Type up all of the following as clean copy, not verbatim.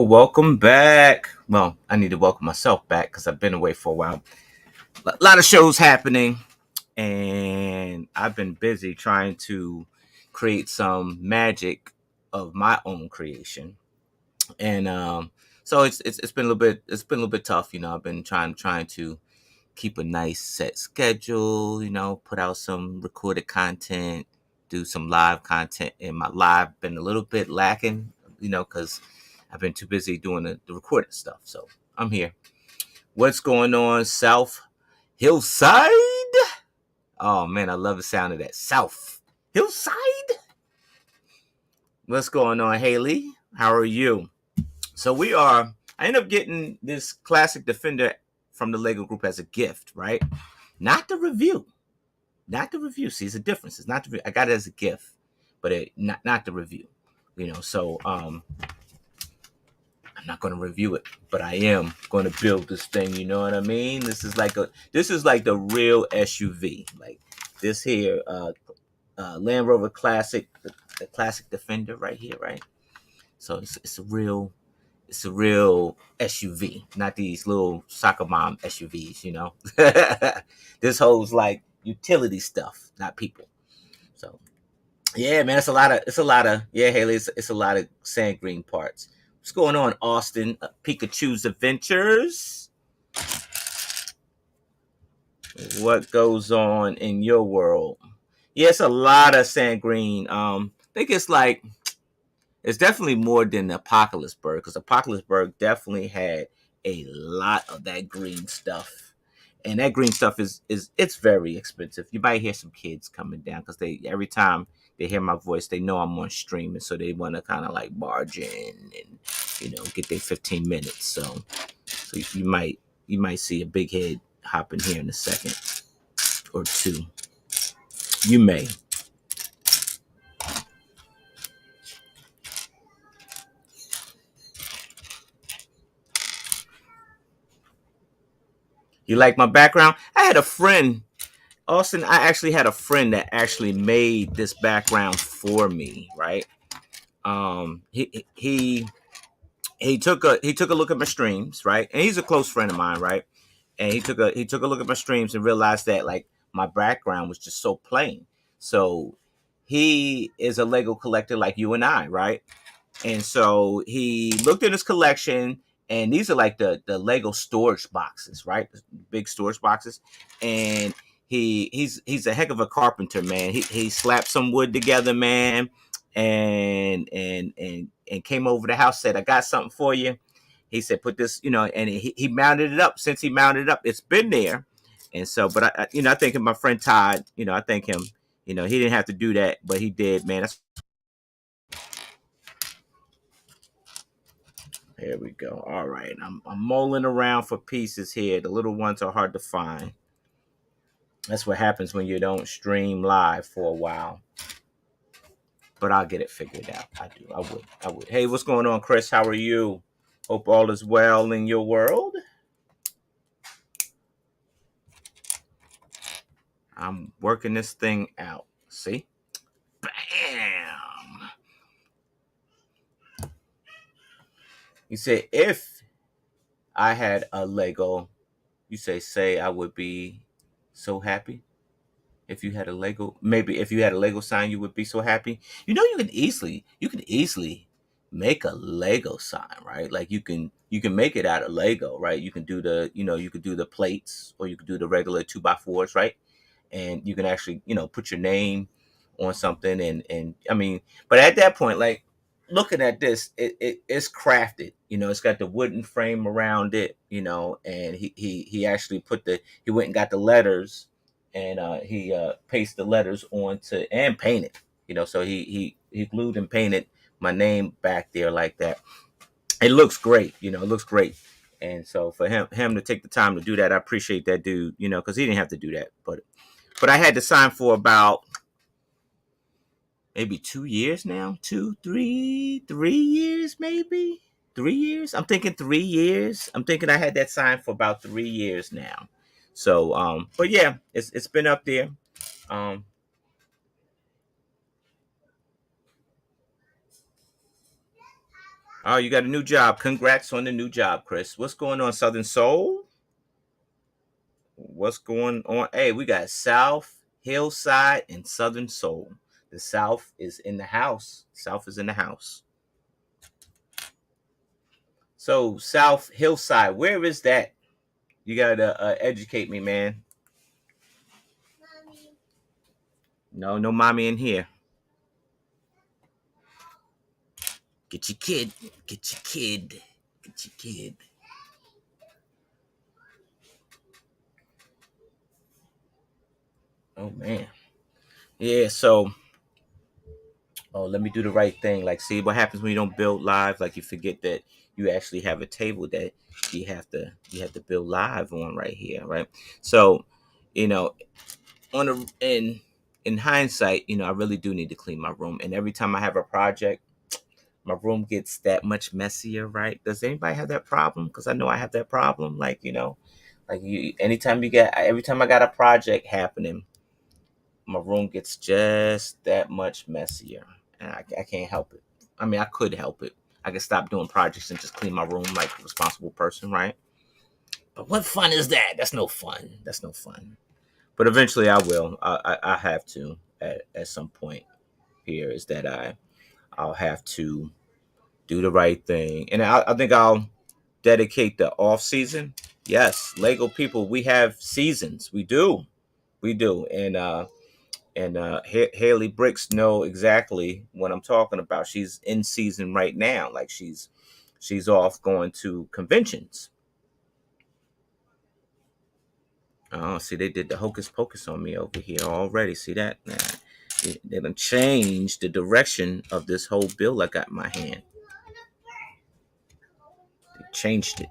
welcome back. Well, I need to welcome myself back because I've been away for a while. A lot of shows happening, and I've been busy trying to create some magic of my own creation. And so it's been a little bit tough. I've been trying to keep a nice set schedule. Put out some recorded content, do some live content, and my live been a little bit lacking. Because I've been too busy doing the recorded stuff. So I'm here. What's going on, South Hillside? Oh man, I love the sound of that. South Hillside. What's going on, Haley? How are you? So I ended up getting this classic Defender from the Lego group as a gift, right? Not the review. Not the review. See, it's a difference. It's not the I got it as a gift, but not the review. So I'm not going to review it, but I am going to build this thing. You know what I mean? This is like the real SUV, like this here, Land Rover Classic, the Classic Defender right here, right? So it's a real SUV, not these little soccer mom SUVs. This holds like utility stuff, not people. So yeah, man, yeah, Haley, it's a lot of sand green parts. What's going on, Austin? Pikachu's Adventures. What goes on in your world? Yeah, it's a lot of sand green. I think it's definitely more than Apocalypseburg, because Apocalypseburg definitely had a lot of that green stuff. And that green stuff is it's very expensive. You might hear some kids coming down because they every time they hear my voice, they know I'm on stream, and so they want to kind of like barge in and get their 15 minutes. So you might see a big head hop in here in a second or two. You may. You like my background? I had a friend, Austin. I actually had a friend that actually made this background for me, right? He took a look at my streams, right? And he's a close friend of mine, right? And he took a look at my streams and realized that like my background was just so plain. So he is a Lego collector like you and I, right? And so he looked at his collection, and these are like the Lego storage boxes, right? Big storage boxes. And he's a heck of a carpenter, man. He slapped some wood together, man, and came over the house, said, "I got something for you." He said, "Put this," and he mounted it up. Since he mounted it up, it's been there. And so, but I think of my friend Todd, I thank him. He didn't have to do that, but he did, man. Here we go. All right. I'm mulling around for pieces here. The little ones are hard to find. That's what happens when you don't stream live for a while. But I'll get it figured out. I do. I would. Hey, what's going on, Chris? How are you? Hope all is well in your world. I'm working this thing out. See? Bam. You say if I had a Lego, you say I would be so happy. If you had a Lego, maybe if you had a Lego sign, you would be so happy. You can easily make a Lego sign, right? Like you can make it out of Lego, right? You can do the plates, or you could do the regular 2x4s, right? And you can actually put your name on something, and I mean, but at that point, like looking at this, it's crafted. It's got the wooden frame around it, and he actually he went and got the letters, and he pasted the letters onto and painted. So he glued and painted my name back there like that. It looks great. It looks great. And so for him to take the time to do that, I appreciate that dude. Because he didn't have to do that, but I had to sign for about maybe 2 years now. 3 years, maybe 3 years. I'm thinking 3 years. I'm thinking I had that sign for about 3 years now. So, but yeah, it's been up there. Um, Oh, you got a new job. Congrats on the new job, Chris. What's going on, Southern Soul? What's going on? Hey, we got South, Hillside, and Southern Soul. The South is in the house. South is in the house. So, South, Hillside, where is that? You got to educate me, man. No, no mommy in here. Get your kid. Get your kid. Get your kid. Oh, man. Yeah, so oh, let me do the right thing. Like, see what happens when you don't build live. Like, you forget that you actually have a table that you have to build live on right here, right? So, you know, on a in hindsight, I really do need to clean my room. And every time I have a project, my room gets that much messier, right? Does anybody have that problem? Because I know I have that problem. Like, like every time I got a project happening, my room gets just that much messier, and I can't help it. I mean, I could help it. I could stop doing projects and just clean my room like a responsible person, right? But what fun is that? That's no fun. That's no fun. But eventually, I will. I have to at some point. Here is that I'll have to do the right thing, and I think I'll dedicate the off season. Yes, Lego people, we have seasons. We do, and Haley Bricks know exactly what I'm talking about. She's in season right now. Like she's off going to conventions. Oh, see, they did the hocus pocus on me over here already. See that? Nah, they done changed the direction of this whole bill I got in my hand. They changed it.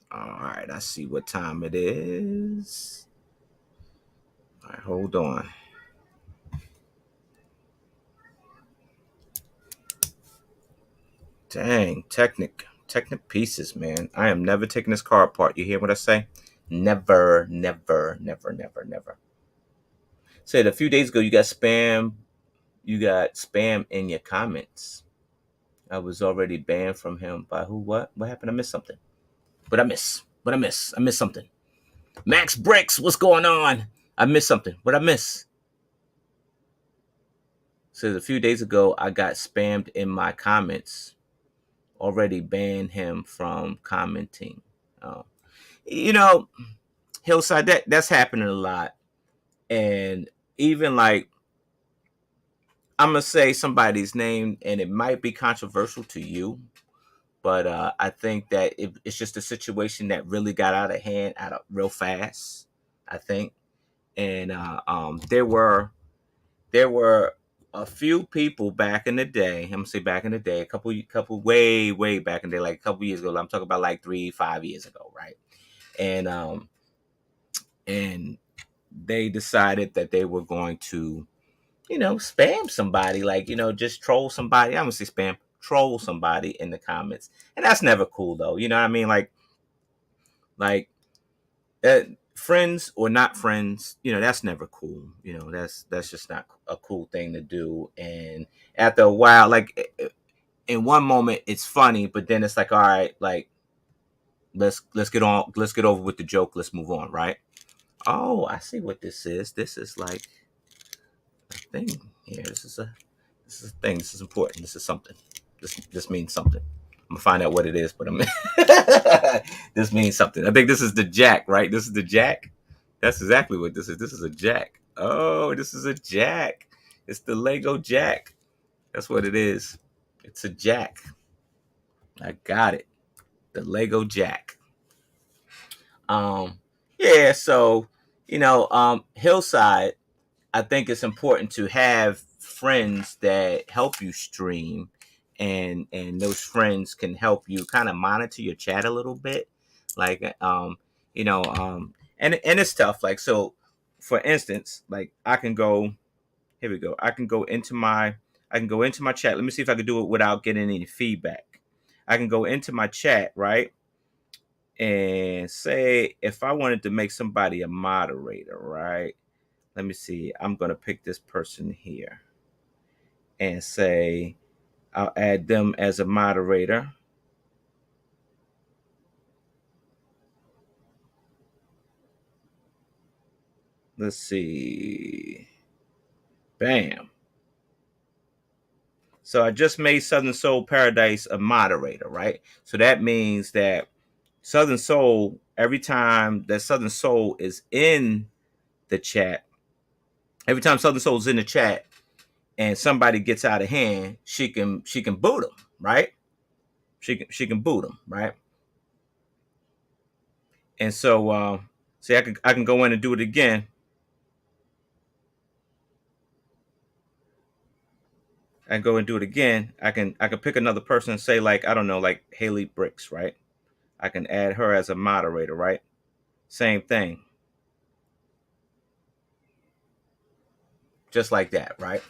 All right, I see what time it is. All right, hold on. Dang, Technic pieces, man. I am never taking this car apart. You hear what I say? Never, never, never, never, never. Said a few days ago you got spam. You got spam in your comments. I was already banned from him by who? What happened? I missed something. I missed something. Max Bricks, what's going on? I missed something. What I miss? Says a few days ago I got spammed in my comments. Already banned him from commenting. Oh. You know, Hillside, that's happening a lot. And even like I'm gonna say somebody's name, and it might be controversial to you, but I think that it's just a situation that really got out of hand, out of real fast. I think, and there were a few people back in the day. I'm gonna say back in the day, a couple way back in the day, like a couple years ago. I'm talking about like 3-5 years ago, right? And and they decided that they were going to spam somebody, like, just troll somebody. I'm gonna say spam, troll somebody in the comments, and that's never cool, though. You know what I mean? Like, friends or not friends, that's never cool. That's just not a cool thing to do. And after a while, like in one moment, it's funny, but then it's like, all right, like let's get over with the joke. Let's move on, right? Oh, I see what this is. This is like a thing here. This is a thing. This is important. This is something. This means something. I'm gonna find out what it is, but I'm this means something. I think this is the jack, right? This is the jack. That's exactly what this is. This is a jack. Oh, this is a jack. It's the Lego jack. That's what it is. It's a jack. I got it. The Lego jack. Um, yeah. So Hillside, I think it's important to have friends that help you stream, and those friends can help you kind of monitor your chat a little bit, like and it's tough. Like, so, for instance, like I can go. Here we go. I can go into my chat. Let me see if I can do it without getting any feedback. I can go into my chat, right, and say if I wanted to make somebody a moderator, right. let me see. I'm gonna pick this person here and say I'll add them as a moderator. Let's see. Bam. So I just made Southern Soul Paradise a moderator, right? So that means that Southern Soul, every time that Southern Soul is in the chat, every time Southern Soul is in the chat and somebody gets out of hand, she can boot them, right? She can boot them, right? And so see, I can go in and do it again. I can go and do it again. I can pick another person and say, like, I don't know, like Haley Bricks, right? I can add her as a moderator, right? Same thing, just like that, right?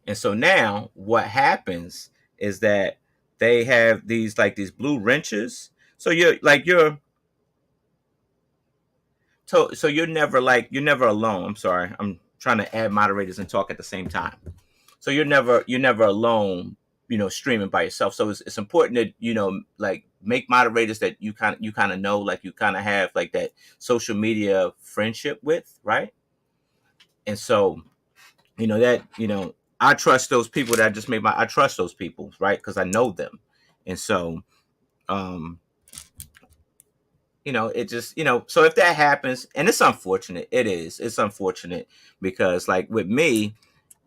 And so now what happens is that they have these blue wrenches. So so you're never alone. I'm sorry. I'm trying to add moderators and talk at the same time. So you're never alone, streaming by yourself. So it's important that, like, make moderators that you kind of know, like you kind of have like that social media friendship with, right? And so, that, I trust those people that I trust those people, right? Because I know them. And so, um it just, so if that happens, and it's unfortunate, it's unfortunate, because, like, with me,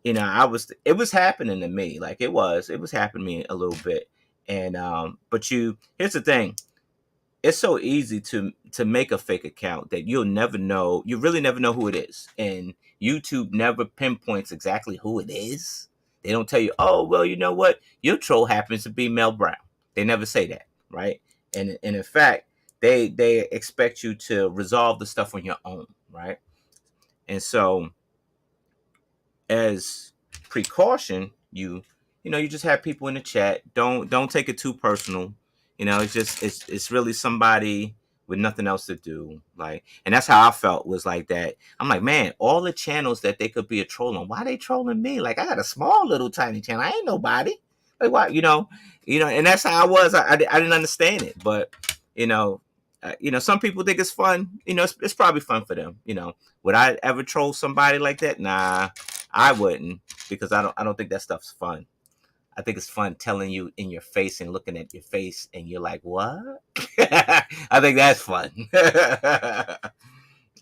it was happening to me, like it was happening to me a little bit. And but here's the thing, it's so easy to make a fake account that you really never know who it is. And YouTube never pinpoints exactly who it is. They don't tell you, oh, well, you know what, your troll happens to be Mel Brown. They never say that, right? And in fact, they expect you to resolve the stuff on your own, right? And so, as precaution, you just have people in the chat. Don't take it too personal. It's just it's really somebody with nothing else to do. Like, and that's how I felt, was like that. I'm like, man, all the channels that they could be a troll on, why they trolling me? Like, I got a small little tiny channel. I ain't nobody. Like, why? And that's how I was. I didn't understand it, but you know. Some people think it's fun. It's probably fun for them. Would I ever troll somebody like that? Nah, I wouldn't, because I don't think that stuff's fun. I think it's fun telling you in your face and looking at your face and you're like, what? I think that's fun. I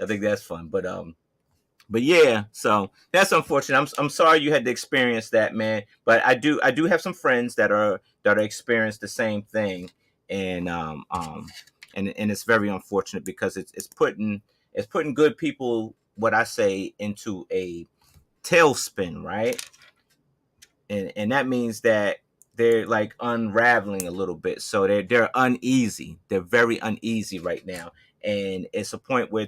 think that's fun. But yeah, so that's unfortunate. I'm sorry you had to experience that, man. But I do have some friends that are experienced the same thing. And it's very unfortunate, because it's putting good people, what I say, into a tailspin, right? And that means that they're like unraveling a little bit. So they're uneasy. They're very uneasy right now. And it's a point where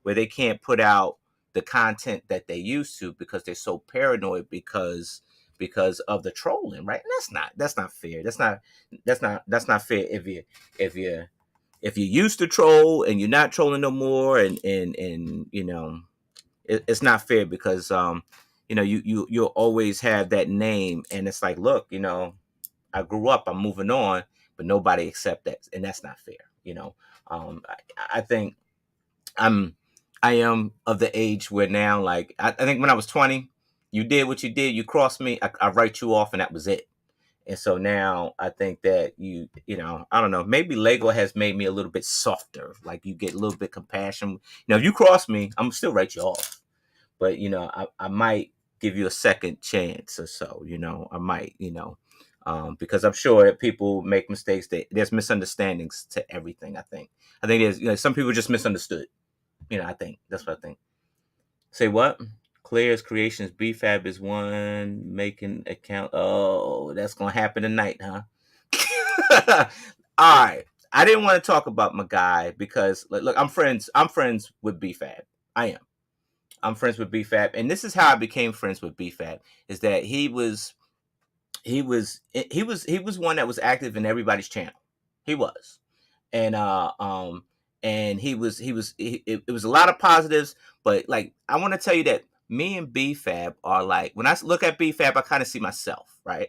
they can't put out the content that they used to, because they're so paranoid, because of the trolling, right? And that's not fair. That's not fair. If you used to troll and you're not trolling no more, and it's not fair, because you'll always have that name, and it's like, look, I grew up, I'm moving on, but nobody accept that, and that's not fair. I think i'm I am of the age where now, like, I think when I was 20, you did what you did, you crossed me, I write you off, and that was it. And so now I think that I don't know, maybe Lego has made me a little bit softer. Like, you get a little bit compassion. If you cross me, I'm still write you off. But I might give you a second chance or so. I might, because I'm sure that people make mistakes. That there's misunderstandings to everything. I think there's, some people just misunderstood. I think that's what I think. Say what? Claire's Creations BFAB is one making account. Oh, that's gonna happen tonight, huh? All right. I didn't want to talk about my guy, because look, I'm friends. I'm friends with BFAB. I am. I'm friends with BFAB, and this is how I became friends with BFAB. Is that he was one that was active in everybody's channel. He was. And and it was a lot of positives, but like I want to tell you that me and BFAB are like, when I look at BFAB, I kind of see myself, right?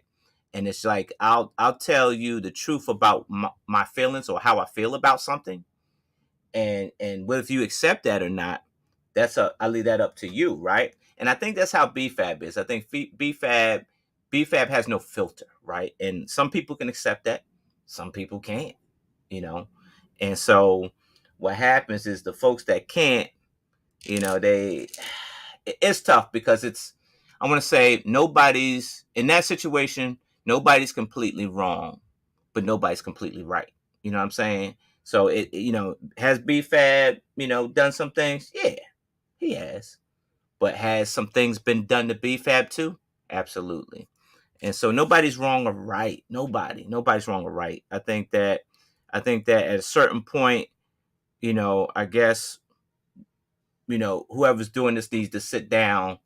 And it's like I'll tell you the truth about my feelings or how I feel about something, and whether if you accept that or not, I leave that up to you, right? And I think that's how BFAB is. I think BFAB has no filter, right? And some people can accept that, some people can't, you know. And so what happens is the folks that can't, they it's tough because I want to say nobody's in that situation, nobody's completely wrong, but nobody's completely right. You know what I'm saying? So has BFAB, done some things? Yeah, he has. But has some things been done to BFAB too? Absolutely. And so nobody's wrong or right. Nobody's wrong or right. I think that at a certain point, I guess, whoever's doing this needs to sit down,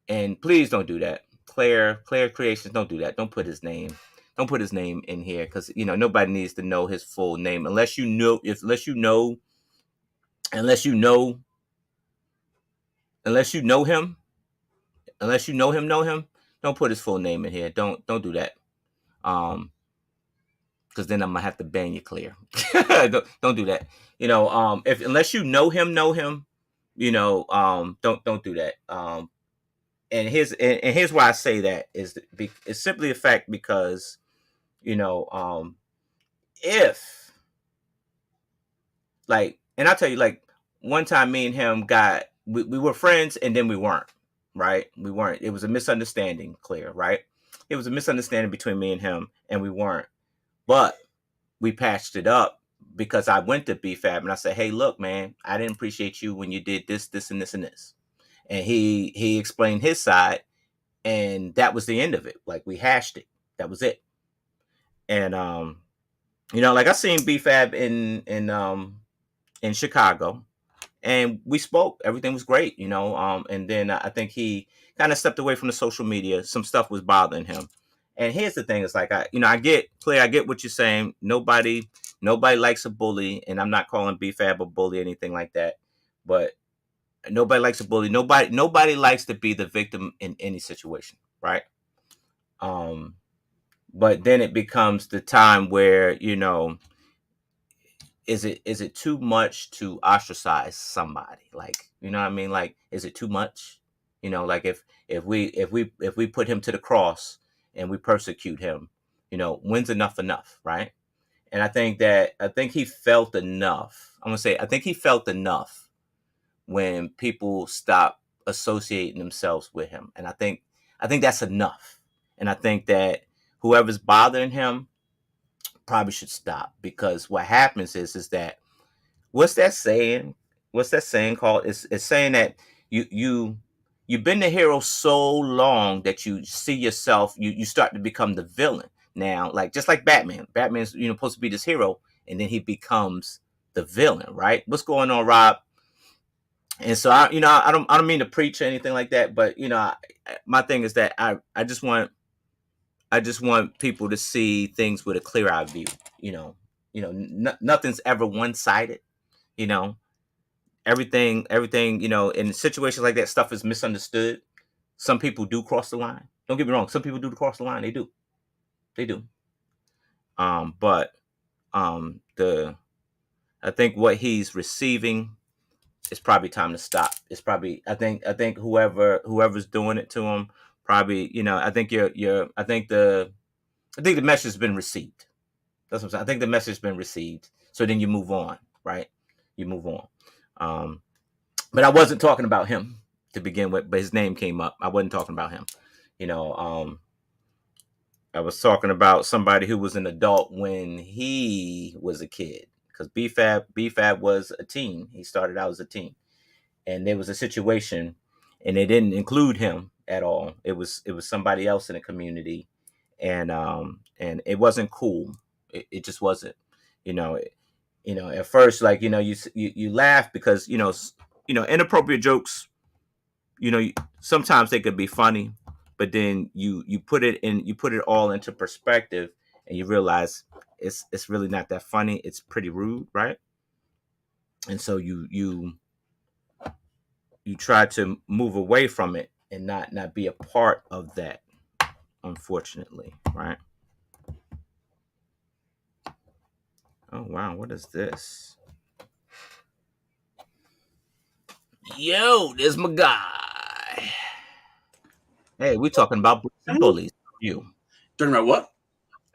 and please don't do that. Claire Creations, don't do that. Don't put his name. Don't put his name in here because nobody needs to know his full name unless you know unless you know him know him. Don't put his full name in here. Don't do that. Um, because then I'm gonna have to ban you, Clear. don't do that. If unless you know him, don't do that. And here's why I say that it's simply a fact because if like, and I'll tell you, like, one time me and him we were friends and then we weren't, right? We weren't. It was a misunderstanding, Clear, right? It was a misunderstanding between me and him, and we weren't. But we patched it up because I went to BFAB and I said, "Hey, look, man, I didn't appreciate you when you did this, this, and this, and this." And he explained his side, and that was the end of it. Like, we hashed it. That was it. And like, I seen BFAB in Chicago, and we spoke. Everything was great, and then I think he kind of stepped away from the social media. Some stuff was bothering him. And here's the thing: it's like, I get, Clay, I get what you're saying. Nobody likes a bully, and I'm not calling BFAB a bully or anything like that. But nobody likes a bully. Nobody likes to be the victim in any situation, right? Um, but then it becomes the time where, is it too much to ostracize somebody? Like, you know what I mean? Like, is it too much? Like, if we put him to the cross and we persecute him, when's enough, right? And I think he felt enough. I'm gonna say I think he felt enough when people stop associating themselves with him. And I think that's enough. And I think that whoever's bothering him probably should stop, because what happens is that, what's that saying? What's that saying called? It's saying that you've been the hero so long that you see yourself, you start to become the villain. Now, like, just like Batman. Batman's supposed to be this hero, and then he becomes the villain, right? What's going on, Rob? And so I don't mean to preach or anything like that, but my thing is that I just want people to see things with a clear eye view. Nothing's ever one sided. You know, everything. In situations like that, stuff is misunderstood. Some people do cross the line. Don't get me wrong. Some people do cross the line. They do. But the I think what he's receiving, it's probably time to stop. It's probably, I think whoever's doing it to him, probably, I think the message has been received. That's what I'm saying. I think the message has been received. So then you move on, right? You move on. Um, but I wasn't talking about him to begin with, but his name came up. I wasn't talking about him. You know, I was talking about somebody who was an adult when he was a kid. Because BFAB was a teen. He started out as a teen, and there was a situation, and they didn't include him at all. It was somebody else in the community, and it wasn't cool. It just wasn't. You know, at first, like, you laugh because inappropriate jokes. Sometimes they could be funny, but then you put it all into perspective, and you realize it's really not that funny. It's pretty rude, right? and so you try to move away from it and not be a part of that, unfortunately, right? Oh wow, what is this? Yo, this my guy. Hey, we talking about bricks and bullies. How are you? Talking about what?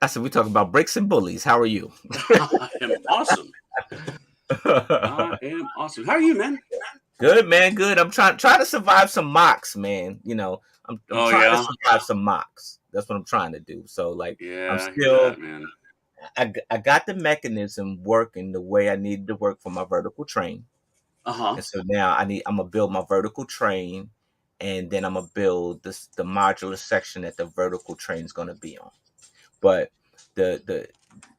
I said we talking about bricks and bullies. How are you? I am awesome. I am awesome. How are you, man? Good man, good. I'm trying to survive some mocks, man. I'm Oh trying to yeah, survive some mocks. That's what I'm trying to do. So like I'm yeah. I hear still that, man. I got the mechanism working the way I needed to work for my vertical train. Uh huh. And so now I'm gonna build my vertical train, and then I'm gonna build the modular section that the vertical train is gonna be on. But the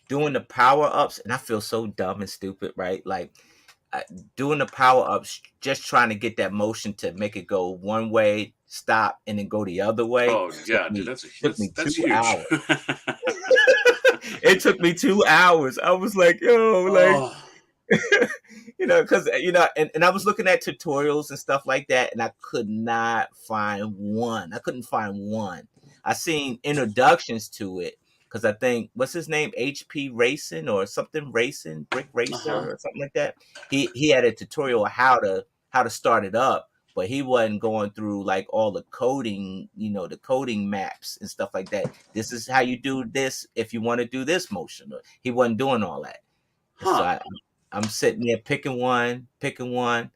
doing the power ups, and I feel so dumb and stupid, right? Like I, doing the power ups, just trying to get that motion to make it go one way, stop, and then go the other way. Oh yeah, dude. Took me That's two huge. hours. It took me 2 hours. I was like, yo, like Oh, because and I was looking at tutorials and stuff like that, and I could not find one. I couldn't find one. I seen introductions to it because I think what's his name, HP Racing or something Racing, Brick uh Racer huh. or something like that. He had a tutorial on how to start it up, but he wasn't going through like all the coding, the coding maps and stuff like that. This is how you do this if you want to do this motion. He wasn't doing all that. And so Huh. I'm sitting there picking one, fail.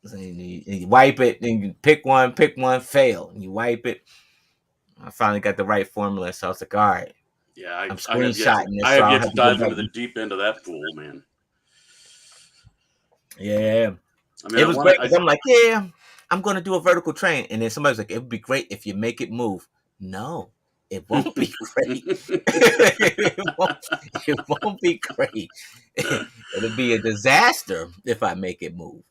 So you wipe it, then you pick one, fail. And you wipe it. I finally got the right formula, so I was like, all right, Yeah, I'm I have yet to screenshotting this, I so have I don't yet to have to go dive back. into the deep end of that pool, man. Yeah, I mean, it I was want great to. because I'm like, yeah, I'm gonna do a vertical train, and then somebody's like, it would be great if you make it move. No, it won't be great. it won't be great. It'll be a disaster if I make it move.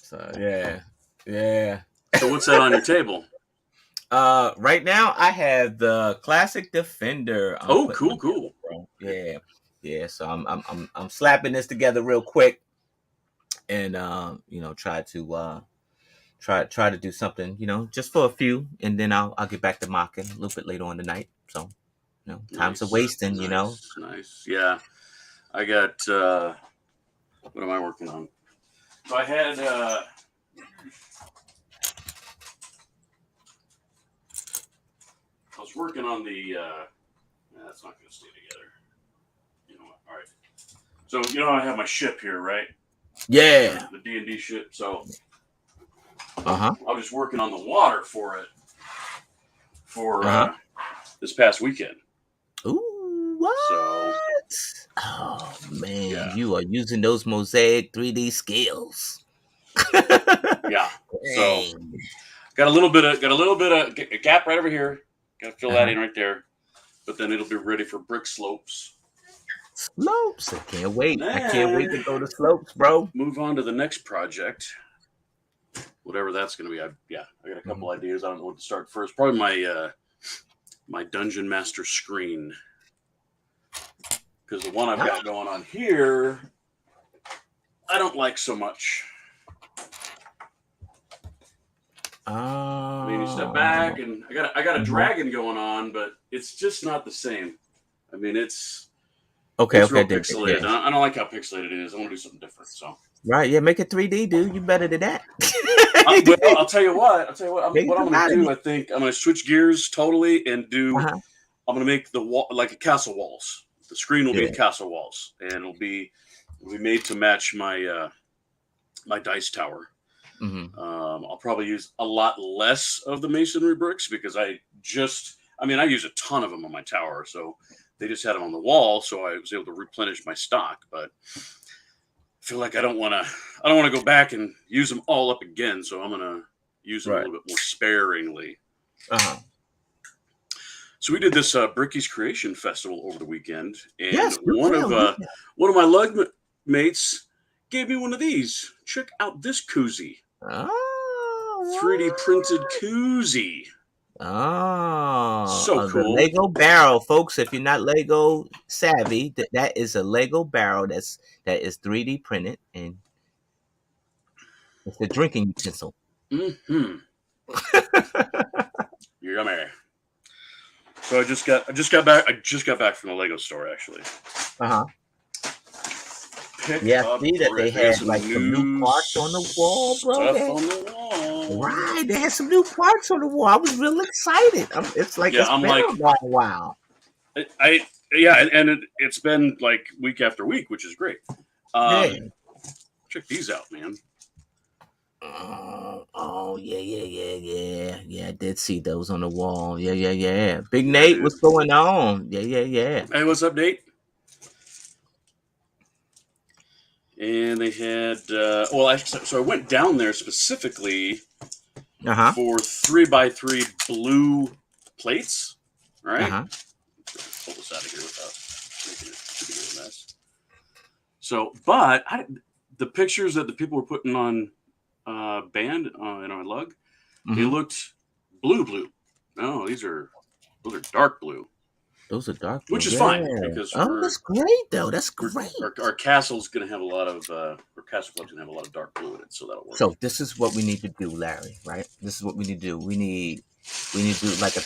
So yeah, yeah. So what's that on your table? Right now I have the Classic Defender. I'm Oh, putting cool, together, cool. bro. Yeah, yeah. So I'm slapping this together real quick, and try to do something, just for a few, and then I'll get back to mocking a little bit later on tonight. So time's a Nice, wasting. nice, nice. Yeah, I got. What am I working on? So I was working on the. That's not going to stay together. You know what? All right. So I have my ship here, right? Yeah. The D&D ship. So Uh huh. I was just working on the water for it for Uh huh. this past weekend. Ooh, what? So Oh man, yeah, you are using those mosaic 3D skills. yeah. So Dang. got a little bit of a gap right over here. Got to fill that Uh-huh. in right there. But then it'll be ready for brick slopes. Slopes. I can't And wait. I can't wait to then go to slopes, bro. move on to the next project, whatever that's going to be. I got a Mhm. couple ideas. I don't know what to start first. Probably my dungeon master screen, because the one I've got going on here, I don't like so much. I mean, you step back, Oh. and I got a Mhm. dragon going on, but it's just not the same. I mean, Okay, it's okay, real yeah. pixelated. I don't like how pixelated it is. I want to do something different. So, Right, yeah, make it 3D, dude. You better than that. well, I'll tell you what. I'll tell you what. Make it What I'm come going to out of do. me. I think I'm going to switch gears totally and do. Uh-huh. I'm going to make the wall like a castle walls. The screen will be a Yeah. castle walls, and it'll be made to match my dice tower. Hmm. I'll probably use a lot less of the masonry bricks because I use a ton of them on my tower. So they just had them on the wall. So I was able to replenish my stock, but I feel like I don't want to go back and use them all up again. So I'm going to use them a Right. little bit more sparingly. Uh-huh. So we did this Bricky's Creation Festival over the weekend, and Yes, do tell. Yeah. one of my lug mates gave me one of these. Check out this koozie. Oh, 3D printed what? koozie. Oh, So the cool. Lego barrel, folks. If you're not Lego savvy, that is a Lego barrel that is 3D printed, and it's a drinking utensil. Mm-hmm. Yummy. So I just got back from the Lego store actually. Uh-huh. Pick Yeah, I a see that they brick. They had had some like some new new parts on the wall, bro. stuff on the wall. Right, they had some new parts on the wall. I was real excited. It's like Yeah, it's I'm been like, a long while. I yeah, and it's been like week after week, which is great. Yeah. Check these out, man. Oh, yeah. I did see those on the wall. Yeah. Big Yeah, Nate, dude. what's going on? Yeah. Hey, what's up, Nate? And they had so I went down there specifically Uh huh. for 3x3 blue plates. All Uh right, huh. pull this out of here without making it too big of a mess. So, but the pictures that the people were putting on band in our lug, they Mm-hmm. looked blue. No, those are dark blue, Those are dark blue. which is Yeah. fine because Oh, that's great though. That's great. our castle's going to have a lot of our castle club's going to have a lot of dark blue in it, so that'll work. So this is what we need to do, Larry. Right? This is what we need to do. We need to do like a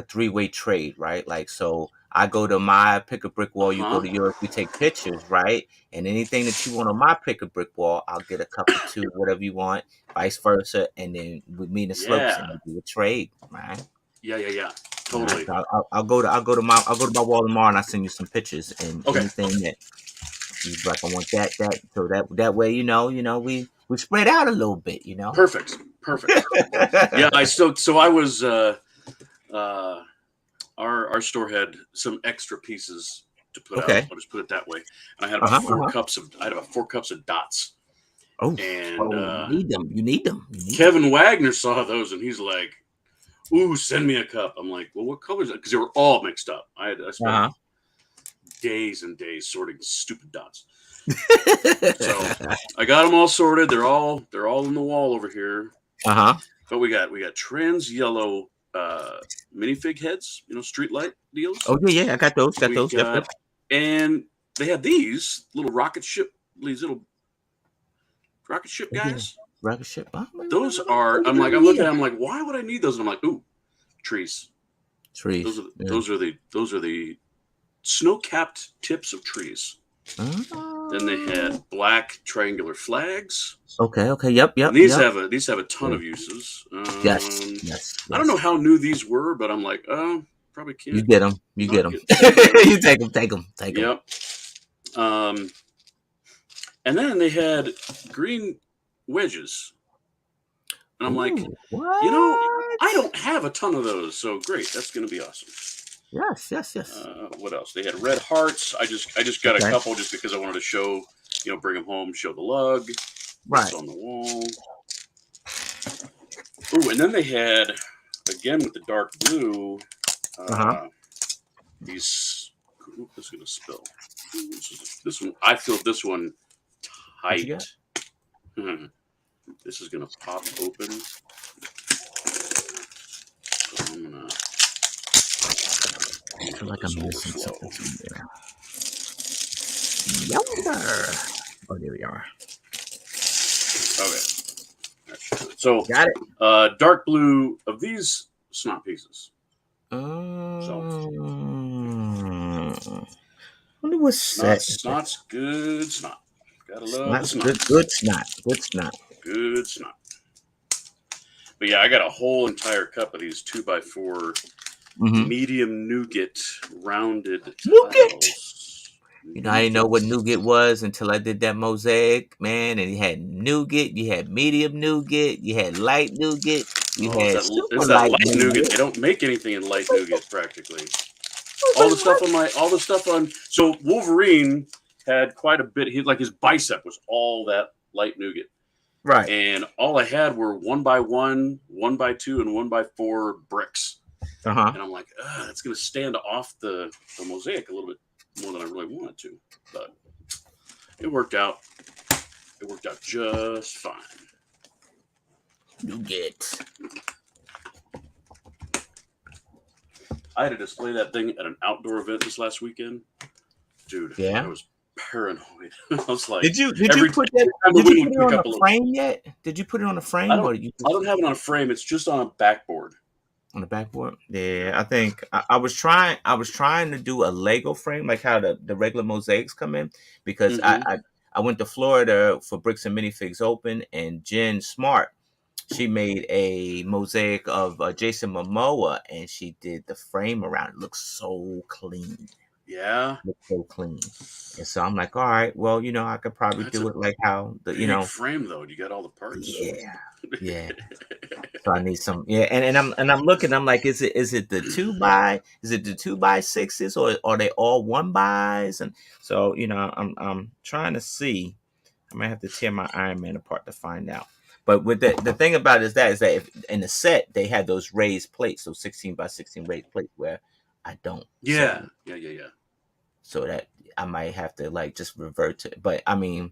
three-way trade, right? Like so. I go to my pick a brick Uh wall, you go huh. to yours, we take pictures, right? And anything that you want on my pick a brick wall, I'll get a couple too, whatever you want, vice versa. And then with me and the slopes and Yeah. we do a trade, right? Yeah. All right. Totally. So I'll go to my wall tomorrow and I'll send you some pictures and Okay. anything that you like. I want that. So that way, we spread out a little bit, Perfect. Yeah, I was uh our store had some extra pieces to put out. Okay. I'll just put it that way. And I had Uh about huh. Uh huh. four cups of dots. Oh, And oh, you need them. You need them. You need them. Kevin Wagner saw those and he's like, "Ooh, send me a cup." I'm like, "Well, what colors?" Because they were all mixed up. I spent Uh days and days sorting stupid dots. So huh. I got them all sorted. They're all in the wall over here. Uh huh. But we got trans yellow minifig heads, street light deals. Oh yeah. I got those. Got We those. Yep. Yep. got and they had these little rocket ship Oh, yeah. guys. Rocket ship. Oh, Those are I'm looking at them, I'm like, why would I need those? And I'm like, ooh, trees. trees. Yeah. Those are the snow capped tips of trees. Then they Oh. had black triangular flags. Okay. Okay. Yep. And Yep. these Yep. have a ton Yeah. of uses. Yes. Yes. I don't know Yes. how new these were, but I'm like, oh, probably You can't get them. You get not them. get those. You take them. Take them. Take them. Yep. Um, and then they had green wedges, and I'm like, Ooh, what? I don't have a ton of those, so great, that's going to be awesome. Yes. What else? They had red hearts. I just got a Okay. couple just because I wanted to show, bring them home, show the lug, what's Right. on the wall. Ooh, and then they had again with the dark blue. Uh-huh. These. Ooh, this is gonna spill. This one. I feel this one What you tight. This is gonna pop open. So I'm gonna. I feel like I'm missing Overflow. something from there. Yonder. Oh, there we are. Okay. So, Got it. dark blue of these snot pieces. Wonder what's set. Snot's good snot. Gotta love the Snot's snot. good snot. Good snot. Good snot. But yeah, I got a whole entire cup of these 2x4 Mm-hmm. medium nougat rounded Nougat. tiles. I didn't know what nougat was until I did that mosaic, man. And you had nougat, you had medium nougat, you had light nougat, you Oh, had it's super that light light nougat. nougat. They don't make anything in light nougat practically. I was All the like, stuff what? on so Wolverine had quite a bit. His bicep was all that light nougat. Right. And all I had were 1x1, 1x2, and 1x4 bricks. Uh-huh. And I'm like, that's going to stand off the mosaic a little bit more than I really wanted to. But it worked out. It worked out just fine. Nougat. I had to display that thing at an outdoor event this last weekend. Dude, I Yeah. was paranoid. I was like, Did you every put that? time the Did you wind put would it pick on up the a little. frame yet? Did you put it on the I frame don't. or you I just don't have it on a frame. It's just on a backboard. on the backboard? Yeah, Yeah. I think I was trying. I was trying to do a Lego frame, like how the regular mosaics come in, because Mm-hmm. I went to Florida for Bricks and Minifigs Open, and Jen Smart, she made a mosaic of Jason Momoa, and she did the frame around. It looks so clean. Yeah. Looks so clean. And so I'm like, all right, well, I could probably That's do a it like how big frame, though. You got all the parts. yeah, yeah. So I need some, yeah, and I'm looking. I'm like, is it the the 2x6s, or are they all 1x? And so I'm trying to see. I might have to tear my Iron Man apart to find out. But with the thing about it is that if, in the set they had those raised plates, those 16x16 raised plates, where I don't. Yeah. Yeah. Yeah. Yeah. So that I might have to like just revert to. But I mean,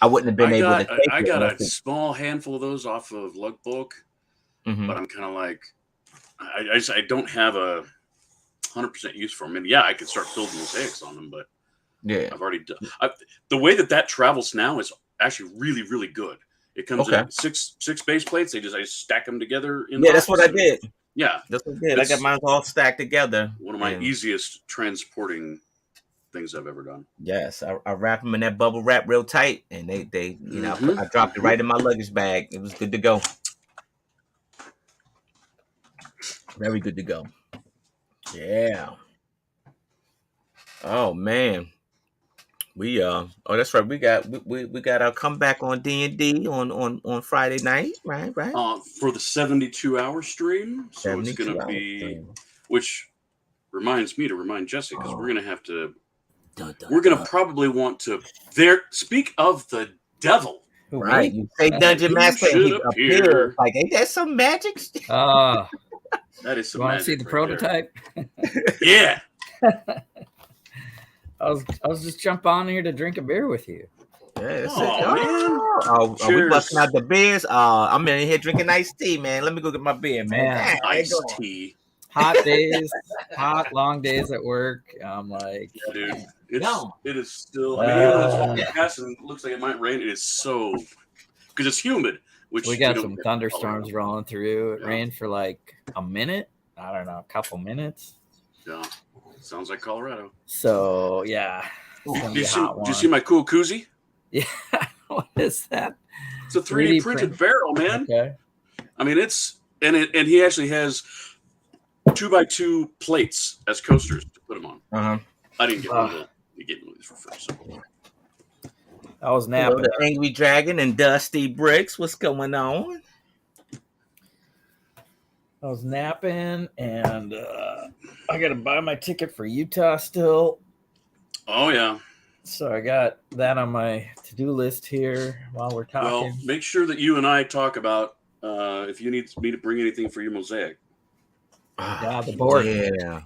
I wouldn't have been able to take I it got unless a it. small handful of those off of Lug Bulk, Hmm. but I'm kind of like, I don't have a 100% use for them. And yeah, I could start building mosaics on them, but Yeah. I've already done. The way that travels now is actually really, really good. It comes Okay. in six base plates. I just stack them together in Yeah, that's what box, I and did. yeah, That's what I did. I got it's mine all stacked together, one of my and easiest transporting things I've ever done. yes, I wrap them in that bubble wrap real tight, and Mm-hmm. I dropped it Mm-hmm. right in my luggage bag. It was good to go. Very good to go. Yeah. Oh man. Oh, that's right. We got our comeback on D&D on Friday night, right. For the 72-hour stream, so it's going to 72 hours be, stream. which reminds me to remind Jesse because Oh, dun, dun, we're gonna dun. probably want to there speak of the devil. Who, Right. me? You say Dungeon Who Master and should he appears. appear? Like, ain't that some magic? Uh, That is you some want to see magic the right there. prototype? Yeah. I was just jump on here to drink a beer with you. Yeah, that's it. Oh man. Are we busting out Cheers. the beers? I'm in here drinking iced tea, man. Let me go get my beer, man. Man, Damn, there you Iced go. tea. hot days, long days at work. I'm like, Yeah, dude. man, It is still, I mean, even though it's uh, overcast and it looks like it might rain, it is so because it's humid, which we got don't some get in thunderstorms Colorado. rolling through. It Yeah. rained for like a minute. I don't know, a couple minutes. Yeah. Sounds like Colorado. So yeah, it's gonna be a hot Did you see one. my cool koozie? Yeah, what is that? It's a 3D printed print? barrel, man. Okay. I mean, and he actually has 2x2 plates as coasters to put them on. Uh-huh. I didn't get one of those. You get one of these for free. So. I was Hello, napping. the Angry Dragon and Dusty Bricks. What's going on? I was napping, and I got to buy my ticket for Utah still. Oh yeah. So I got that on my to-do list here while we're talking. Well, make sure that you and I talk about if you need me to bring anything for your mosaic. Yeah, the board. Yeah.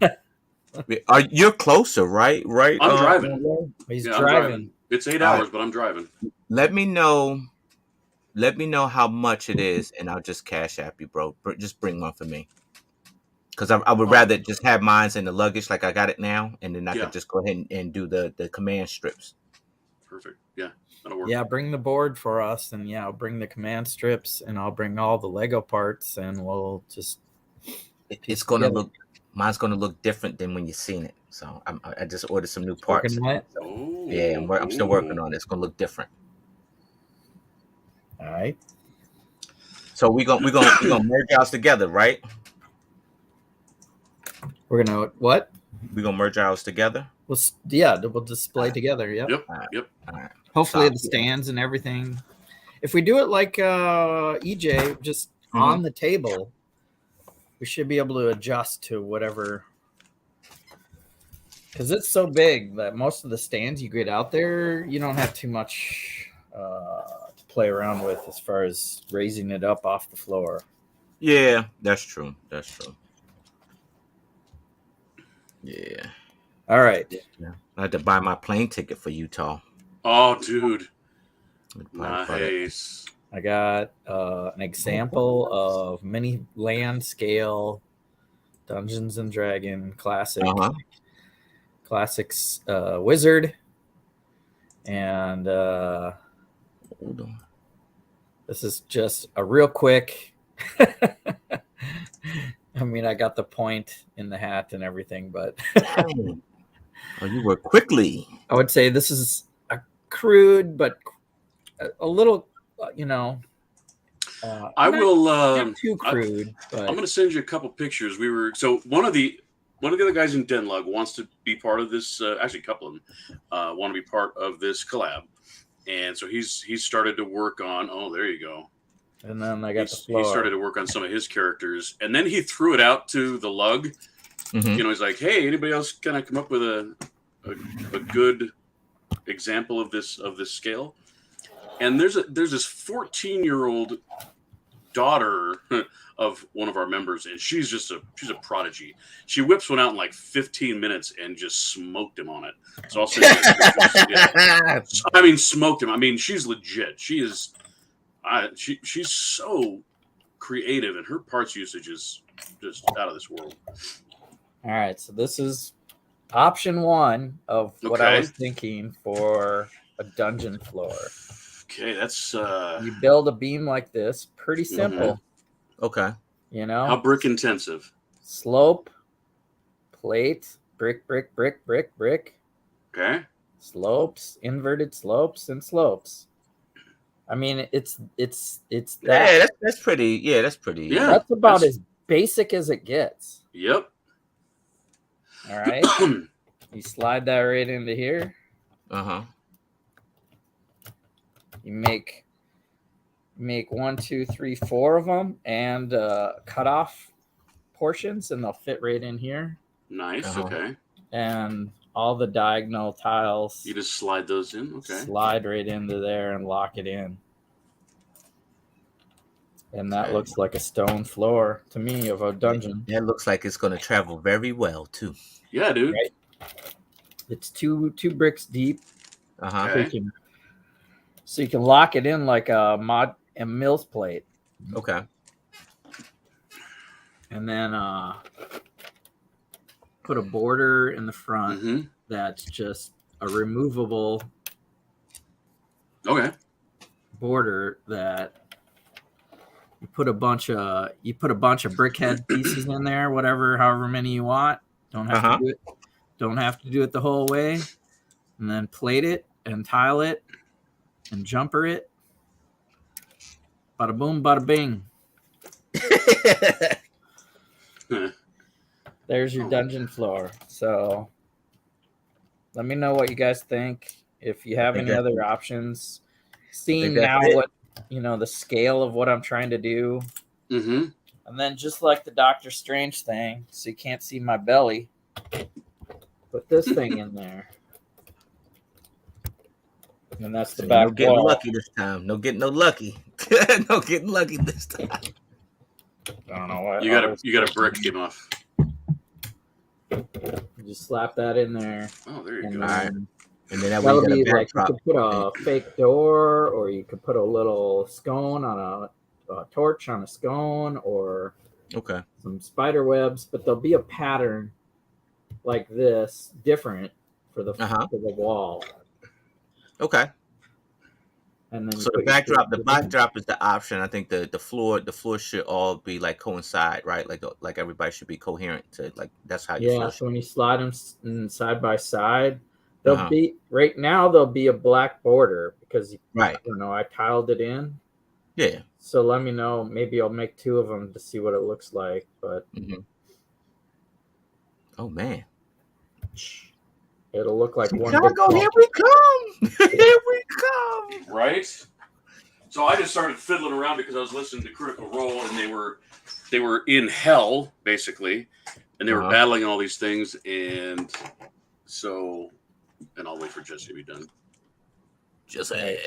You're closer, right? Right. I'm driving. He's Yeah, I'm driving. It's 8 All right. hours, but I'm driving. Let me know. Let me know how much it is, and I'll just cash app you, bro. Just bring one for me, because I would Oh. rather just have mine in the luggage like I got it now, and then I Yeah. could just go ahead and do the command strips. Perfect. Yeah, that'll work. Yeah, bring the board for us, and yeah, I'll bring the command strips, and I'll bring all the Lego parts, and we'll just. It's gonna together. look. Mine's gonna look different than when you've seen it. So I just ordered some new parts. Working on it. Oh. Yeah, I'm still working on it. It's gonna look different. All right. So we gonna merge ours together, right? We're gonna what? We gonna merge ours together. We'll display together. Yep. Yep. All right. Yep. All right. Hopefully Sounds the good. stands and everything. If we do it like EJ, just on the table, we should be able to adjust to whatever. Because it's so big that most of the stands you get out there, you don't have too much to play around with as far as raising it up off the floor. Yeah, that's true. That's true. Yeah. All right. Yeah. I had to buy my plane ticket for Utah. Oh, dude. Buy it. Nice. I got an example of mini land scale Dungeons and Dragon classic, Uh-huh. classics wizard, and Hold on. this is just a real quick. I mean, I got the point in the hat and everything, but Dang. Oh, you work quickly. I would say this is a crude, but a little, I will. not too crude. I'm But going to send you a couple pictures. So one of the other guys in Denlug wants to be part of this. Actually, a couple of them want to be part of this collab, and so he's started to work on. Oh, there you go. and then I got the He floor. started to work on some of his characters, and then he threw it out to the lug. Mhm. He's like, "Hey, anybody else kind of come up with a good example of this scale?" And there's this 14-year-old daughter of one of our members, and she's a prodigy. She whips one out in like 15 minutes and just smoked him on it. So I'll send you pictures. Yeah. I mean, smoked him. I mean, she's legit. She is. She's so creative, and her parts usage is just out of this world. All right, so this is option one of what I was thinking for a dungeon floor. Okay, that's you build a beam like this, pretty simple. Okay. How brick intensive? Slope, plate, brick, brick, brick, brick, brick. Okay. Slopes, inverted slopes, and slopes. I mean, it's that. Yeah, that's pretty. Yeah, that's pretty. Yeah, that's about as basic as it gets. Yep. All right. You slide that right into here. Uh-huh. You make 1, 2, 3, 4 of them, and cut off portions, and they'll fit right in here. Nice. Uh-huh. Okay. And all the diagonal tiles, you just slide those in. Okay. Slide right into there and lock it in. And that looks like a stone floor to me of a dungeon. That looks like it's going to travel very well too. Yeah, dude. Right? It's two bricks deep. Uh-huh. Okay. So you can lock it in like a mill's plate. Okay. And then put a border in the front that's just a removable border that you put a bunch of brickhead pieces in there, however many you want. Don't have to do it the whole way. And then plate it and tile it and jumper it. Bada boom, bada bing. There's your dungeon floor. So let me know what you guys think. If you have any other options, seeing now what the scale of what I'm trying to do. And then just like the Doctor Strange thing, so you can't see my belly, put this thing in there. And that's the back wall. No getting lucky this time. No getting lucky. No getting lucky this time. I don't know what. You got a brick came off. You just slap that in there. Oh, there you go. All right. And then that way you got a backdrop. You could put a fake door, or you could put a little scone on a torch on a scone, or some spider webs. But there'll be a pattern like this, different for the wall. Okay. And then so the backdrop is the option. I think the floor should all be like coincide, right? Like everybody should be coherent to that's how you. Yeah. So when you slide them side by side, they'll be right now. There'll be a black border because I tiled it in. Yeah. So let me know. Maybe I'll make 2 of them to see what it looks like. But oh man. It'll look like one. Chicago, here we come! Here we come! Right. So I just started fiddling around because I was listening to Critical Role, and they were in hell basically, and they were battling all these things, and I'll wait for Jesse to be done. Jesse,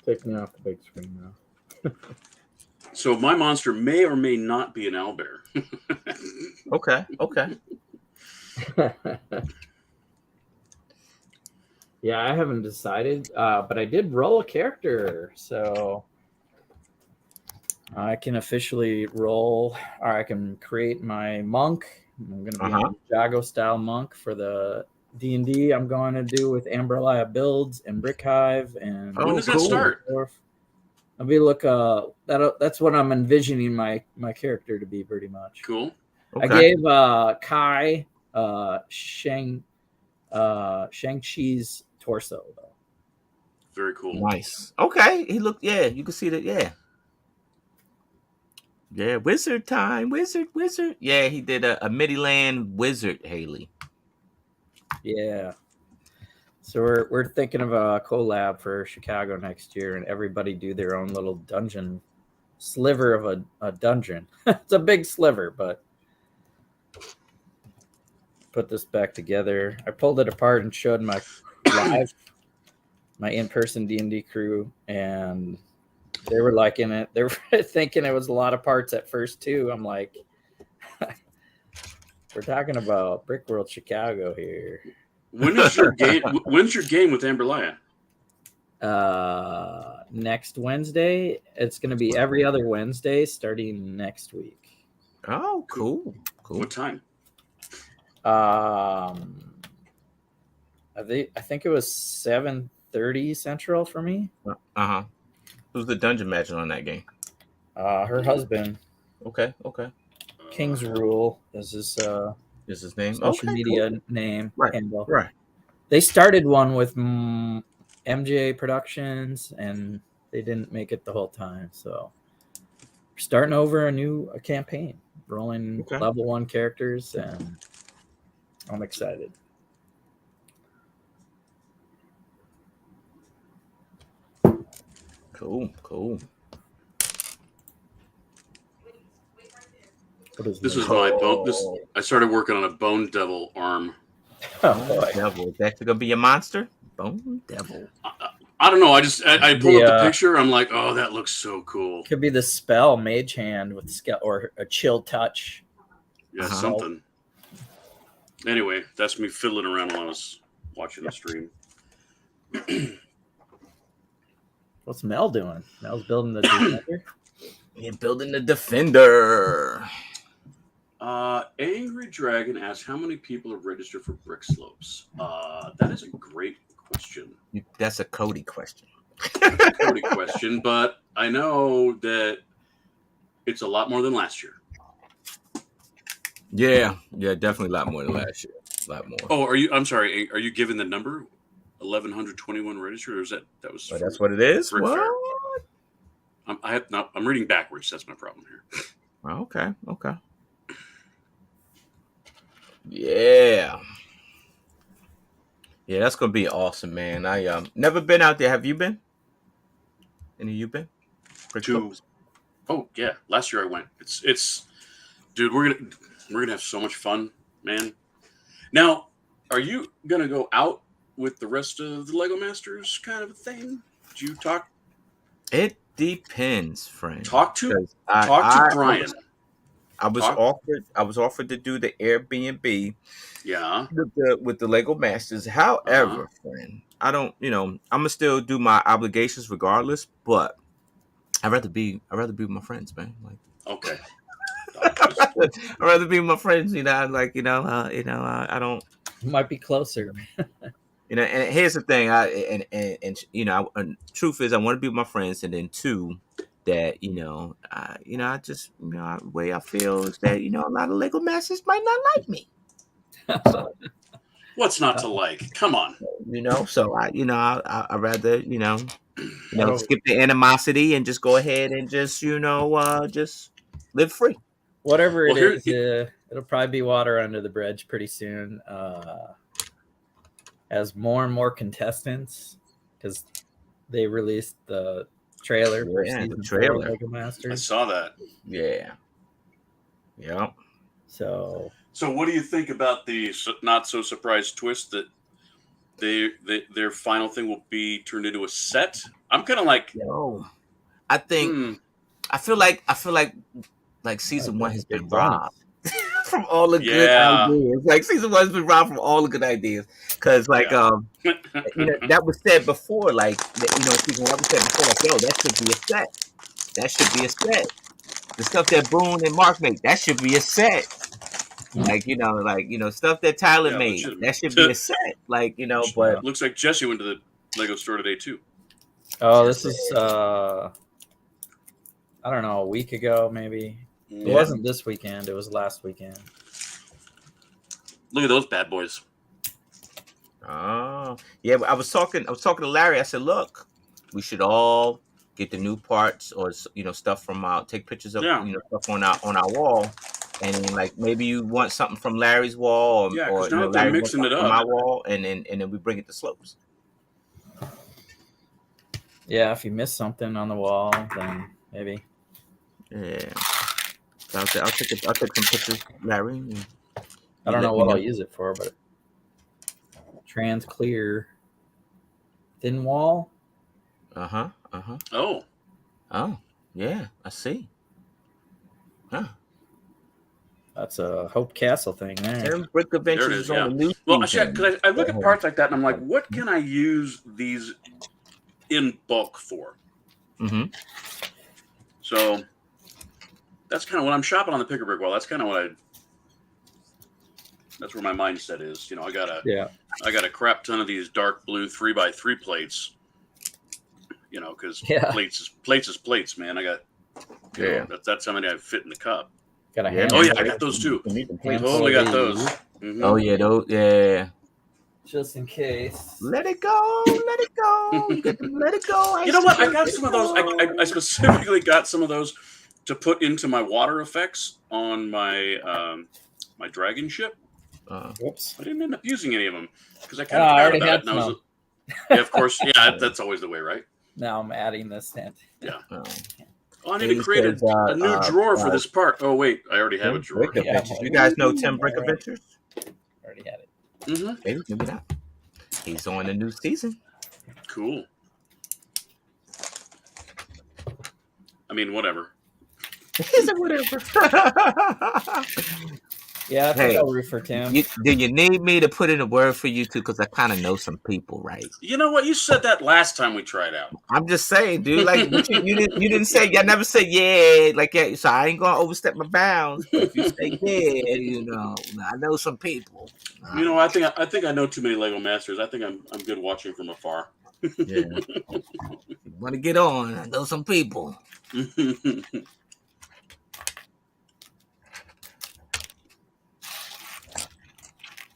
take me off the big screen now. So my monster may or may not be an owlbear. Okay. Yeah, I haven't decided, but I did roll a character, so I can officially roll, or I can create my monk. I'm going to be a Jago style monk for the D&D I'm going to do with Amberlia builds and Brick Hive. And when does that start? I'll be that's what I'm envisioning my character to be pretty much. Cool. Okay. I gave Kai Shang-Chi's torso though. Very cool. Nice. Okay. He looked, yeah, you can see that, yeah. Yeah, wizard time. Wizard. Yeah, he did a Midi-Land wizard, Haley. Yeah. So we're thinking of a collab for Chicago next year, and everybody do their own little dungeon sliver of a dungeon. It's a big sliver, but put this back together. I pulled it apart and showed my my in-person D&D crew, and they were liking it. They were thinking it was a lot of parts at first too. I'm like, we're talking about Brick World Chicago here. When's your game with Amberlia? Next Wednesday. It's going to be every other Wednesday starting next week. Oh, cool. What time? I think it was 7:30 Central for me. Who's the dungeon master on that game? Her husband. Okay. King's Rule is his name. Social media name. Handle. Right. They started one with MJ Productions, and they didn't make it the whole time. So we're starting over a campaign, rolling level 1 characters, and I'm excited. Cool. This is my bone. I started working on a Bone Devil arm. Devil. Is that gonna be a monster? Bone Devil. I don't know. I pulled up the picture. I'm like, oh, that looks so cool. Could be the spell Mage Hand with or a Chill Touch. Yeah, something. Anyway, that's me fiddling around while I was watching the stream. What's Mel doing? Mel's building the Defender. You're building the Defender. Angry Dragon asks, how many people are registered for Brick Slopes? That is a great question. That's a Cody question. But I know that it's a lot more than last year. Yeah, definitely a lot more than last year. A lot more. Oh, I'm sorry. Are you giving the number? 1,121 registered, or is that was? Oh, that's what it is. What? I'm reading backwards. That's my problem here. Okay. Yeah, that's gonna be awesome, man. I never been out there. Have you been? Any of you been? Oh yeah, last year I went. It's dude, we're gonna have so much fun, man. Now, are you gonna go out with the rest of the Lego Masters kind of a thing? Did you talk? It depends, friend. Talk to Brian. I was offered to do the Airbnb. Yeah. With the Lego Masters. However, friend, I don't. I'm gonna still do my obligations regardless. But I'd rather be with my friends, man. Like, okay. I'd rather be with my friends. I don't. Might be closer. And here's the thing. Truth is, I want to be with my friends, and then two, that the way I feel is that a lot of Lego Masters might not like me. So, what's not to like? Come on. So I'd rather skip the animosity and just go ahead and just just live free. Whatever it is, it'll probably be water under the bridge pretty soon. As more and more contestants, because they released the trailer for season 4 of Lego Masters. I saw that. Yeah. So what do you think about the not so surprised twist that their final thing will be turned into a set? I'm kind of like, I think I feel like season 1 has been robbed from all the good ideas. Like season 1 has been robbed from all the good ideas. Because that was said before, season 1 was said before, that should be a set. That should be a set. the stuff that Boone and Mark make, that should be a set. Like stuff that Tyler Yeah, made, legitimate. that should be a set. Like but Looks like Jesse went to the Lego store today too. Oh, this is I don't know, a week ago maybe. It wasn't this weekend. It was last weekend. Look at those bad boys. Oh, yeah. But I was talking to Larry. I said, look, we should all get the new parts or stuff from take pictures of stuff on our wall, and then, like, maybe you want something from Larry's wall, or now they're mixing it up from my wall, and then we bring it to Slopes. Yeah, if you miss something on the wall, then maybe. Yeah, so I'll take some pictures, Larry. I don't know what I'll use it for, but trans clear thin wall. Oh, yeah, I see. Huh. That's a Hope Castle thing there. Tim Brick Adventures there it is. on the new Well, season. because I look at parts like that and I'm like, what can I use these in bulk for? Mm-hmm. So that's kind of when I'm shopping on the Pick a Brick wall. That's kind of that's where my mindset is. I got a crap ton of these dark blue 3x3 plates. Because plates is plates, man. I got that's how many I fit in the cup. Got a I got those too. Totally got those. Mm-hmm. Oh yeah, those Just in case. Let it go. Let it go. Let it go. You know what? I got some of those. I specifically got some of those to put into my water effects on my my dragon ship. Whoops! I didn't end up using any of them because I kind of forgot about it. And I was, of course, that's always the way, right? Now I'm adding this in. Yeah. I need to create a new drawer for this part. Oh wait, I already have a drawer. You guys know Tim Brick Adventures? Already had it. Mm-hmm. Maybe not. He's on the new season. Cool. I mean, whatever. He's a whatever. Yeah, I think I'll root for Tim. Do you need me to put in a word for you too? Because I kind of know some people, right? You know what? You said that last time we tried out. I'm just saying, dude. Like you didn't say. I never said yeah. Like so I ain't gonna overstep my bounds. But if you say yeah, I know some people. I think I know too many Lego Masters. I think I'm good watching from afar. Yeah. You want to get on? I know some people.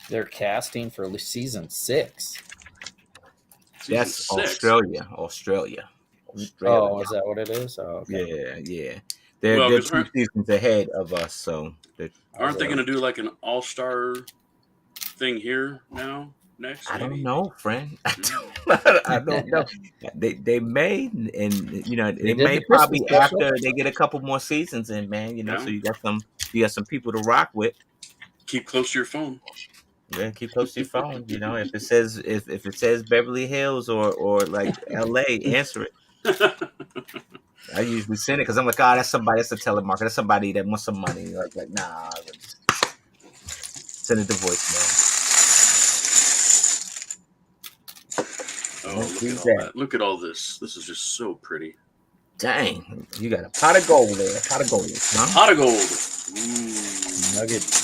They're casting for season 6. That's Australia. Oh, is that what it is? Oh, okay. Yeah. They're 2 seasons ahead of us, so aren't they going to do like an all-star thing here now? Next? I don't know, friend. I don't know. They may, and they may probably after they get a couple more seasons in, man. So you got some people to rock with. Keep close to your phone. Yeah, keep close to your phone. If it says Beverly Hills or like LA, answer it. I usually send it because I'm like, that's somebody. That's a telemarketer. That's somebody that wants some money. Like nah. Send it to voicemail. Oh, look at all that. Look at all this. This is just so pretty. Dang, you got a pot of gold there. Pot of gold. Huh? Pot of gold. Nugget.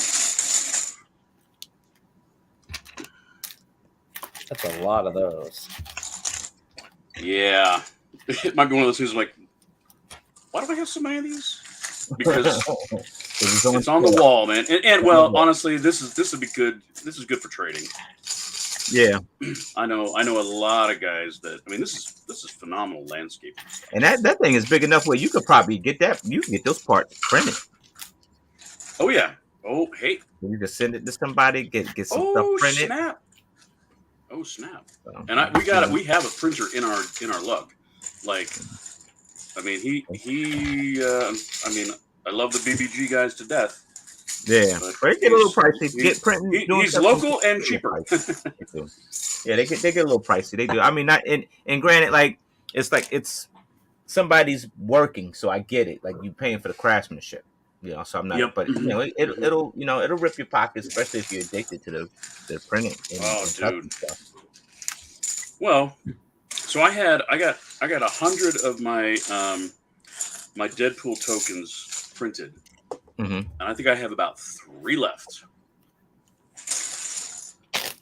That's a lot of those. Yeah. It might be one of those things like, why do I have so many of these? Because it's on the wall, man. And well, honestly, this would be good. This is good for trading. Yeah. I know a lot of guys that this is phenomenal landscape. And that thing is big enough where you could probably get that. You can get those parts printed. Oh yeah. Oh hey. You can send it to somebody, get some stuff printed. Snap. Oh snap! And we have a printer in our lug. Like, I love the BBG guys to death. Yeah, but they get a little pricey. Get printing. He's local and cheaper. Yeah, they get a little pricey. They do. I mean, not and granted, like it's somebody's working, so I get it. Like you paying for the craftsmanship. So I'm not. Yep. But it'll rip your pockets, especially if you're addicted to the printing. And stuff. Well, so I got 100 of my my Deadpool tokens printed, Mm-hmm. and I think I have about 3 left.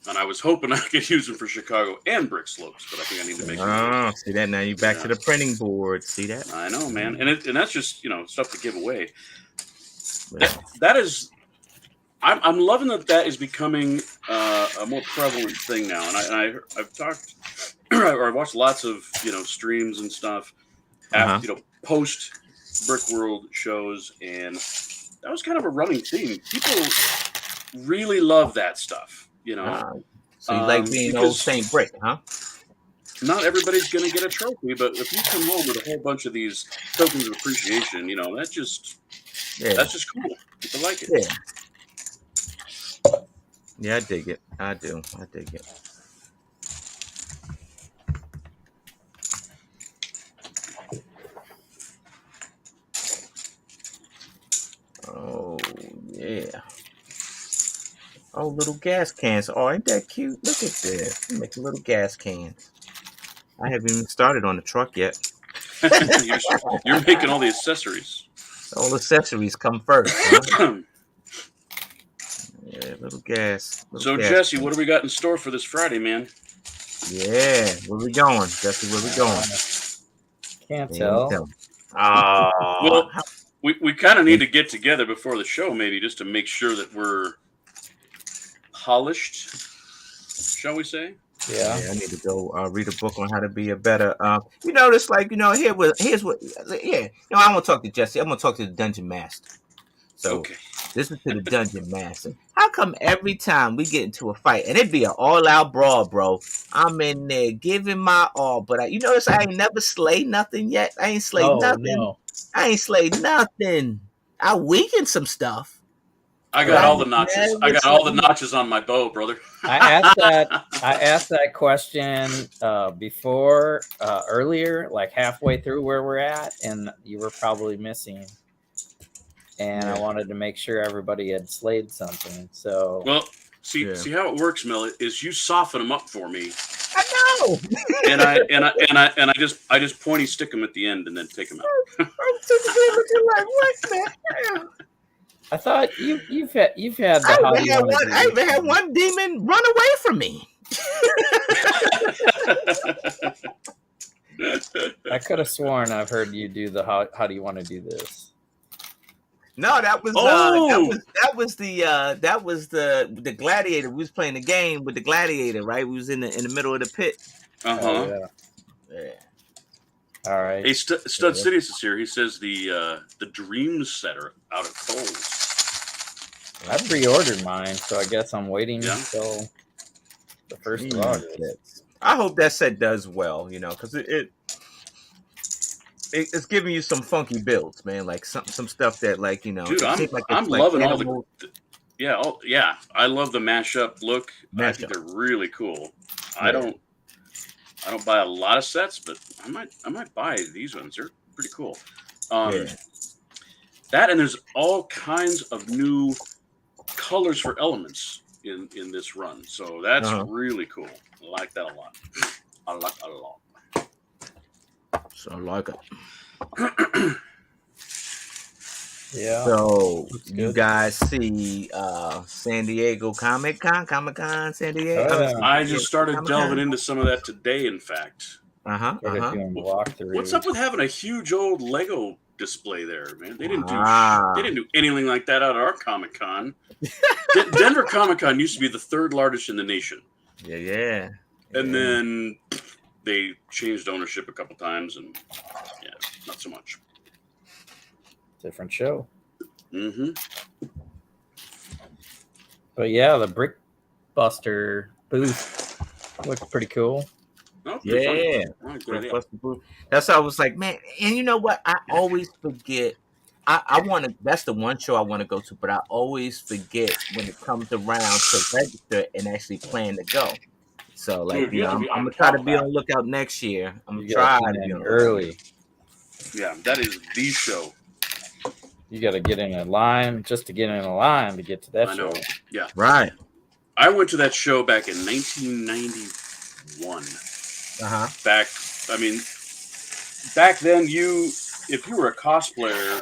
And I was hoping I could use them for Chicago and Brick Slopes, but I think I need to make them. See that? Now you're back to the printing board. See that? I know, man, and that's just stuff to give away. Yeah. That is, I'm loving that is becoming a more prevalent thing now. And I've talked or I've watched lots of streams and stuff after post Brick World shows, and that was kind of a running theme. People really love that stuff. So you like being old Saint Brick, huh? Not everybody's going to get a trophy, but if you come home with a whole bunch of these tokens of appreciation, that's just cool. People like it. Yeah, I dig it. I do. I dig it. Oh, yeah. Oh, little gas cans. Oh, ain't that cute? Look at this. Make little gas cans. I haven't even started on the truck yet. You're making all the accessories. All accessories come first. Huh? Yeah, little gas. So, Jesse, what do we got in store for this Friday, man? Yeah, where we going? Jesse, where we going? Can't tell. Well, we kind of need to get together before the show, maybe, just to make sure that we're polished, shall we say? Yeah, I need to go read a book on how to be a better. It's like here's what. Yeah, I won't talk to Jesse. I'm gonna talk to the dungeon master. So okay. Listen to the dungeon master. How come every time we get into a fight, and it'd be an all-out brawl, bro? I'm in there giving my all, but I ain't never slayed nothing yet. I ain't slayed nothing. No. I ain't slayed nothing. I weakened some stuff. I got all the notches. I got all the notches on my bow, brother. I asked that question before earlier, like halfway through where we're at, and you were probably missing. And I wanted to make sure everybody had slayed something. So see how it works, Mel, is you soften them up for me. I know. and I just pointy stick them at the end and then take them out. I'm looking like what, man? I thought you've had the I even had one demon run away from me. I could have sworn I've heard you do the how do you want to do this? No, that was the gladiator. We was playing the game with the gladiator, right? We was in the middle of the pit. Yeah. All right. Hey, Stud Sidious is here. He says the dream setter out of Kohl's. I pre-ordered mine, so I guess I'm waiting until the 1st of August. I hope that set does well, because it's giving you some funky builds, man. Like some stuff that, like, Dude, I'm loving all the. Yeah, I love the mashup look. I think they're really cool. Yeah. I don't buy a lot of sets, but I might buy these ones. They're pretty cool. That, and there's all kinds of new colors for elements in this run, so that's really cool. I like that a lot. I like that a lot. So I like it. Yeah. So you guys see San Diego Comic-Con, San Diego? I just started delving into some of that today, in fact. What's up with having a huge old Lego display there, man? They didn't do anything like that out of our Comic-Con. Denver Comic-Con used to be the 3rd largest in the nation. Yeah. And then they changed ownership a couple times, and not so much. Different show. Mm-hmm. But yeah, the Brick Buster booth looked pretty cool. Oh, yeah. That's how I was like, man. And you know what? I always forget. I want to. That's the one show I want to go to, but I always forget when it comes around to register and actually plan to go. So, like, Dude, I'm gonna try to be on the lookout next year. I'm gonna try to be on early. Yeah, that is the show. You got to get in a line just to get in a line to get to that show. Yeah, right. I went to that show back in 1991. Back then, if you were a cosplayer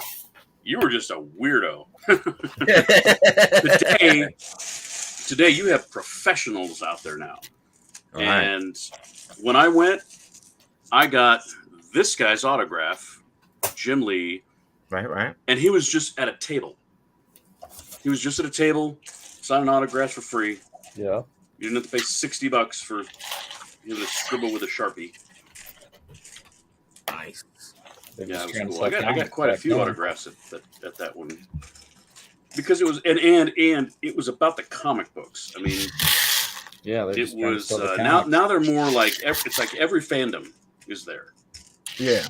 You were just a weirdo. Today you have professionals out there now. All and when I went, I got this guy's autograph, Jim Lee. Right. And he was just at a table. He was just at a table, signing autographs for free. Yeah. You didn't have to pay $60 for him to scribble with a Sharpie. Nice. Yeah, it was cool. I got quite a few autographs at that one. Because it was and it was about the comic books. I mean, yeah, it was now they're more like it's like every fandom is there. Yeah,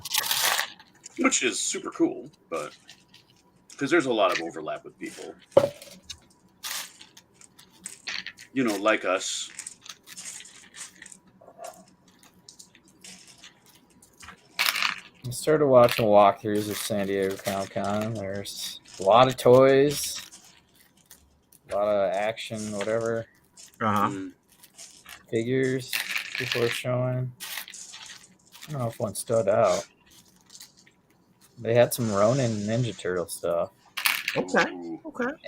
which is super cool, but because there's a lot of overlap with people, like us. I started watching walkthroughs of San Diego Comic-Con. There's a lot of toys, a lot of action, whatever. Figures people are showing. I don't know if one stood out. They had some Ronin Ninja Turtle stuff. Okay.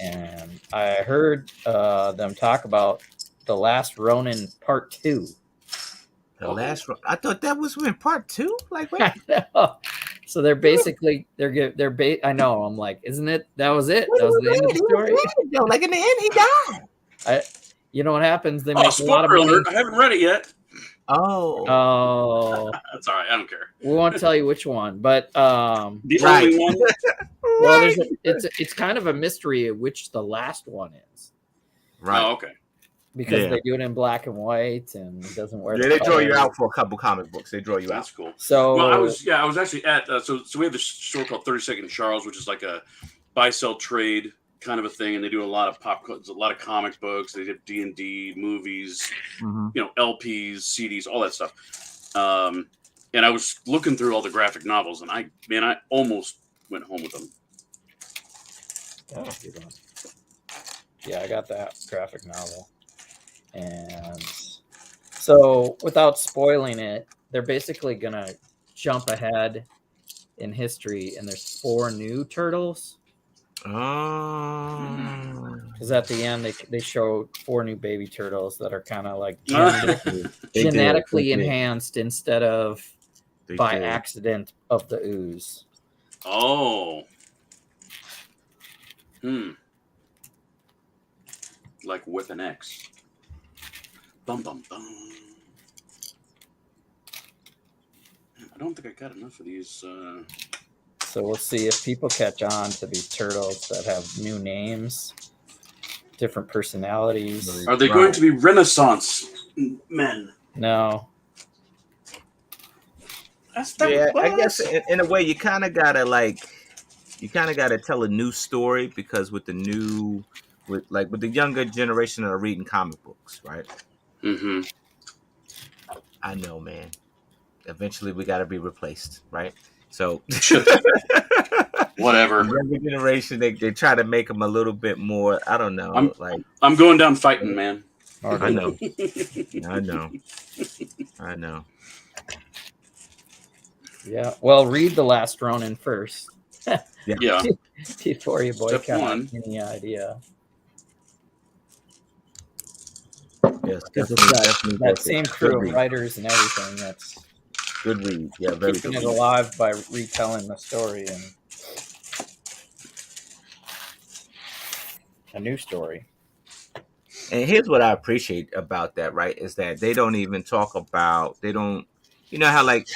And I heard them talk about The Last Ronin Part 2. I thought that was in Part 2. Like, wait. So they're basically I know. I'm like, isn't it? That was it. That was the end of the story. Like in the end, he died. You know what happens? They make a lot of money. money. I haven't read it yet. Oh. That's all right. I don't care. We won't tell you which one, but the only one. Well, it's kind of a mystery of which the last one is. Right. Oh, okay. Because they do it in black and white, and it doesn't wear. Yeah, they draw you out for a couple comic books. They draw you out. That's cool. So, well, I was actually at. So we have this store called 32nd Charles, which is like a buy-sell trade kind of a thing, and they do a lot of a lot of comic books. They did D&D, movies, LPs, CDs, all that stuff. And I was looking through all the graphic novels, and I almost went home with them. Yeah, I got that graphic novel. And so without spoiling it, they're basically going to jump ahead in history, and there's 4 new turtles. Because at the end, they showed 4 new baby turtles that are kind of like genetically enhanced instead of by accident of the ooze. Oh. Like Weapon X. Bum, bum, bum. I don't think I got enough of these. So we'll see if people catch on to these turtles that have new names, different personalities. Are they going to be Renaissance men? No. I guess in a way you kind of gotta tell a new story, because with the younger generation that are reading comic books, right? Mm-hmm. I know, man. Eventually, we got to be replaced, right? So, whatever. The younger generation, they try to make them a little bit more. I don't know. I'm going down fighting, man. I know. I know. Yeah. Well, read The Last Ronin first. Yeah. Before you boycott any idea. Yes, that same crew of writers and everything. That's good read. Yeah, very keeping good. It alive by retelling the story and a new story. And here's what I appreciate about that, right? Is that they don't even talk about. They don't. You know how like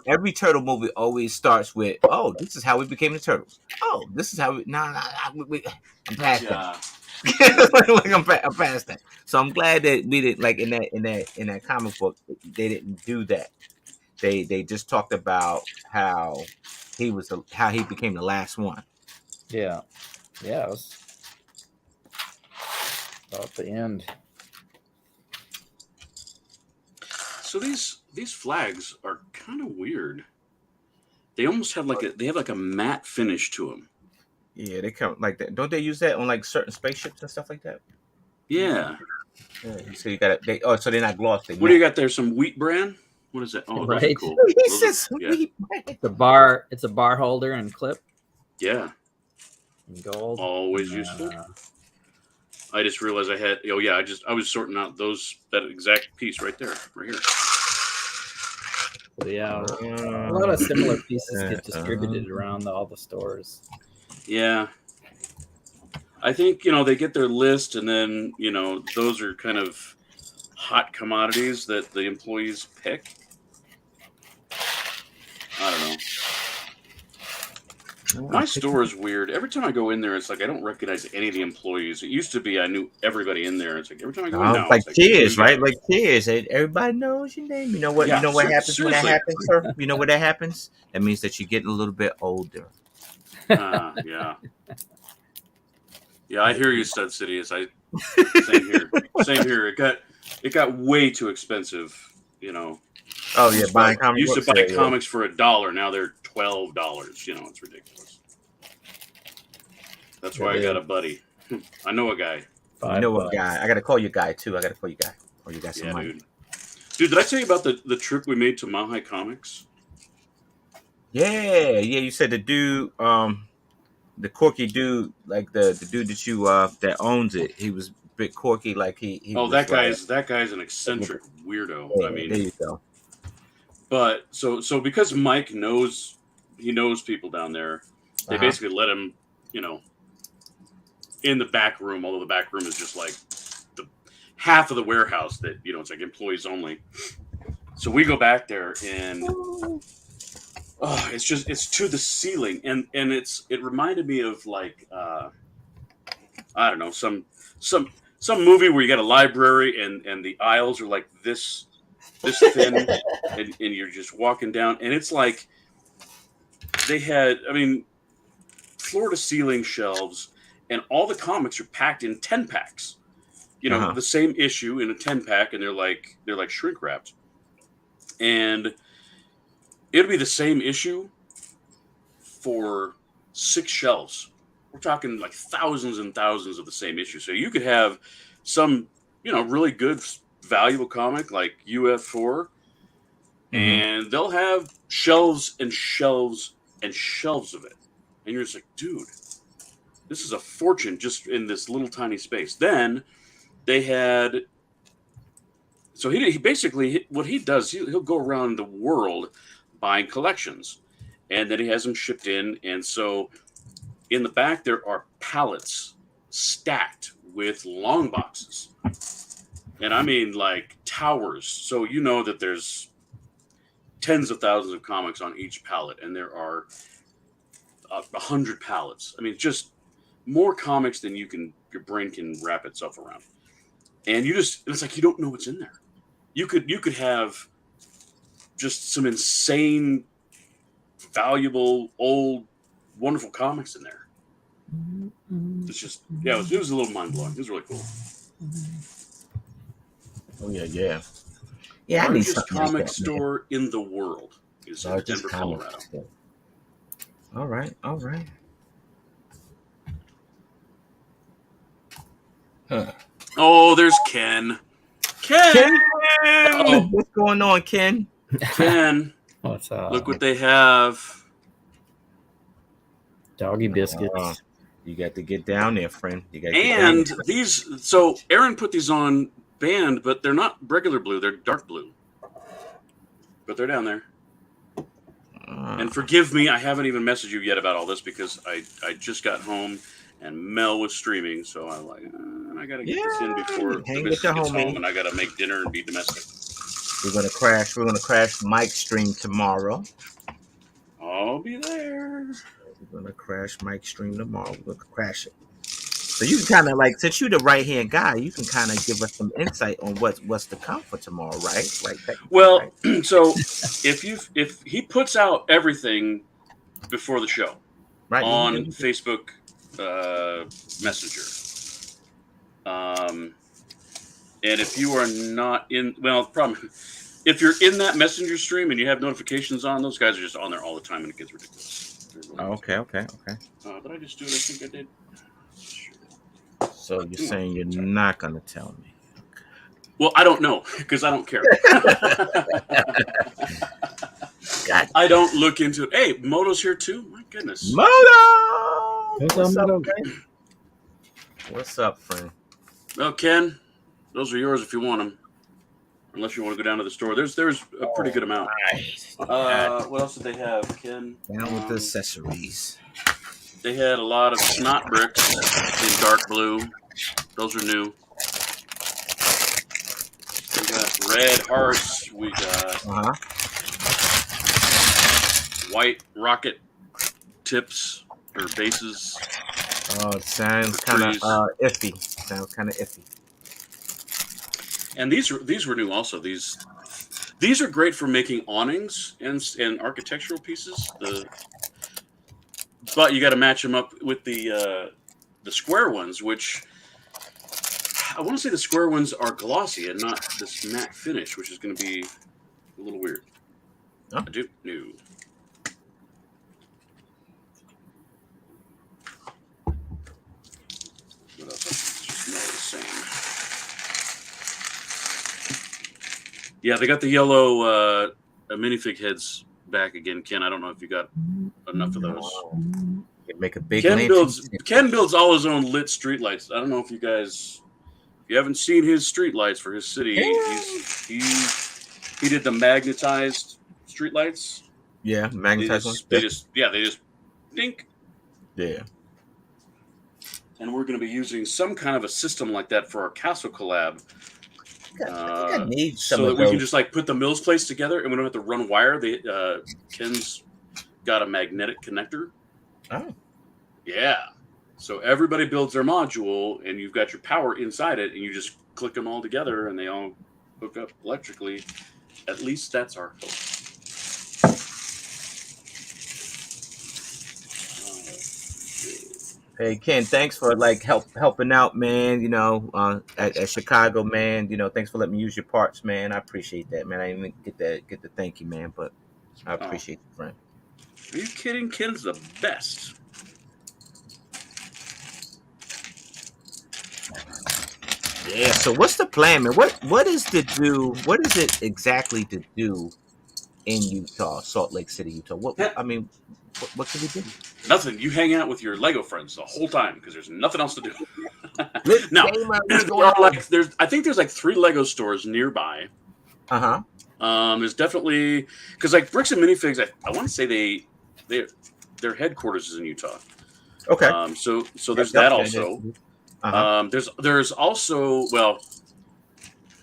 every turtle movie always starts with, "Oh, this is how we became the turtles." Oh, this is how we. I'm past that. I'm past that. So I'm glad that we didn't like in that comic book they didn't do that. They just talked about how he became the last one. Yeah, it was about the end. So these flags are kind of weird. They almost have like a matte finish to them. Yeah, they come like that. Don't they use that on like certain spaceships and stuff like that? Yeah. So you got so they're not glossy. What do you got there? Some wheat bran? What is that? Oh, right. Those are cool. He says wheat bran. It's a bar holder and clip. Yeah. Gold. Always useful. I just realized I had. Oh yeah, I was sorting out that exact piece right here. So yeah, a lot of similar pieces get distributed around all the stores. Yeah. I think, they get their list, and then, those are kind of hot commodities that the employees pick. I don't know. My store is weird. Every time I go in there, it's like I don't recognize any of the employees. It used to be I knew everybody in there. It's like every time I go in now, like it's like Cheers, right? Like Cheers. Everybody knows your name. You know what? Yeah, you know what happens when that seriously. happens, sir? You know what that happens? That means that you're getting a little bit older. Yeah. Yeah, I hear you, Stud City. Same here. Same here. It got way too expensive. Oh yeah, buying comics. Used to buy comics for $1. Now they're $12. It's ridiculous. That's why I got a buddy. I know a guy. I know a guy. I gotta call you guy too. I gotta call you guy. Or you got some money. Dude, did I tell you about the trip we made to Mile High Comics? Yeah. You said the dude, the quirky dude, like the dude that you that owns it. He was a bit quirky, like he. Oh, that guy's an eccentric weirdo. Yeah, there you go. But so because Mike knows people down there, they basically let him, in the back room. Although the back room is just like the half of the warehouse that it's like employees only. So we go back there and it's to the ceiling and it reminded me of like I don't know, some movie where you got a library and the aisles are like this thin and you're just walking down and it's like they had floor to ceiling shelves and all the comics are packed in 10 packs. The same issue in a 10 pack and they're like shrink wrapped. And it'll be the same issue for 6 shelves. We're talking like thousands and thousands of the same issue. So you could have some, really good, valuable comic like UF4, and they'll have shelves and shelves and shelves of it. And you're just like, dude, this is a fortune just in this little tiny space. Then they had... So he basically, what he does, he'll go around the world buying collections. And then he has them shipped in. And so in the back, there are pallets stacked with long boxes. And I mean like towers. So you know that there's tens of thousands of comics on each pallet. And there are 100 pallets. I mean, just more comics than your brain can wrap itself around. And it's like you don't know what's in there. You could have just some insane, valuable, old, wonderful comics in there. It's just, it was a little mind blowing. It was really cool. Oh yeah. Largest comic store in the world is in Denver, Colorado. All right. Huh. Oh, there's Ken. Ken! What's going on, Ken? Ken. What's up? Look what they have. Doggy biscuits. You got to get down there, friend. You got. And these, so Aaron put these on band, but they're not regular blue. They're dark blue. But they're down there. And forgive me, I haven't even messaged you yet about all this because I just got home and Mel was streaming, so I'm like, I gotta get this in before the business gets home, and I gotta make dinner and be domestic. We're gonna crash Mike's stream tomorrow. I'll be there. We're gonna crash Mike's stream tomorrow. We're gonna crash it. So you can kind of like, since you're the right hand guy, you can kind of give us some insight on what's to come for tomorrow, right? Well, so if he puts out everything before the show, right, on Facebook Messenger, and if you are not in, well, the problem, if you're in that Messenger stream and you have notifications on, those guys are just on there all the time, and it gets ridiculous. Okay. Did I just do it? I think I did. So you're saying you're not going to tell me? Okay. Well, I don't know because I don't care. Gotcha. I don't look into it. Hey, Moto's here too. My goodness. Moto! What's up, friend? What's up, friend? Well, Ken, those are yours if you want them. Unless you want to go down to the store. There's a pretty good amount. What else did they have, Ken? Down with the accessories. They had a lot of snot bricks in dark blue. Those are new. We got red hearts. We got white rocket tips or bases. Oh, it sounds kind of iffy. And these were new also. These are great for making awnings and architectural pieces. But you got to match them up with the square ones, which I want to say the square ones are glossy and not this matte finish, which is going to be a little weird. Oh. I do know. What else? Just know the same. Yeah, they got the yellow minifig heads back again, Ken. I don't know if you got enough of those. Make a big Ken builds all his own lit streetlights. I don't know if you guys, if you haven't seen his streetlights for his city. He did the magnetized streetlights. Yeah, magnetized ones. They just dink. Yeah. And we're going to be using some kind of a system like that for our castle collab. I need some so that of we those. can just like put the mills placed together and we don't have to run wire. Ken's got a magnetic connector. Oh. Yeah. So everybody builds their module and you've got your power inside it and you just click them all together and they all hook up electrically. At least that's our hope. Hey Ken, thanks for like helping out, man. You know, at Chicago, man. You know, thanks for letting me use your parts, man. I appreciate that, man. I didn't even get the thank you, man, but I appreciate you, friend. Are you kidding? Ken's the best. Yeah. So what's the plan, man? What is it exactly to do in Utah, Salt Lake City, Utah? What can we do? Nothing. You hang out with your Lego friends the whole time because there's nothing else to do. No, I think there's like 3 Lego stores nearby. There's definitely because like Bricks and Minifigs. I want to say their headquarters is in Utah. Okay. So there's that also. There's also, well,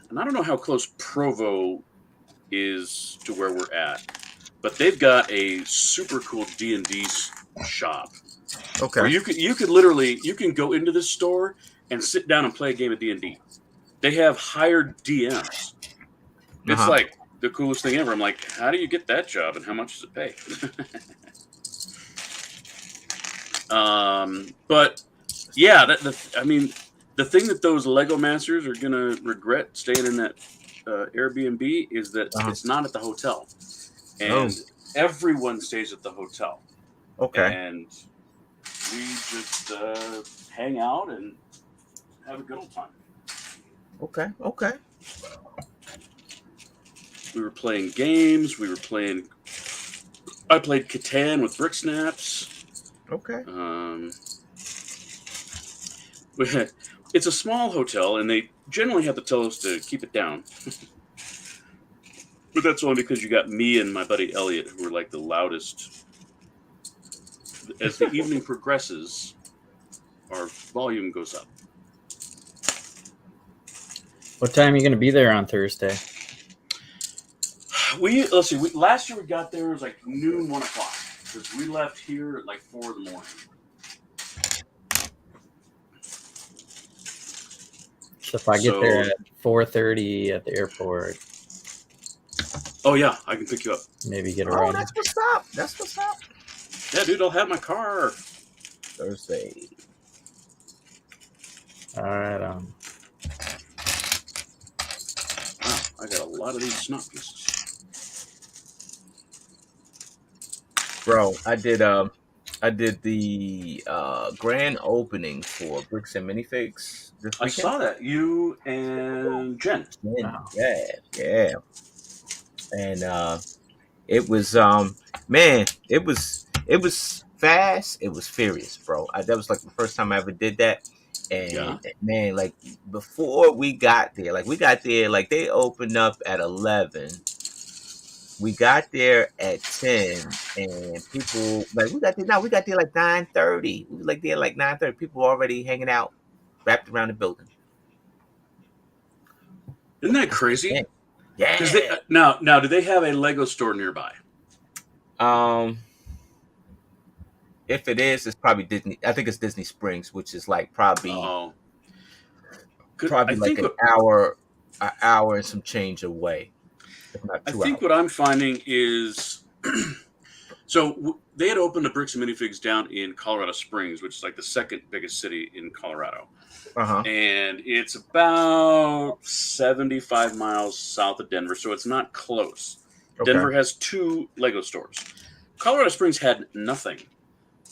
and I don't know how close Provo is to where we're at, but they've got a super cool D&D shop. Okay. Where you could literally go into this store and sit down and play a game of D&D. They have hired DMs. It's like the coolest thing ever. I'm like, how do you get that job and how much does it pay? But yeah, the thing that those Lego masters are gonna regret staying in that Airbnb is that it's not at the hotel, and everyone stays at the hotel. Okay. And we just hang out and have a good old time. Okay. We were playing games. I played Catan with Brick Snaps. Okay. It's a small hotel, and they generally have to tell us to keep it down. But that's only because you got me and my buddy Elliot, who are like the loudest. As the evening progresses, our volume goes up. What time are you going to be there on Thursday? Let's see. Last year we got there, it was like noon, 1 o'clock. Because we left here at like 4 in the morning. So if I get there at 4:30 at the airport. Oh yeah, I can pick you up. Maybe get a ride. Oh, that's what's up. Yeah, dude, I'll have my car. Thursday. All right. Wow, I got a lot of these snot pieces. Bro, I did the grand opening for Bricks and Minifigs this weekend. I saw that. You and Jen. Yeah. And it was it was fast, it was furious, bro. That was like the first time I ever did that. Yeah. And man, like before we got there, like they opened up at 11. We got there at 10, and people like we got there like 9:30. We was like there like 9:30. People were already hanging out, wrapped around the building. Isn't that crazy? Because Yeah. now do they have a Lego store nearby? Um, if it is, it's probably Disney. I think it's Disney Springs, which is like probably Oh, I probably like think an hour and some change away, if not I 2 hours. think what I'm finding is, they had opened a Bricks and Minifigs down in Colorado Springs, which is like the second biggest city in Colorado, Uh-huh. and it's about 75 miles south of Denver, so it's not close. Okay. Denver has 2 Lego stores. Colorado Springs had nothing.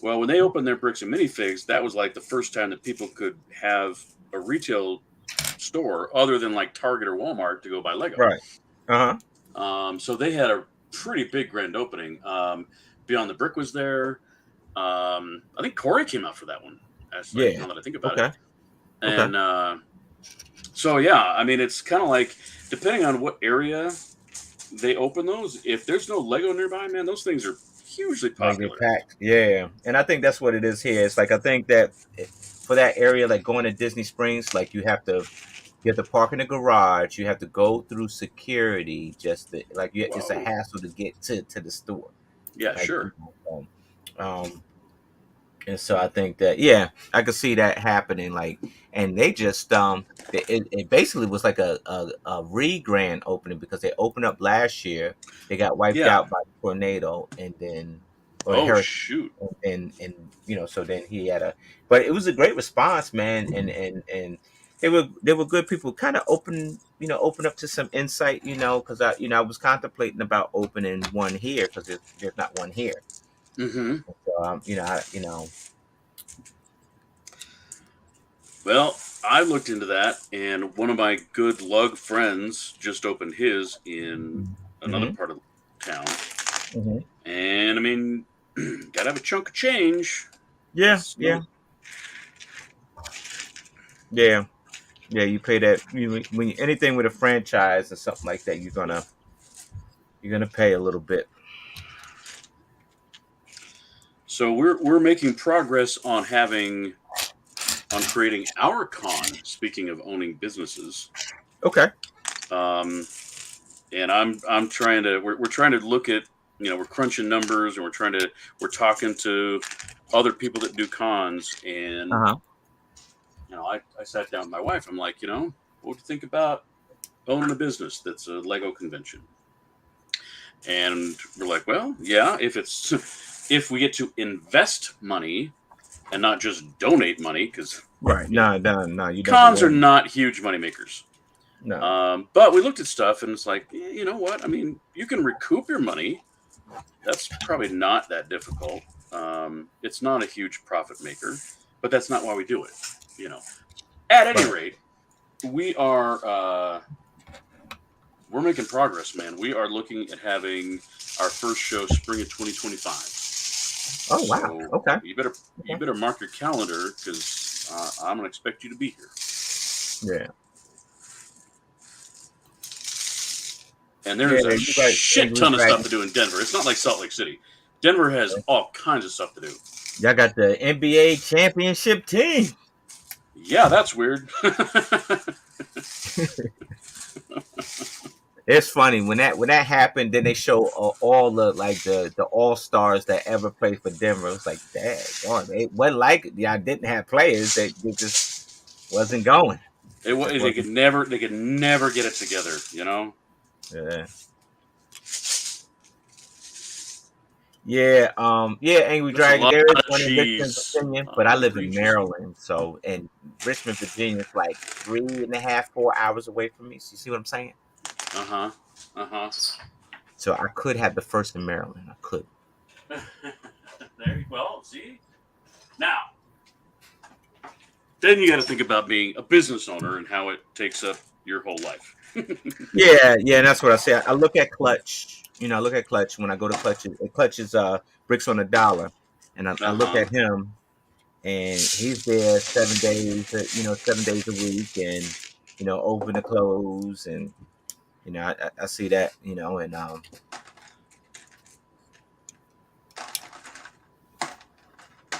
Well, when they opened their Bricks and Minifigs, that was like the first time that people could have a retail store other than like Target or Walmart to go buy Lego. Right. So they had a pretty big grand opening. Beyond the Brick was there. I think Corey came out for that one. Actually, now that I think about it. And so yeah, I mean, it's kind of like depending on what area they open those. If there's no Lego nearby, man, those things are hugely popular. Packed. Yeah, and I think that's what it is here. It's like I think that for that area, like going to Disney Springs, like you have to park in the garage. You have to go through security. It's a hassle to get to the store. Yeah, like, sure. And so I think that I could see that happening. Like, and they just it basically was like a re-grand opening because they opened up last year. They got wiped out by a tornado, and then shoot, and so then he had but it was a great response, man, and they were good people. Kind of open up to some insight, because I was contemplating about opening one here because there's not one here. Mm-hmm. So, Well, I looked into that, and one of my good lug friends just opened his in another part of town. Mm-hmm. And I mean, gotta have a chunk of change. Yeah. You pay that when anything with a franchise or something like that, you're gonna pay a little bit. So we're making progress on creating our con. Speaking of owning businesses, okay. And I'm trying to we're trying to look at we're crunching numbers and we're talking to other people that do cons and I sat down with my wife. I'm like, what do you think about owning a business that's a Lego convention? And we're like, well, yeah, if we get to invest money and not just donate money, because you cons are not huge money makers. No. But we looked at stuff and it's like, you know what? I mean, you can recoup your money. That's probably not that difficult. It's not a huge profit maker, but that's not why we do it. At any rate, we're making progress, man. We are looking at having our first show spring of 2025. Oh wow! So okay. You better mark your calendar because I'm gonna expect you to be here. Yeah. And there's a shit ton of stuff to do in Denver. It's not like Salt Lake City. Denver has all kinds of stuff to do. Y'all got the NBA championship team. Yeah, that's weird. It's funny when that happened. Then they show all the all-stars that ever played for Denver. It was like, dang, it wasn't like y'all didn't have players that just wasn't going. They could never get it together, Yeah. Angry Dragon. There is one in Richmond, Virginia, but I live in Maryland, and Richmond, Virginia is like 3.5-4 hours away from me. So you see what I'm saying? So I could have the first in Maryland. I could. See? Now, then you got to think about being a business owner and how it takes up your whole life. Yeah, and that's what I say. I look at Clutch. I look at Clutch when I go to Clutch. Clutch is bricks on $1. and I look at him, and he's there 7 days, 7 days a week, and open the clothes, and I see that, and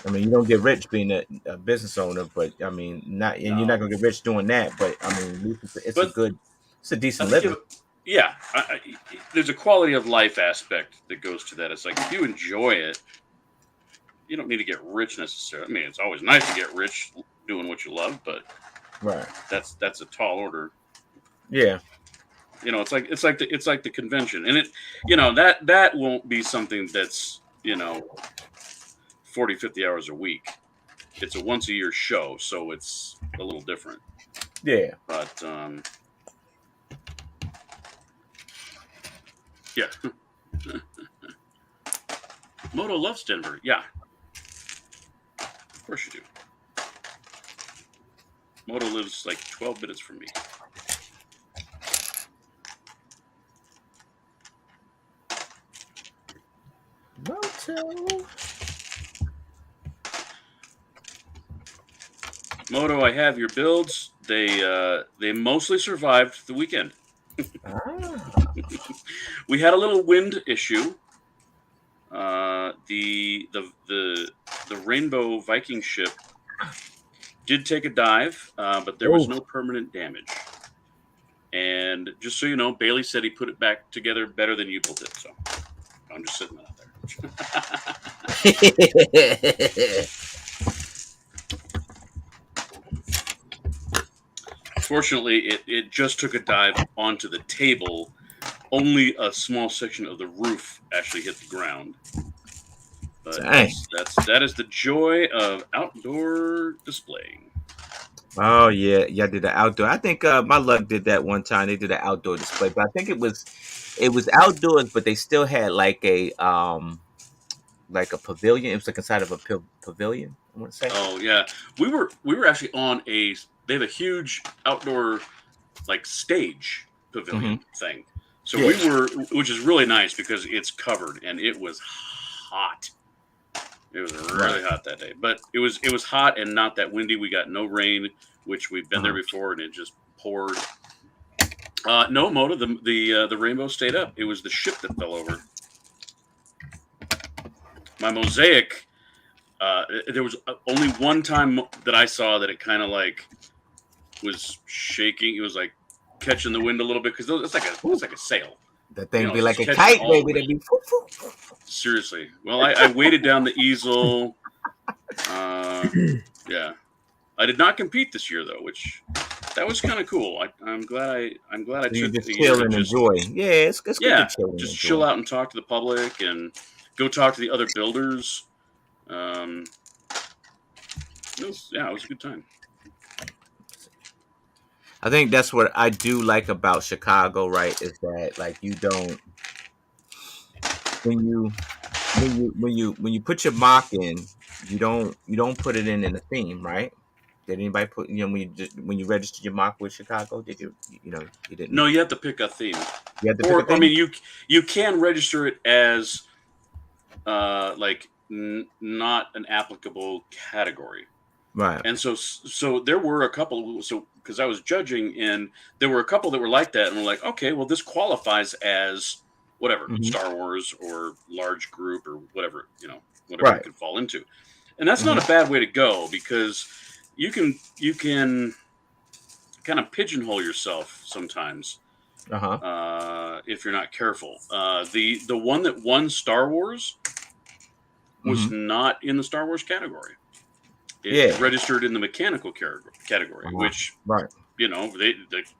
I mean, you don't get rich being a business owner, but I mean, you're not gonna get rich doing that. But I mean, at least it's a But good, it's a I decent think living. there's a quality of life aspect that goes to that. It's like if you enjoy it, you don't need to get rich necessarily. I mean, it's always nice to get rich doing what you love, but Right. that's a tall order. Yeah. It's like the convention, and that won't be something that's 40, 50 hours a week. It's a once a year show, so it's a little different. Yeah. But yeah. Moto loves Denver. Yeah. Of course you do. Moto lives like 12 minutes from me. Moto, I have your builds. They mostly survived the weekend. We had a little wind issue. The Rainbow Viking ship did take a dive, but there was no permanent damage. And just so you know, Bailey said he put it back together better than you built it. So I'm just sitting out there. Fortunately, it just took a dive onto the table. Only a small section of the roof actually hit the ground. But that is the joy of outdoor displaying. Oh yeah, did the outdoor. I think my luck did that one time. They did an outdoor display, but I think it was outdoors, but they still had like a pavilion. It was like inside of a pavilion, I want to say. Oh yeah, we were actually on a. They have a huge outdoor like stage pavilion thing. So we were, which is really nice because it's covered and it was hot. It was really hot that day, but it was hot and not that windy. We got no rain, which we've been there before, and it just poured. No, Moto, the Rainbow stayed up. It was the ship that fell over. My Mosaic, there was only one time that I saw that it kind of like was shaking. It was like catching the wind a little bit because it's like a sail. That thing be like a kite, baby. That be. Seriously. Well, I weighted down the easel. Yeah, I did not compete this year though, which that was kind of cool. I'm glad I took just the chill year and just, enjoy. Yeah, it's good to chill. Just chill out and talk to the public and go talk to the other builders. It was a good time. I think that's what I do like about Chicago, right? Is that like you don't when you put your mock in, you don't put it in a theme, right? Did anybody put when you registered your mock with Chicago? Did you didn't? No, you have to pick a theme. You have to pick a theme? I mean, you can register it as like not an applicable category. Right. And so there were a couple. So because I was judging, and there were a couple that were like that, and we're like, okay, well, this qualifies as whatever, Star Wars or large group or whatever, whatever it could fall into. And that's not a bad way to go because you can kind of pigeonhole yourself sometimes if you're not careful. The one that won Star Wars was not in the Star Wars category. It registered in the mechanical category, which, the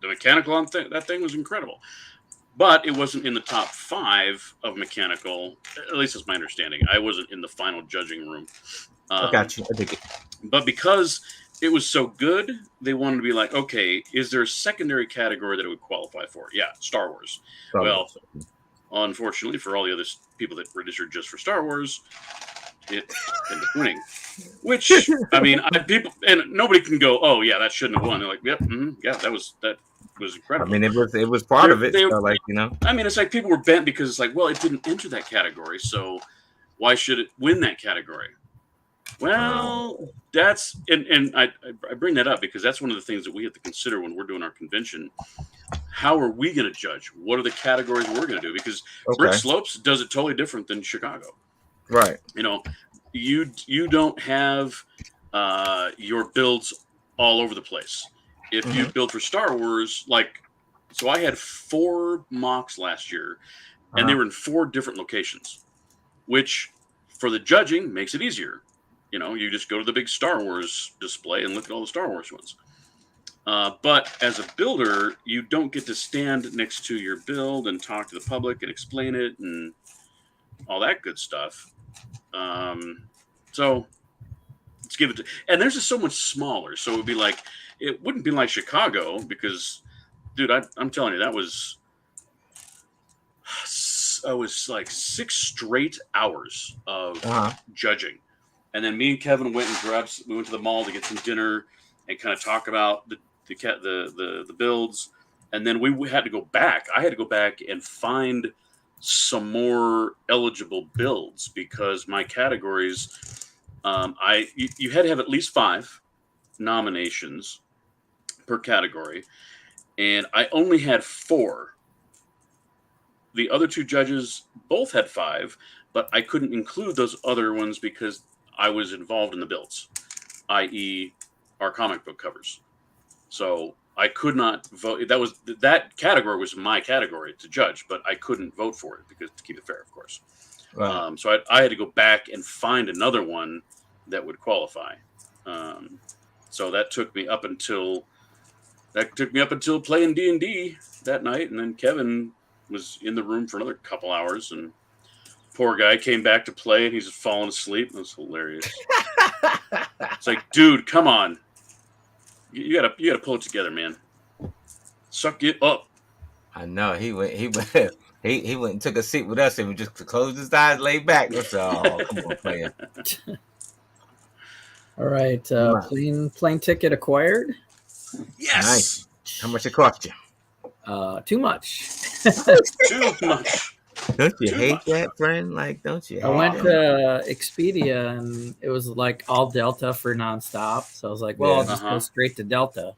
mechanical on that thing was incredible. But it wasn't in the top 5 of mechanical, at least that's my understanding. I wasn't in the final judging room. I got you. I think it. But because it was so good, they wanted to be like, okay, is there a secondary category that it would qualify for? Yeah, Star Wars. Unfortunately, for all the other people that registered just for Star Wars, it ended up winning. Which, I mean, people and nobody can go, oh yeah, that shouldn't have won. They're like, yep, that was incredible. I mean, it was part of it. I mean, it's like people were bent because it's like, well, it didn't enter that category, so why should it win that category? Well, that's and I bring that up because that's one of the things that we have to consider when we're doing our convention. How are we going to judge? What are the categories we're going to do? Because Brick Slopes does it totally different than Chicago. Right. You know, you don't have your builds all over the place. If you build for Star Wars, so I had 4 mocks last year, and they were in 4 different locations, which for the judging makes it easier. You know, you just go to the big Star Wars display and look at all the Star Wars ones. But as a builder, you don't get to stand next to your build and talk to the public and explain it and all that good stuff. So let's give it to, and theirs is so much smaller. So it wouldn't be like Chicago because, dude, I'm telling you, that was like 6 straight hours of judging. And then me and Kevin went and we went to the mall to get some dinner and kind of talk about the builds. And then we had to go back. I had to go back and find some more eligible builds because my categories, you had to have at least 5 nominations per category. And I only had 4. The other 2 judges both had 5, but I couldn't include those other ones because I was involved in the builds, i.e. our comic book covers. So I could not vote. That category was my category to judge, but I couldn't vote for it because to keep it fair, of course. Right. So I had to go back and find another one that would qualify. So that took me up until playing D&D that night, and then Kevin was in the room for another couple hours, and poor guy came back to play, and he's just falling asleep. It was hilarious. It's like, dude, come on. You gotta pull it together, man. Suck it up. I know he went and took a seat with us and we just closed his eyes, laid back. That's all. Come on, player. All right, plane ticket acquired. Yes. Nice. How much it cost you? Too much. Too much. Don't you hate that, friend? Like, don't you? I went to Expedia and it was like all Delta for nonstop. So I was like, well, I'll just go straight to Delta.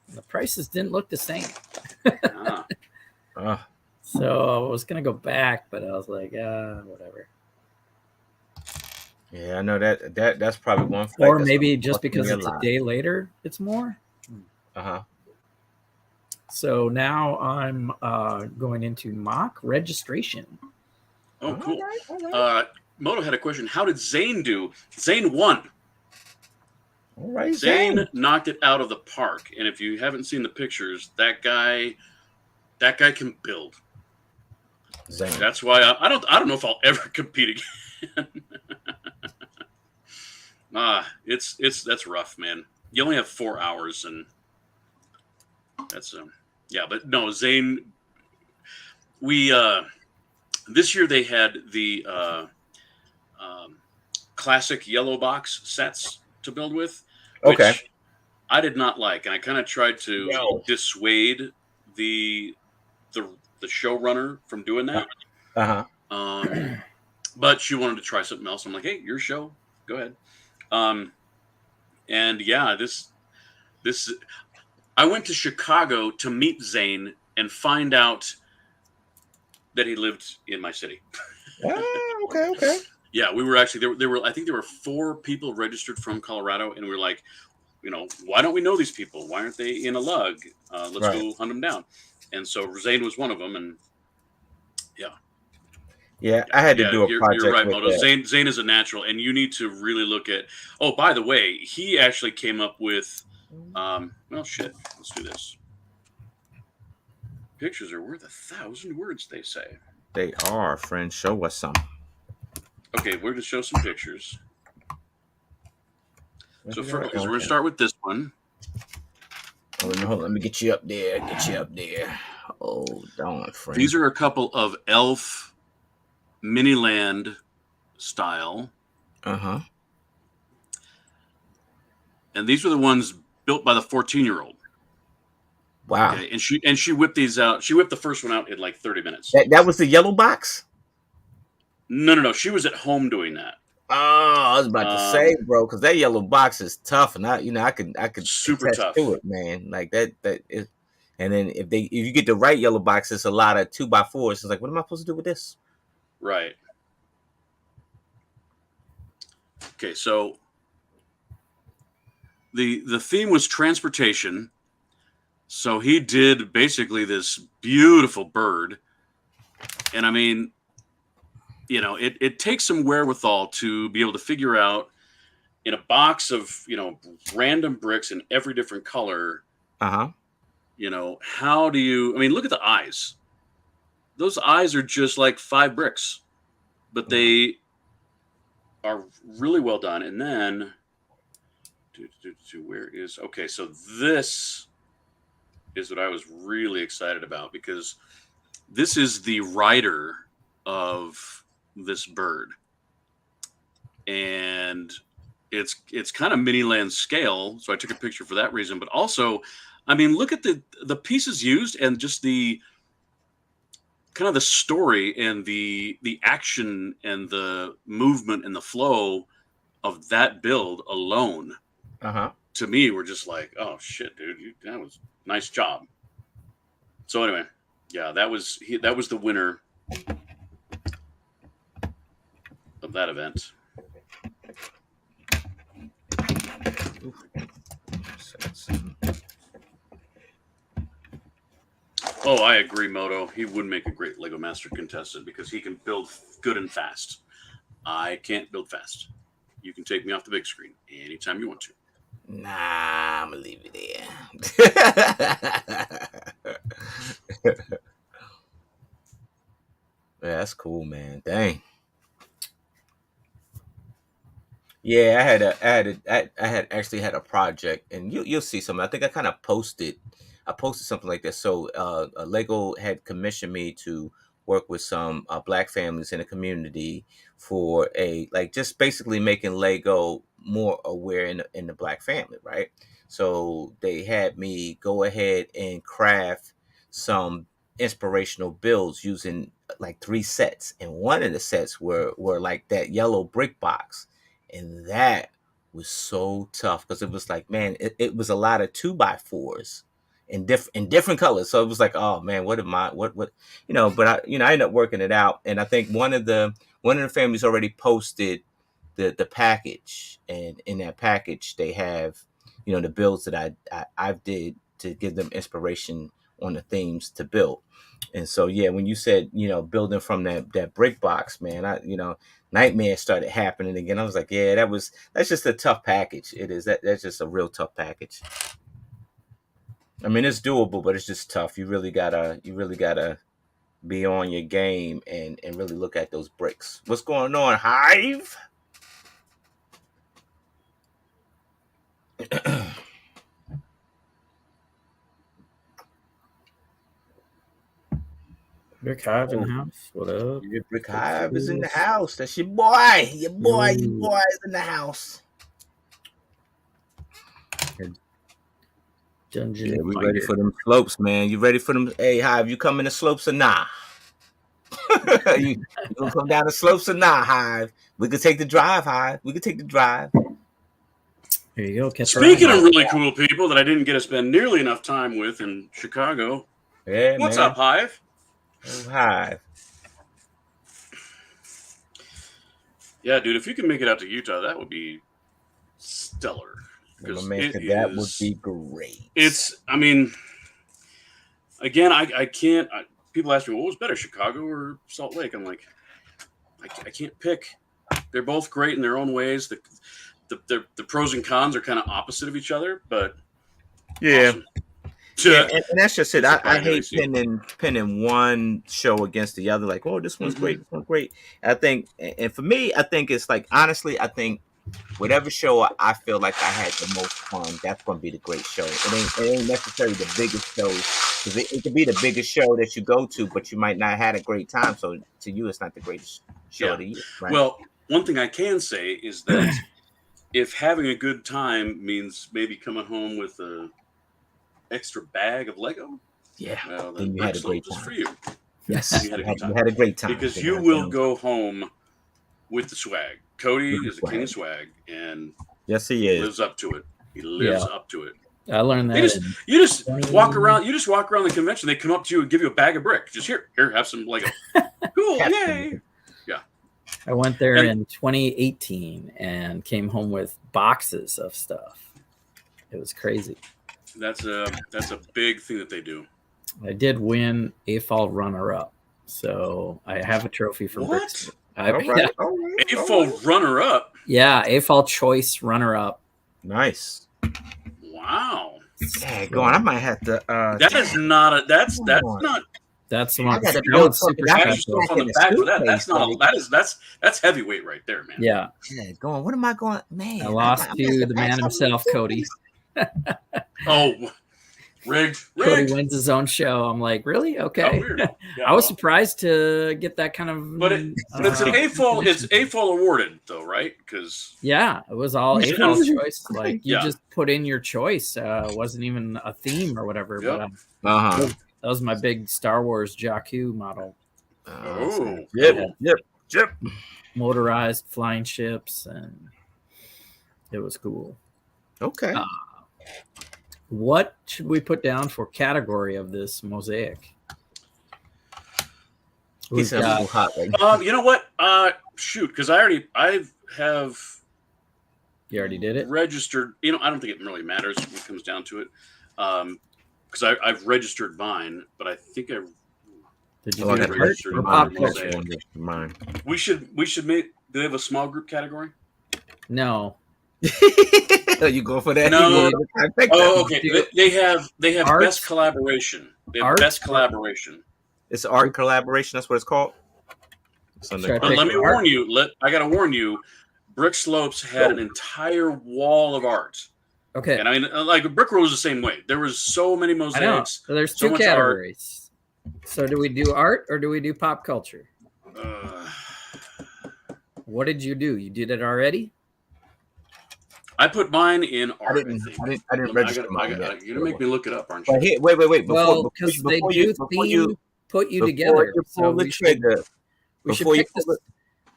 And the prices didn't look the same. So I was gonna go back, but I was like, whatever. Yeah, I know that's probably one. Or maybe just because it's a day later, it's more. So now I'm going into mock registration. Oh, cool. All right. Moto had a question. How did Zane do? Zane won. All right, Zane knocked it out of the park. And if you haven't seen the pictures, that guy can build. Zane. That's why I don't know if I'll ever compete again. That's rough, man. You only have 4 hours, and that's yeah. But no, Zane. We this year they had the classic yellow box sets to build with. Which I did not like, and I kind of tried to dissuade the showrunner from doing that. But she wanted to try something else. I'm like, hey, your show, go ahead. And yeah, this I went to Chicago to meet Zane and find out that he lived in my city. Okay. Yeah, we were actually there were I think there were 4 people registered from Colorado, and we were like, why don't we know these people? Why aren't they in a lug? Let's go hunt them down. And so Zane was one of them, and yeah, I had to do a project. You're right, with Moto. Zane is a natural, and you need to really look at. Oh, by the way, he actually came up with. Well, shit. Let's do this. Pictures are worth 1,000 words, they say. They are, friend. Show us some. Okay, we're going to show some pictures. So we're going to start with this one. Hold on, let me get you up there. Oh, darn, friend. These are a couple of Elf Miniland style. And these were the ones built by the 14-year-old. Wow. Okay, and she whipped these out. She whipped the first one out in like 30 minutes. That was the yellow box? No. She was at home doing that. Oh, I was about to say, bro, because that yellow box is tough, and I could Super attest to tough. it, man. Like that is, and then if you get the right yellow box, it's a lot of 2x4s. It's like, what am I supposed to do with this? Right. Okay, so the theme was transportation. So he did basically this beautiful bird. And I mean, it takes some wherewithal to be able to figure out in a box of, random bricks in every different color, Uh-huh. how do you, I mean, look at the eyes. Those eyes are just like 5 bricks, but they are really well done. And then, where is, okay, so this is what I was really excited about because this is the rider of this bird. And it's kind of mini land scale, so I took a picture for that reason. But also, I mean, look at the pieces used and just the kind of the story and the action and the movement and the flow of that build alone. Uh-huh. To me, we're just like, oh shit, dude, that was nice job. So anyway, yeah, that was the winner of that event. Oh, I agree, Moto. He would make a great Lego Master contestant because he can build good and fast. I can't build fast. You can take me off the big screen anytime you want to. Nah, I'm gonna leave you there. Yeah, that's cool, man. Dang. Yeah, I had actually had a project, and you'll see something. I think I posted something like this. So, Lego had commissioned me to work with some black families in the community for a like just basically making Lego more aware in the black family, right? So they had me go ahead and craft some inspirational builds using like 3 sets, and one of the sets were like that yellow brick box, and that was so tough because it was like, man, it was a lot of 2x4s in different colors. So it was like, oh man, what am I what but I ended up working it out. And I think one of the families already posted the package, and in that package they have the builds that I did to give them inspiration on the themes to build. And so yeah, when you said building from that brick box, man, nightmares started happening again. I was like, yeah, that's just a tough package. It is that's just a real tough package. I mean, it's doable, but it's just tough. You really gotta be on your game and really look at those bricks. What's going on, Hive? Brick Hive in the house. What up? Your brick Hive is in the house. That's your boy. Your boy is in the house. Dungeon Yeah, we Fighter. ready for them slopes, man. You ready for them? Hey, Hive, you coming to slopes or nah? you gonna come down the slopes or nah, Hive? We could take the drive, Hive. We could take the drive. Here you go. Catch Speaking of really cool people that I didn't get to spend nearly enough time with in Chicago, yeah, what's man. up, Hive? Oh, Hive. Yeah, dude, if you can make it out to Utah, that would be stellar. Because that would be great. I mean, again, I can't. People ask me, what was better, Chicago or Salt Lake? I'm like, I can't pick. They're both great in their own ways. The pros and cons are kind of opposite of each other, but yeah. Awesome. Yeah, and that's just it. I hate pinning one show against the other. Like, oh, this one's great, this one's great. I think, and for me, I think it's like, honestly, I think whatever show I feel like I had the most fun, that's going to be the great show. It ain't necessarily the biggest show, because it could be the biggest show that you go to, but you might not have a great time. So to you, it's not the greatest show of the year. Right? Well, one thing I can say is that if having a good time means maybe coming home with a extra bag of Lego, yeah, well, then you had a great time. just for you. Yes, you had a great time because you will go home with the swag. Cody With the is the king of swag. swag, and Yes, he he is. lives up to it. He lives up to it. I learned that. You just walk around. You just walk around the convention. They come up to you and give you a bag of brick. Just here, have some Lego. Cool, yay! Yeah. I went there in 2018 and came home with boxes of stuff. It was crazy. That's a big thing that they do. I did win AFOL runner-up, so I have a trophy from what? AFOL runner-up. Yeah, AFOL choice runner-up. Nice. Wow. Yeah, go on. I might have to. That's not. That's not. That's the one. That's heavyweight right there, man. Yeah. Going. What am I going? Man, I lost to the man himself, Cody. Rigged. Cody wins his own show. I'm like, really? Okay. Yeah, I was surprised to get that kind of. But it's an AFOL. It's AFOL awarded though, right? Because it was all AFOL choice. Like you just put in your choice. It wasn't even a theme or whatever. Yep. But that was my big Star Wars Jakku model. Yep. Motorized flying ships, and it was cool. Okay. What should we put down for category of this mosaic? You know what? Shoot, because I have. You already did it? Registered. I don't think it really matters when it comes down to it. Because I've registered mine, but I think I. Did you register mine? We should make. Do they have a small group category? No. You go for that? No. Okay. They have best collaboration. They have best collaboration. It's art collaboration. That's what it's called. But let me warn you. I got to warn you. Brick Slopes had an entire wall of art. Okay. And I mean, like Brick Roll was the same way. There was so many mosaics. So there's two categories. So do we do art or do we do pop culture? What did you do? You did it already? I put mine in art. I didn't register mine. You're gonna make me look it up, aren't you? Wait. Because they do put you together. So we should pick this.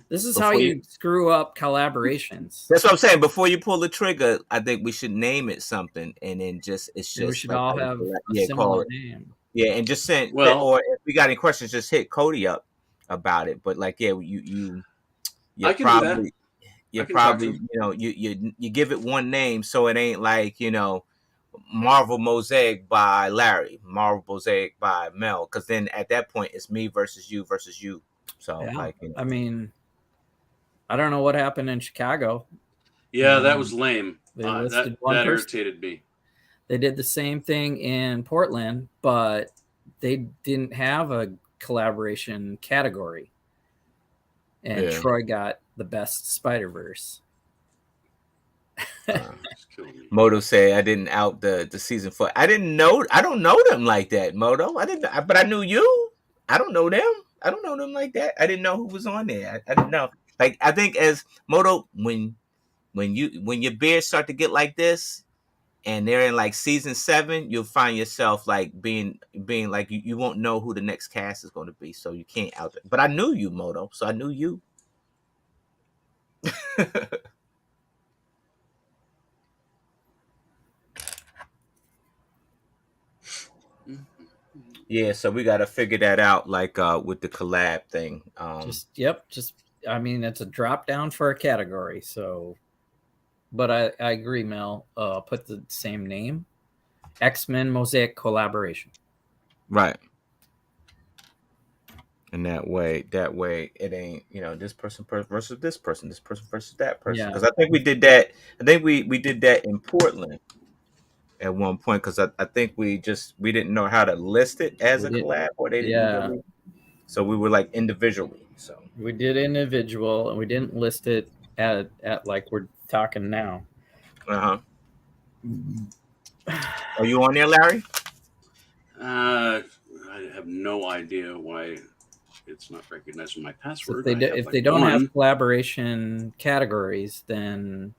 This is how you screw up collaborations. That's what I'm saying. Before you pull the trigger, I think we should name it something, and then we should all have a similar name. Yeah, and just send. Or if we got any questions, just hit Cody up about it. But you probably. You probably, you give it one name, so it ain't like, Marvel Mosaic by Larry, Marvel Mosaic by Mel, because then at that point it's me versus you. So I mean, I don't know what happened in Chicago. Yeah, that was lame. That irritated me. They did the same thing in Portland, but they didn't have a collaboration category. And Troy got the best Spider-Verse. Moto say I didn't out the season 4. I don't know them like that, Moto. But I knew you. I don't know them. I don't know them like that. I didn't know who was on there. I didn't know. Like, I think as Moto, when your beers start to get like this, and they're in like season 7, you'll find yourself like being like you won't know who the next cast is going to be, so you can't out there. But I knew you, Moto, so I knew you. Yeah, so we got to figure that out, like with the collab thing. I mean, it's a drop down for a category, so. But I agree, Mel. Put the same name, X-Men Mosaic Collaboration. Right. And that way it ain't, this person versus this person versus that person. Because I think we did that. I think we did that in Portland at one point, because I think we didn't know how to list it as a collab, or they didn't really. So we were like individually. So we did individual, and we didn't list it at like we're talking now. Are you on there, Larry? I have no idea why it's not recognizing my password. So if they don't have collaboration categories, then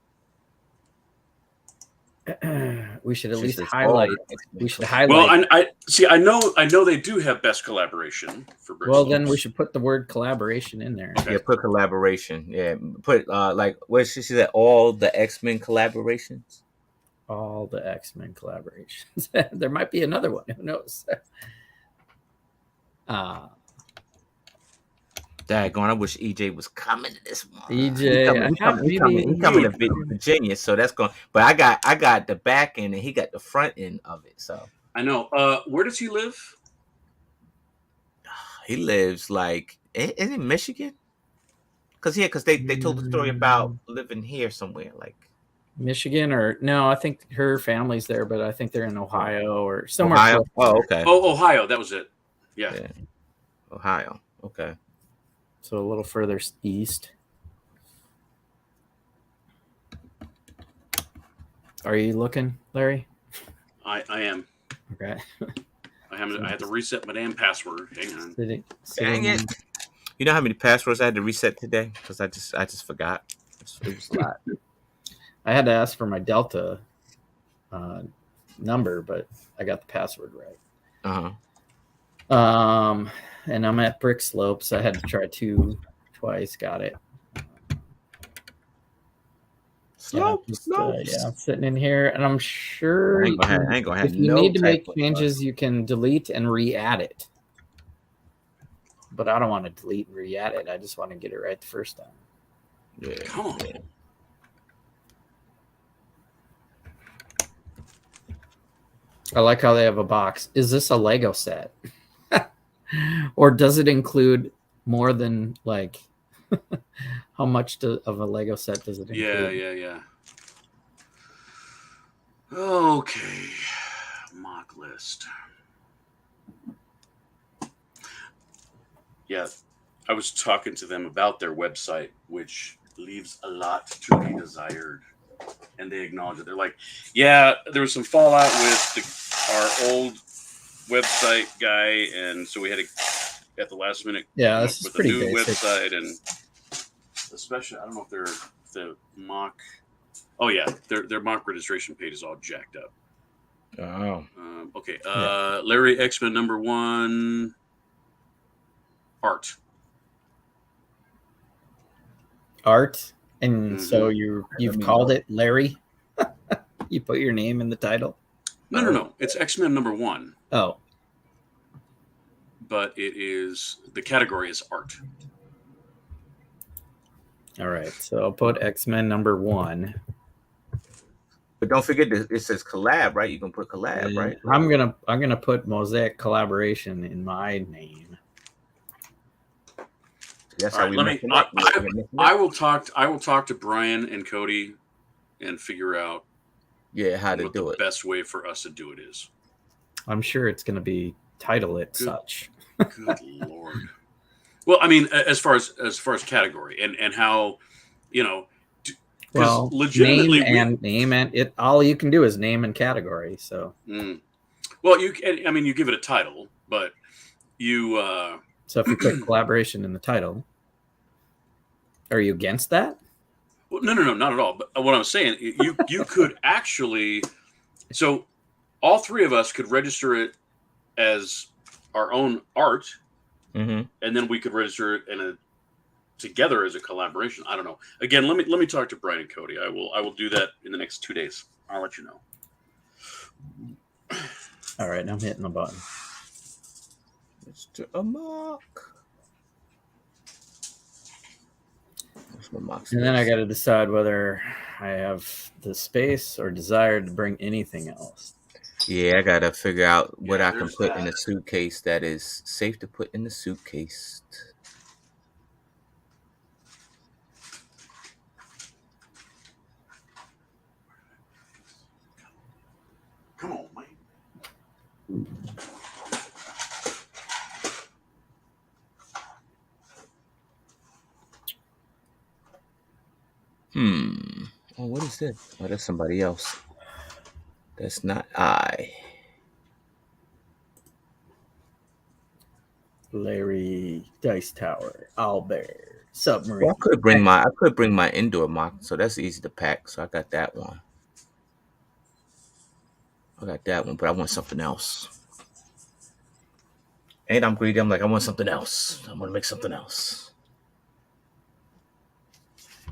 We should at least Just highlight. all the X-Men We should collections. Well, highlight. I see. I know they do have best collaboration for Bricks. Well, then we should put the word collaboration in there. Okay. Yeah, put collaboration. Yeah, put like what she said, all the X-Men collaborations. All the X-Men collaborations. There might be another one. Who knows? Daggone, I wish EJ was coming to this one. EJ, he coming to Virginia, so that's going. But I got the back end and he got the front end of it. So I know. Where does he live? he lives like is it Michigan? Because they told the story about living here somewhere like Michigan or no, I think her family's there, but I think they're in Ohio or somewhere. Ohio. Oh, okay. Oh, Ohio. That was it. Yeah. Ohio. Okay. So a little further east. Are you looking, Larry? I am. Okay. I had to reset my damn password. Hang on. Dang it. You know how many passwords I had to reset today? Because I just forgot. It was a lot. I had to ask for my Delta number, but I got the password right. And I'm at Brick Slopes. I had to try twice. Got it. Slopes. Yeah, I'm sitting in here, and I'm sure I ain't gonna have if you need to make changes, you can delete and re-add it. But I don't want to delete and re-add it. I just want to get it right the first time. Yeah. Come on. Yeah. I like how they have a box. Is this a Lego set? Or does it include more than like how much of a Lego set does it include? Yeah. Okay. Mock list. Yeah. I was talking to them about their website, which leaves a lot to be desired. And they acknowledge it. They're like, yeah, there was some fallout with our old website guy, and so we had to at the last minute this is pretty a new basic website, and especially I don't know if they're the mock. Oh yeah, their mock registration page is all jacked up. Oh. Okay. Larry X-Men #1 art. And so you've called it Larry. You put your name in the title. No. It's X-Men #1. Oh. But it is the category is art. All right, so I'll put X-Men #1. But don't forget it says collab, right? You can put collab, right? I'm gonna put Mosaic Collaboration in my name. That's how we make I will talk to Brian and Cody and figure out how to do it. The best way for us to do it is. I'm sure it's gonna be title it such. Good Lord. Well, I mean, as far as category and how, well, legitimately name and it. All you can do is name and category. So, well, you give it a title, but you. So if you put collaboration in the title, are you against that? Well, no, not at all. But what I'm saying, you could actually. So, all three of us could register it as our own art, and then we could register it together as a collaboration. I don't know. Again, let me talk to Brian and Cody. I will do that in the next 2 days. I'll let you know. All right, I'm hitting the button. Mr. Amok. And then I got to decide whether I have the space or desire to bring anything else. Yeah, I got to figure out what I can put in a suitcase that is safe to put in the suitcase. Come on, man. Oh, what is this? Oh, that's somebody else. That's not I. Larry Dice Tower, Albert Submarine. Well, I could bring my indoor mock, so that's easy to pack. So I got that one. I got that one, but I want something else. And I'm greedy. I'm like, I want something else. I want to make something else.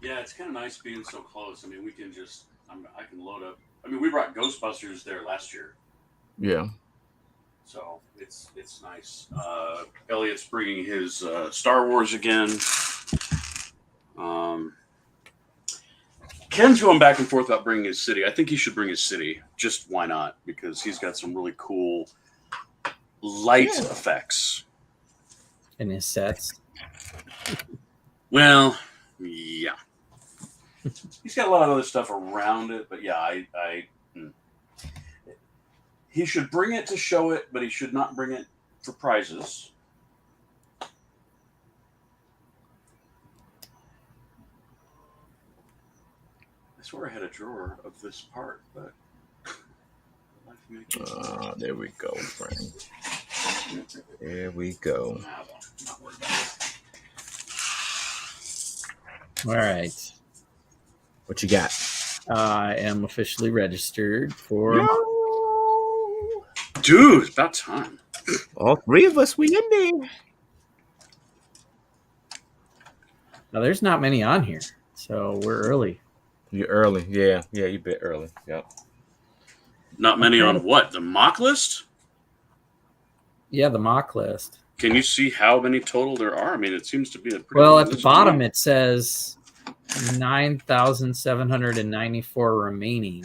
Yeah, it's kind of nice being so close. I mean, we can just, I can load up. I mean, we brought Ghostbusters there last year, Yeah. so it's nice. Elliot's bringing his Star Wars again. Ken's going back and forth about bringing his city. I think he should bring his city. Just why not? Because he's got some really cool light effects in his sets. Well, yeah. He's got a lot of other stuff around it, but yeah, he should bring it to show it, but he should not bring it for prizes. I swear I had a drawer of this part, but there we go, friend. There we go. Not worried about it. All right. What you got? I am officially registered for. Yo! Dude, it's about time. All three of us, we in there. Now, there's not many on here, so we're early. You're early. Yeah, you're a bit early. Yep. Not many on what? The mock list? Yeah, the mock list. Can you see how many total there are? I mean, it seems to be a pretty well, at the bottom it says 9,794 remaining.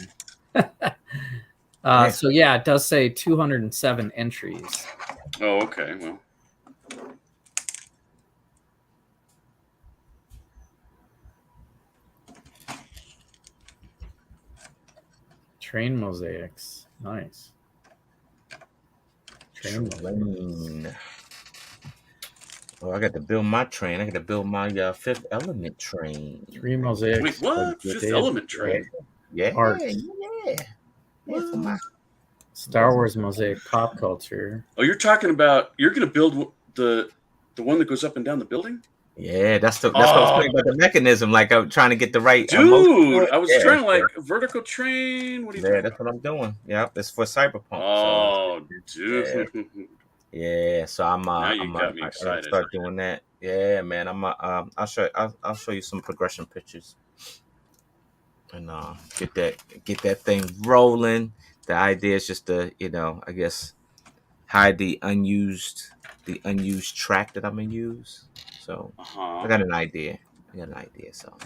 So yeah, it does say 207 entries. Oh, okay. Well, train mosaics, nice. Train mosaics. Oh, I got to build my train. I got to build my Fifth Element train. 3 mosaics. Wait, what? Fifth Element train? Yeah. Art. Yeah. For my Star Wars mosaic pop culture. Oh, you're talking about you're going to build the one that goes up and down the building? Yeah, that's what I was talking about, the mechanism. Like I'm trying to get the right. Dude, I was trying to like a vertical train. What are you doing? That's what I'm doing. Yeah, it's for Cyberpunk. Oh, so, dude. Yeah, so I'm now you got me excited. excited. Start doing that. Yeah, man. I'll show you some progression pictures, and get that thing rolling. The idea is just to I guess hide the unused track that I'm gonna use. So I got an idea. So.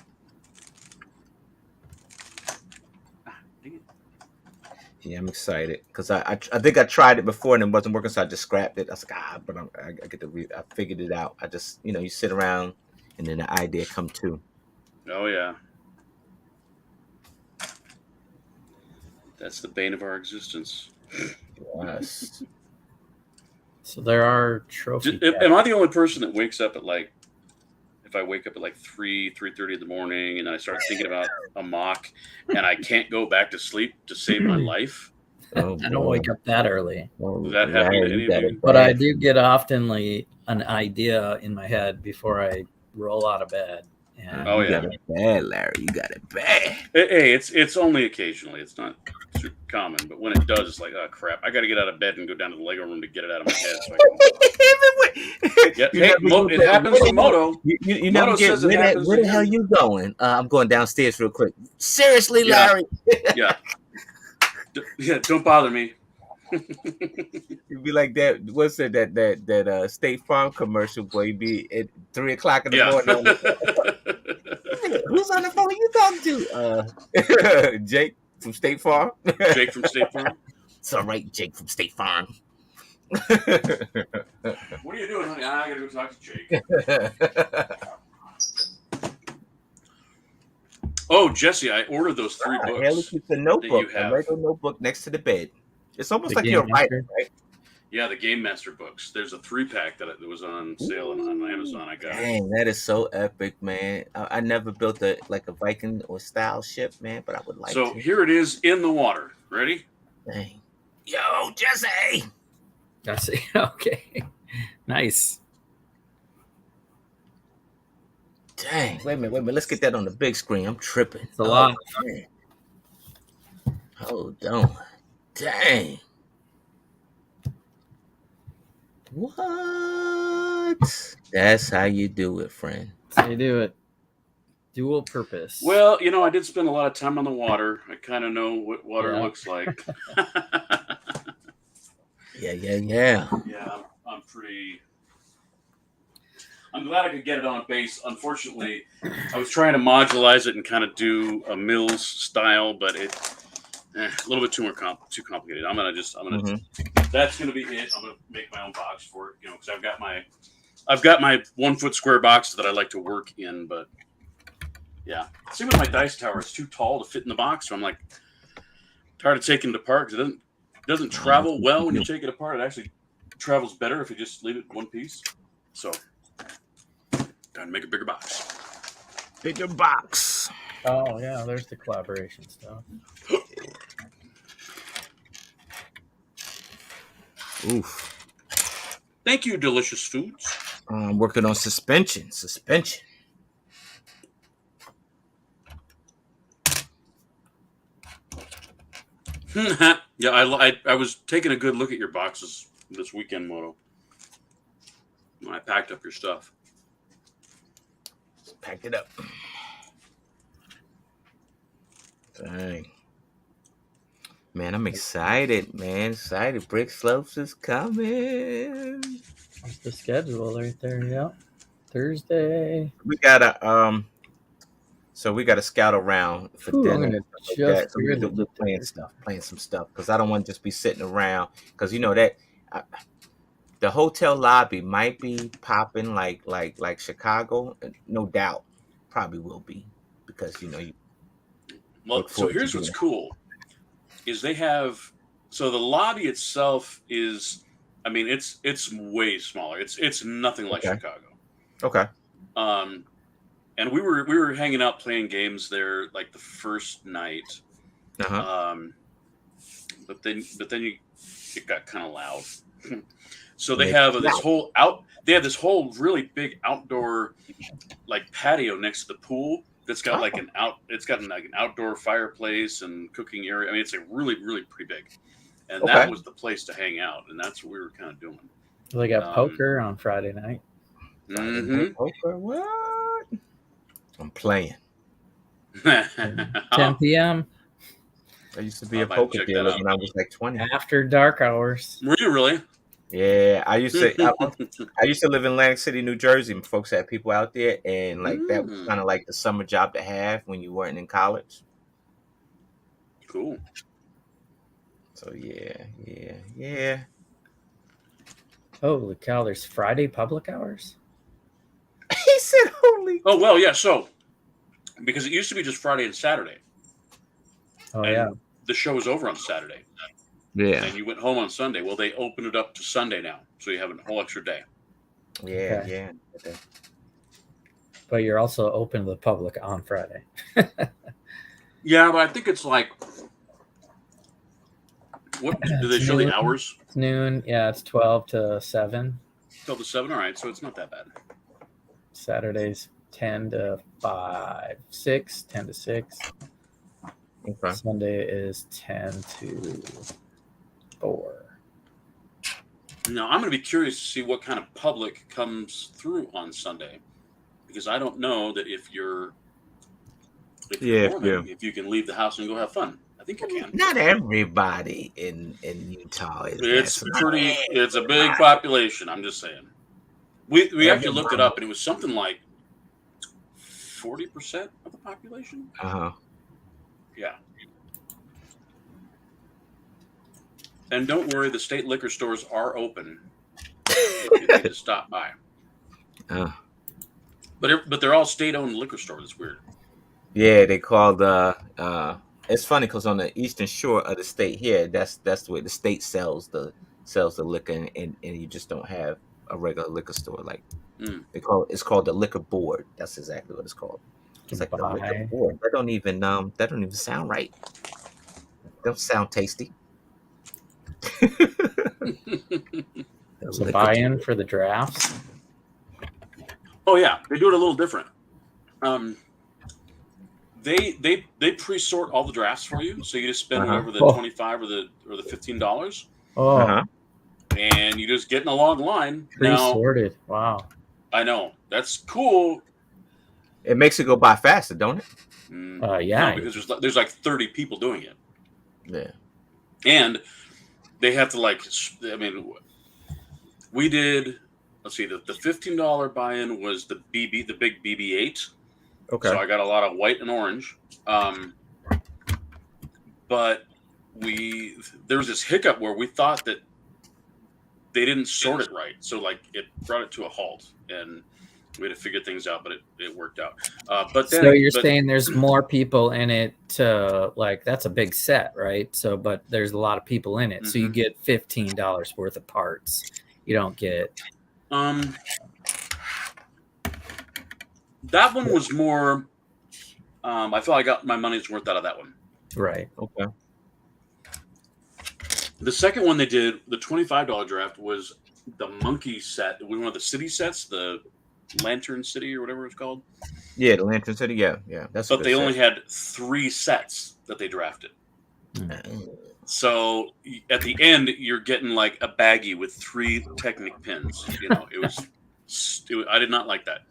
Yeah, I'm excited because I think I tried it before and it wasn't working, so I just scrapped it. I was like, but I get to I figured it out. I just you sit around and then the idea come too. Oh yeah, that's the bane of our existence. Yes. So there are trophy. Am I the only person that wakes up at like? If I wake up at like 3:30 in the morning and I start thinking about a mock and I can't go back to sleep to save my life. I don't wake up that early. Does that happen to any of you? But I do get oftenly an idea in my head before I roll out of bed. And you got it bad, Larry. You got it bad. Hey, it's only occasionally. It's not super common, but when it does, it's like, oh crap! I got to get out of bed and go down to the Lego room to get it out of my head. So it happens to Moto. You never get where the hell you going? I'm going downstairs real quick. Seriously, Larry? Yeah. Don't bother me. You'd be like that. What's it that State Farm commercial? Boy, you'd be at 3:00 in the morning. Who's on the phone? You talking to? Jake from State Farm. Jake from State Farm. It's all right, Jake from State Farm. What are you doing, honey? I gotta go talk to Jake. Oh, Jesse, I ordered those 3 books. Haley keeps a notebook, a Lego notebook next to the bed. It's almost like you're a writer, right? Yeah, the Game Master books. There's a 3-pack that was on sale on Amazon. I got. Dang, that is so epic, man. I never built a Viking or style ship, man, but I would like to. So here it is in the water. Ready? Dang. Yo, Jesse! Jesse, okay. Nice. Dang, wait a minute. Let's get that on the big screen. I'm tripping. It's a lot. Man. Hold on. Dang. What? That's how you do it, friend. That's how you do it. Dual purpose. Well, I did spend a lot of time on the water. I kind of know what water looks like. Yeah. Yeah, I'm pretty. I'm glad I could get it on a base. Unfortunately, I was trying to modularize it and kind of do a Mills style, but a little bit too complicated. That's gonna be it. I'm gonna make my own box for it, because I've got my 1 foot square box that I like to work in, but yeah. See, with my dice tower, it's too tall to fit in the box, so I'm like tired of taking it apart because it doesn't travel well when you take it apart. It actually travels better if you just leave it in one piece. So, time to make a bigger box. Bigger box. Oh yeah, there's the collaboration stuff. Oof. Thank you, Delicious Foods. I'm working on suspension. Yeah, I was taking a good look at your boxes this weekend, Moto, when I packed up your stuff. Packed it up. Dang. Man, I'm excited, man. Excited. Brick Slopes is coming. That's the schedule right there. Yeah, Thursday. We gotta scout around for dinner. I'm just So we're playing some stuff because I don't want to just be sitting around because the hotel lobby might be popping like Chicago, no doubt, probably will be because Well, so here's what's cool is they have the lobby itself is, I mean, it's way smaller. It's nothing like Chicago. Okay. And we were hanging out playing games there like the first night. Uh-huh. But then it got kind of loud. So they have this whole really big outdoor like patio next to the pool that's got an outdoor fireplace and cooking area. I mean, it's a really, really pretty big. And that was the place to hang out, and that's what we were kind of doing. They got poker on Friday night. Poker? What? I'm playing. 10 p.m. I used to be a poker dealer when I was like 20. After dark hours. Were you really? Yeah, I used to live in Atlantic City, New Jersey. Folks had people out there, and that was kind of like the summer job to have when you weren't in college. Cool. So yeah. Holy cow! There's Friday public hours. He said, "Holy." Oh well, yeah. So because it used to be just Friday and Saturday. Oh yeah. The show was over on Saturday. Yeah. And you went home on Sunday. Well, they opened it up to Sunday now, so you have a whole extra day. Yeah, okay. Yeah. Okay. But you're also open to the public on Friday. Yeah, but I think it's like, what do they show the hours? It's noon. Yeah, it's 12 to 7. 12 to 7. All right, so it's not that bad. Saturday's 10 to 5, 6, 10 to 6. Okay. Sunday is 10 to 4. Now, I'm going to be curious to see what kind of public comes through on Sunday, because I don't know that if you can leave the house and go have fun. I think you can. Not everybody in Utah is. It's a big population. I'm just saying. We actually looked it up, and it was something like 40% of the population. Uh-huh. Yeah. And don't worry, the state liquor stores are open if you need to stop by. But they're all state-owned liquor stores. It's weird. Yeah, they call it's funny because on the eastern shore of the state here, that's the way the state sells the liquor, and you just don't have a regular liquor store like it's called the liquor board. That's exactly what it's called. It's like the liquor board. That don't even sound right. Don't sound tasty. So buy-in for the drafts. Oh yeah, they do it a little different. They pre-sort all the drafts for you, so you just spend whatever the $25 or the $15. Oh, and you just get in a long line. pre-sorted. Wow. I know. That's cool. It makes it go by faster, don't it? Yeah. No, because there's like 30 people doing it. Yeah. And they have to we did, let's see, the $15 buy-in was the big BB-8. Okay. So I got a lot of white and orange. But there was this hiccup where we thought that they didn't sort it right. So like it brought it to a halt, and we had to figure things out, but it worked out. So you're saying there's more people in it like that's a big set, right? So, but there's a lot of people in it. Mm-hmm. So you get $15 worth of parts. You don't get. That one was more. I feel I got my money's worth out of that one. Right. Okay. The second one they did, the $25 draft, was the monkey set. One of the city sets, the Lantern City or whatever it's called. Yeah, the Lantern City. Yeah. But they only had 3 sets that they drafted. Mm-hmm. So at the end, you're getting like a baggie with 3 Technic pins. You know, it was I did not like that.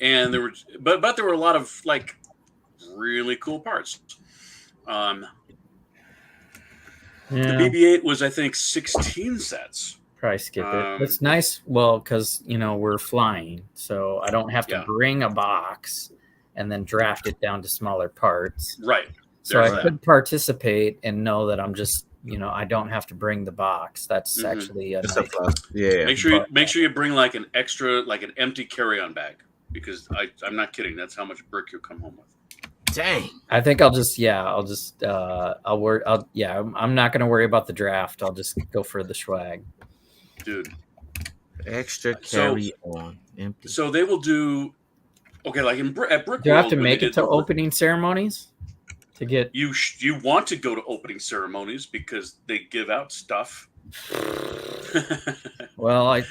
And there were, but there were a lot of like really cool parts. The BB-8 was, I think, 16 sets. Probably skip it. It's nice, well, because we're flying, so I don't have to bring a box and then draft it down to smaller parts. Right. So I could participate and know that I'm just, I don't have to bring the box. That's actually a nice. Yeah. Make sure you bring like an extra, like an empty carry-on bag, because I'm not kidding. That's how much brick you'll come home with. Dang. I think I'm not going to worry about the draft. I'll just go for the swag. Dude. Extra carry on. Empty. So they will do, okay, like at Brick Do you have to make it to opening ceremonies to get? You want to go to opening ceremonies because they give out stuff. Well, I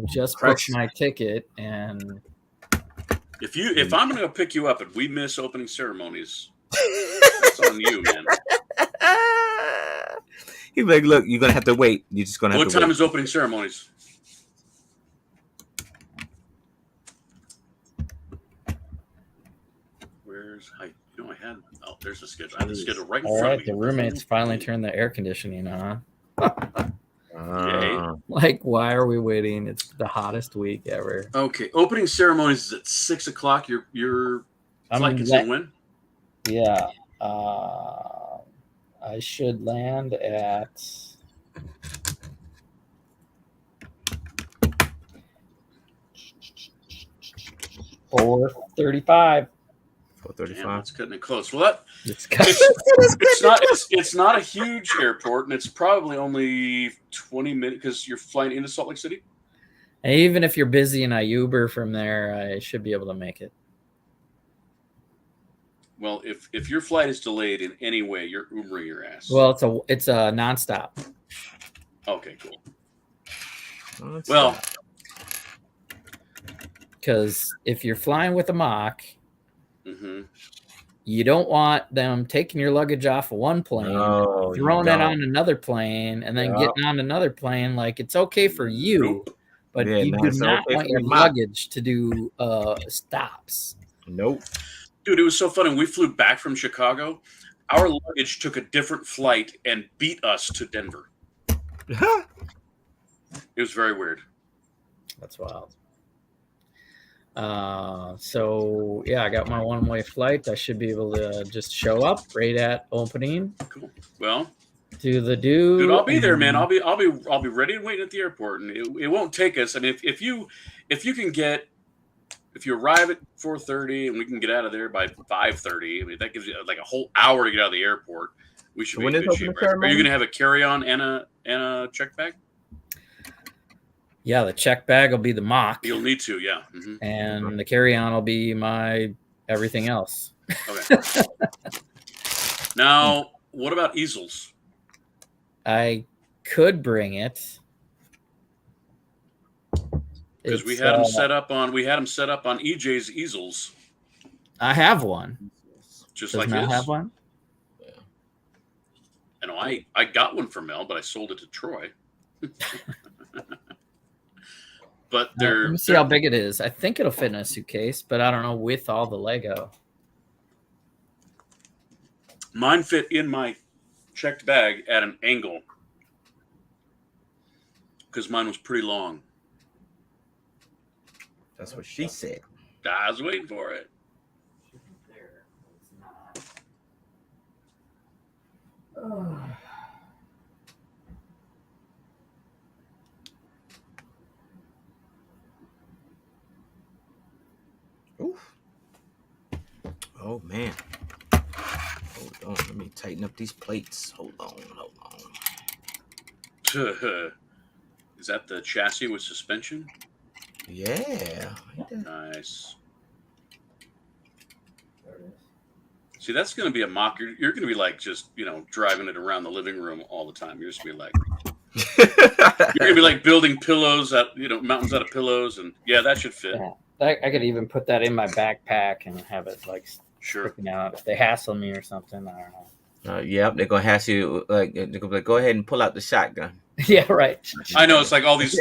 just booked my ticket, and if I'm going to pick you up and we miss opening ceremonies, that's on you, man. He's like, look, you're going to have to wait. You're just going to have to wait. What time is opening ceremonies? There's the schedule. I have the schedule right in front of me. The roommates finally turned the air conditioning on. Yay. Like, why are we waiting? It's the hottest week ever. Okay, opening ceremonies is at 6:00. Your flight gets in when? Yeah, I should land at 4:35. 4:35. That's cutting it close. Well, it's not a huge airport, and it's probably only 20 minutes because you're flying into Salt Lake City. And even if you're busy and I Uber from there, I should be able to make it. Well, if your flight is delayed in any way, you're Ubering your ass. Well, it's a nonstop. Okay, cool. Well, because if you're flying with a mock. Mm-hmm. You don't want them taking your luggage off of one plane, throwing it on another plane, and then getting on another plane. Like, it's okay for you, but you do not want your luggage to do stops. Nope. Dude, it was so funny. We flew back from Chicago. Our luggage took a different flight and beat us to Denver. It was very weird. That's wild. So yeah, I got my one-way flight. I should be able to just show up right at opening. Cool. Well, do the dude, I'll be there, man. I'll be ready and waiting at the airport, and it won't take us. I mean, if you arrive at 4:30 and we can get out of there by 5:30, I mean that gives you like a whole hour to get out of the airport. We should be in good shape. Right? Are you going to have a carry-on and a check bag? Yeah, the check bag will be the mock. You'll need to, yeah. Mm-hmm. And the carry-on will be my everything else. Okay. Now, what about easels? I could bring it. Because we had them set up on EJ's easels. I have one. Just Does like Mel his. have one? Yeah. I know I got one from Mel, but I sold it to Troy. But Let me see how big it is. I think it'll fit in a suitcase, but I don't know with all the Lego. Mine fit in my checked bag at an angle because mine was pretty long. That's what she said. I was waiting for it. Oof. Oh man. Hold on. Let me tighten up these plates. Hold on. Is that the chassis with suspension? Yeah. Nice. See, that's going to be a mock. You're going to be like just, driving it around the living room all the time. You're just going to be like, you're going to be like building pillows mountains out of pillows. And yeah, that should fit. Yeah. I could even put that in my backpack and have it like sticking out. If they hassle me or something, I don't know. Yep, they're going to hassle you. Like, they're going to be like, go ahead and pull out the shotgun. Yeah, right. I know. It's like all these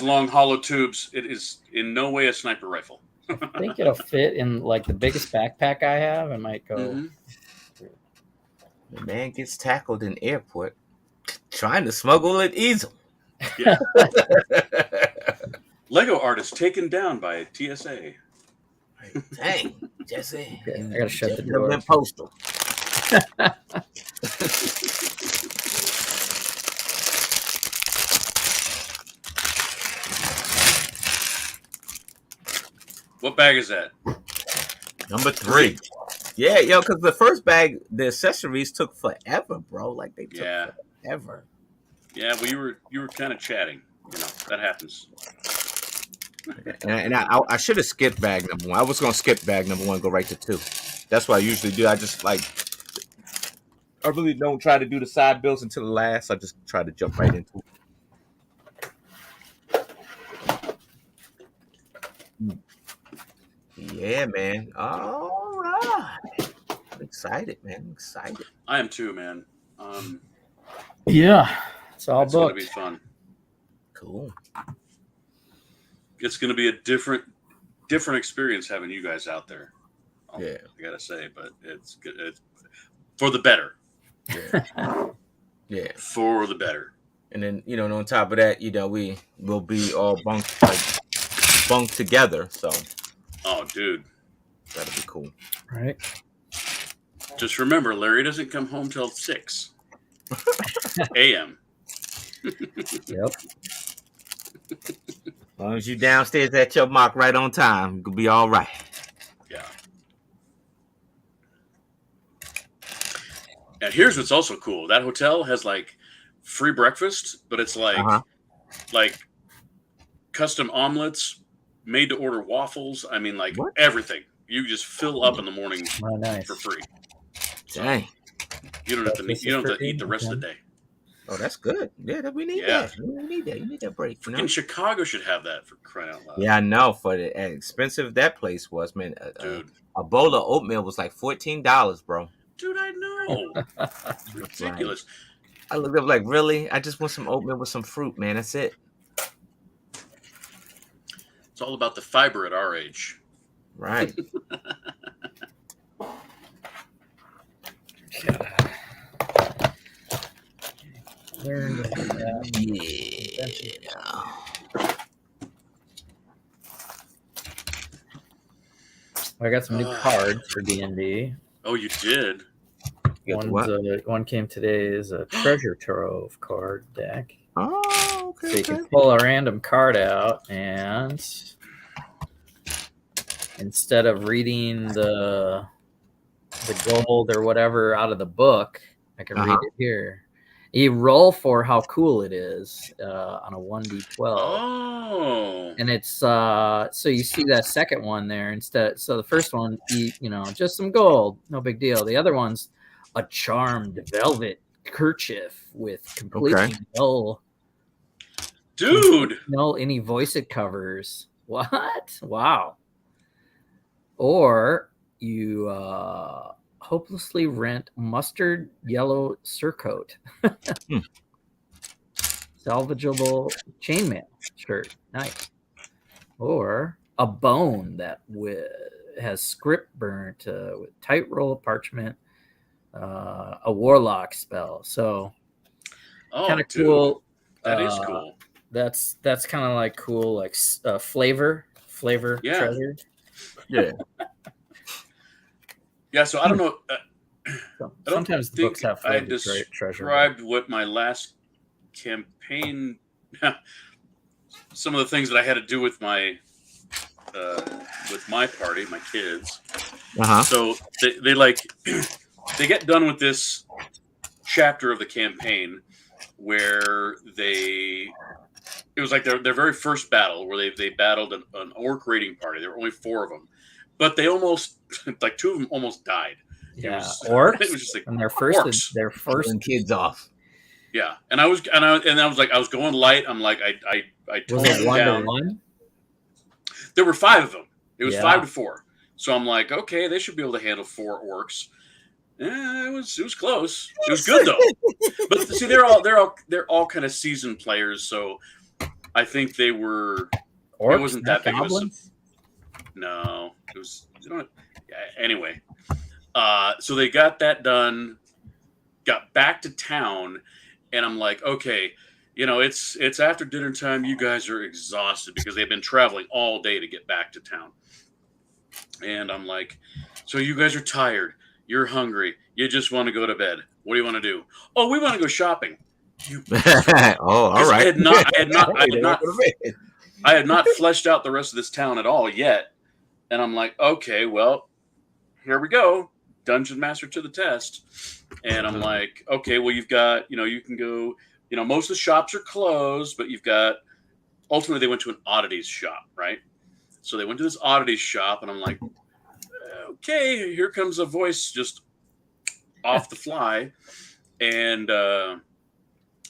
long hollow tubes. It is in no way a sniper rifle. I think it'll fit in like the biggest backpack I have. It might go. Mm-hmm. The man gets tackled in airport trying to smuggle an easel. Yeah. Lego artist taken down by TSA. Dang, Jesse. Okay, I gotta shut the door. Went postal. What bag is that? Number 3. Yeah, yo, because the first bag, the accessories took forever, bro. Like they took forever. Yeah, well, you were kind of chatting. That happens. And I should have skipped bag number 1. I was gonna skip bag number 1 and go right to 2. That's what I usually do. I really don't try to do the side builds until the last. I just try to jump right into it. Yeah, man. All right. I'm excited, man. I'm excited. I am too, man. Yeah, it's all booked. It's going to be fun. Cool. It's going to be a different experience having you guys out there. Yeah, I gotta say, but it's good. It's for the better. Yeah. Yeah, for the better. And then on top of that, we will be all bunked together. So. Oh, dude, that'll be cool. Right. Just remember, Larry doesn't come home till 6 a.m. Yep. As long as you downstairs at your mock right on time, you'll be all right. Yeah. And here's what's also cool. That hotel has like free breakfast, but it's like custom omelets, made to order waffles. I mean, like everything. You just fill up in the morning for free. Dang. You don't have to eat the rest of the day. Oh, that's good. Yeah, we need that. We need that. You need that break. In Chicago should have that, for crying out loud. Yeah, I know. For the expensive that place was, man. Dude, a bowl of oatmeal was like $14, bro. Dude, I know. It's ridiculous. I looked up like, really? I just want some oatmeal with some fruit, man. That's it. It's all about the fiber at our age. Right. Yeah. I got some new cards for D&D. Oh, you did? One came today is a treasure trove card deck. Oh, okay. So you can pull a random card out, and instead of reading the gold or whatever out of the book, I can read it here. You roll for how cool it is on a 1d12. Oh. And it's so you see that second one there instead. So the first one, just some gold, no big deal. The other one's a charmed velvet kerchief with completely null dude, null any voice it covers. What? Wow. or you hopelessly rent mustard yellow surcoat, Hmm. salvageable chainmail shirt, nice, or a bone that has script burnt with tight roll of parchment, a warlock spell. So kind Oh, of dude, cool. that is Uh, cool. that's kind of like cool, like flavor Yeah. treasure. Yeah. Yeah. So I don't know. So I don't sometimes the books think have I flavor treasure, but described what my last campaign, some of the things that I had to do with my party, my kids. Uh-huh. So they like they get done with this chapter of the campaign where it was like their very first battle where they battled an orc raiding party. There were only 4 of them, but they almost like 2 of them almost died. It yeah, was it orcs was just like and orcs. their first Killing kids off. Yeah, and I was like I was going light. I'm like I was toned it them down. 1-to-1. There were 5 of them. It was Yeah. 5-4. So I'm like, okay, they should be able to handle 4 orcs. It was close. It was good though. But see, they're all kind of seasoned players, so I think they were. It Orcs, wasn't not that big of a. goblins. No, it was. Anyway, so they got that done, got back to town, and I'm like, okay, it's after dinner time. You guys are exhausted because they've been traveling all day to get back to town, and I'm like, so you guys are tired. You're hungry. You just want to go to bed. What do you want to do? Oh, we want to go shopping. You Oh, all right. I had not fleshed out the rest of this town at all yet. And I'm like, okay, well, here we go. Dungeon Master to the test. And I'm like, okay, well, you've got, you can go, most of the shops are closed, but ultimately they went to an oddities shop, right? So they went to this oddities shop, and I'm like, okay, here comes a voice just off the fly. And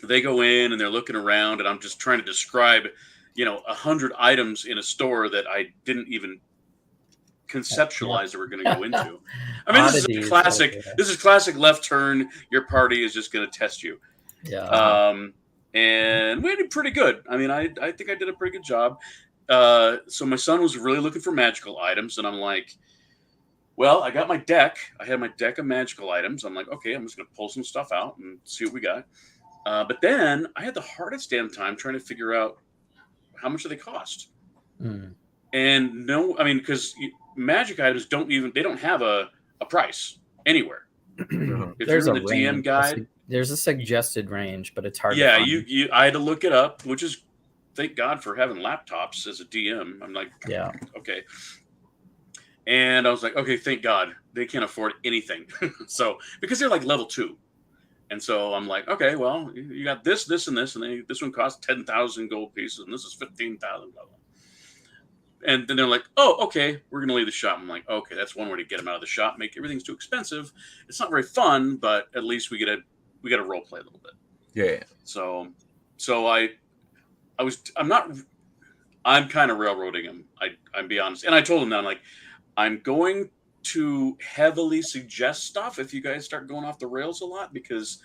they go in and they're looking around, and I'm just trying to describe, 100 items in a store that I didn't even conceptualize that we're going to go into. I mean, this is classic. This is classic left turn. Your party is just going to test you. Yeah. And we did pretty good. I mean, I think I did a pretty good job. So my son was really looking for magical items, and I'm like, well, I got my deck. I had my deck of magical items. I'm like, okay, I'm just going to pull some stuff out and see what we got. But then I had the hardest damn time trying to figure out how much do they cost. And no, I mean, because magic items they don't have a price anywhere. If There's you're in a the DM range. guide, There's a suggested range, but it's hard. Yeah, to find. I had to look it up, which is thank God for having laptops as a DM. I'm like, yeah, okay. And I was like, okay, thank God they can't afford anything. So because they're like level 2. And so I'm like, okay, well, you got this, and this, and this one costs 10,000 gold pieces, and this is 15,000. And then they're like, oh, okay, we're going to leave the shop. I'm like, okay, that's one way to get them out of the shop. Make everything's too expensive. It's not very fun, but at least we get to role play a little bit. Yeah. So I'm kind of railroading him. I'm be honest. And I told him that I'm going to heavily suggest stuff if you guys start going off the rails a lot because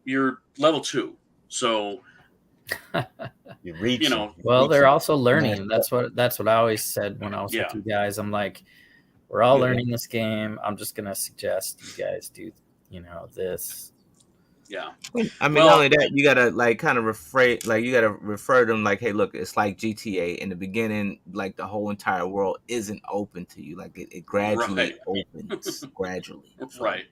you're level 2. So you're reaching. Well, they're also learning. That's what I always said when I was with you guys. I'm like, we're all learning this game. I'm just gonna suggest you guys do, this. Yeah. I mean, not only that, you gotta kind of you gotta refer them like, hey, look, it's like GTA. In the beginning, like the whole entire world isn't open to you. Like it gradually opens, gradually. Right.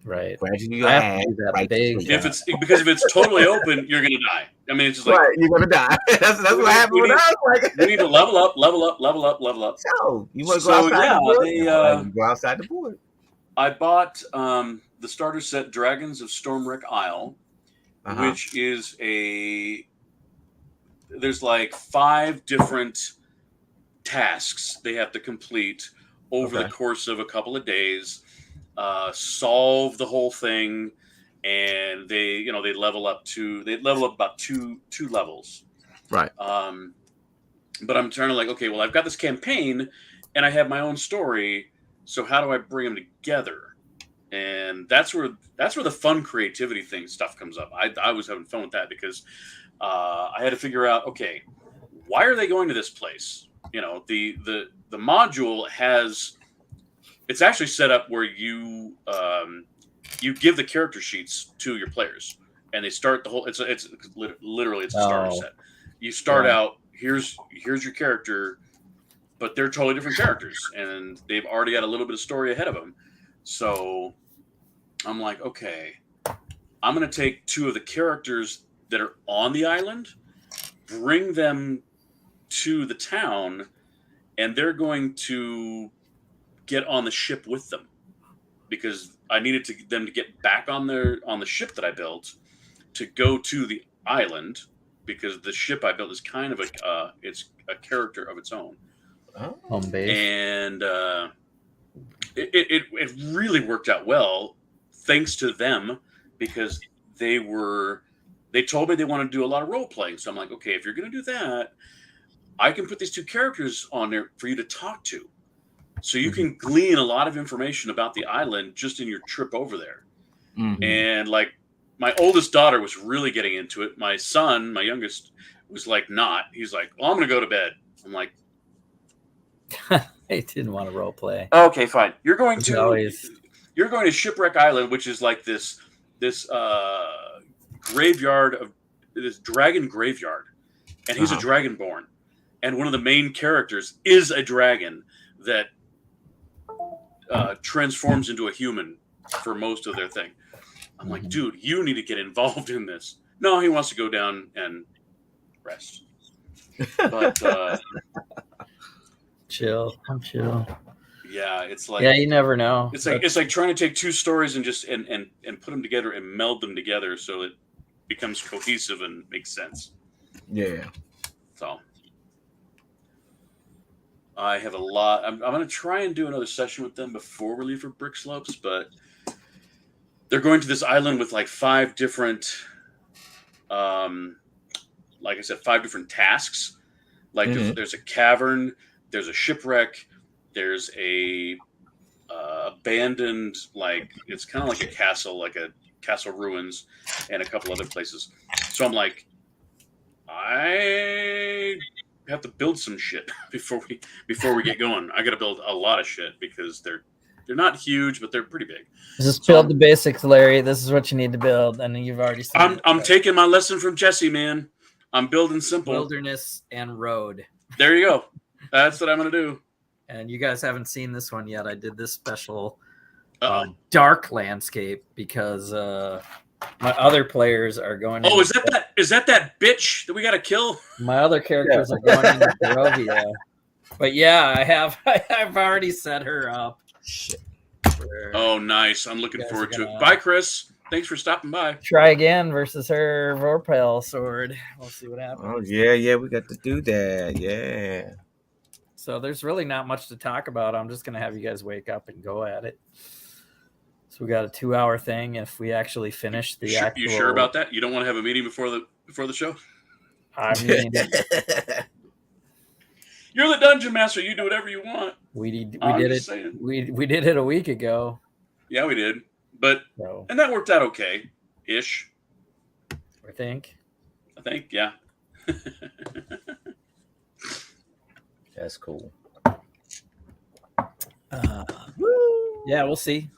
Gradually, you have if it's totally open, you're gonna die. I mean, it's just like you're gonna die. that's what happened with us. Like we need to level up. So you want to go outside the board? You go outside the board. I bought the starter set Dragons of Stormwreck Isle, which is there's like 5 different tasks they have to complete over the course of a couple of days, solve the whole thing, and they level up about two levels. Right. But I'm trying to like, okay, well, I've got this campaign, and I have my own story. So how do I bring them together? And that's where the fun creativity stuff comes up. I was having fun with that because I had to figure out, okay, why are they going to this place? You know, the module has, it's actually set up where you give the character sheets to your players, and they start the whole. It's literally it's a starter set. You start out, here's your character, but they're totally different characters, and they've already got a little bit of story ahead of them. So I'm like, okay, I'm going to take two of the characters that are on the island, bring them to the town, and they're going to get on the ship with them, because I needed them to get back on the ship that I built to go to the island, because the ship I built is kind of it's a character of its own. Home base. And it really worked out well, thanks to them, because they told me they wanted to do a lot of role playing. So I'm like, okay, if you're going to do that, I can put these two characters on there for you to talk to. So you can glean a lot of information about the island just in your trip over there. Mm-hmm. And like, my oldest daughter was really getting into it. My son, my youngest, was like not. He's like, well, I'm going to go to bed. I'm like, he didn't want to role play. Okay, fine. You're going to Shipwreck Island, which is like this graveyard of this dragon graveyard, and he's a dragonborn, and one of the main characters is a dragon that transforms into a human for most of their thing. I'm like, dude, you need to get involved in this. No, he wants to go down and rest. But chill. I'm chill. Yeah, it's like, you never know. It's like trying to take two stories and just and put them together and meld them together so it becomes cohesive and makes sense. Yeah. So I have a lot. I'm going to try and do another session with them before we leave for Brick Slopes, but they're going to this island with like 5 different, like I said, 5 different tasks. Like there's a cavern, there's a shipwreck, there's a abandoned, like, it's kind of like a castle ruins, and a couple other places. So I'm like, I have to build some shit before we get going. I got to build a lot of shit because they're not huge, but they're pretty big. Just build the basics, Larry. This is what you need to build, and you've already seen I'm taking my lesson from Jesse, man. I'm building simple. Wilderness and road. There you go. That's what I'm going to do. And you guys haven't seen this one yet. I did this special dark landscape because my other players are going. Oh, is that that bitch that we got to kill? My other characters are going into Barovia. But yeah, I've already set her up. Shit. Oh, nice. I'm looking forward to it. Bye, Chris. Thanks for stopping by. Try again versus her Vorpal sword. We'll see what happens. Oh, yeah, we got to do that. Yeah. So there's really not much to talk about. I'm just going to have you guys wake up and go at it. So we got a 2-hour thing. If we actually finish the actual... You sure about that? You don't want to have a meeting before the show? I mean... You're the dungeon master. You do whatever you want. We did it. We did it a week ago. Yeah, we did. But and that worked out okay, ish. I think, yeah. That's cool. Yeah, we'll see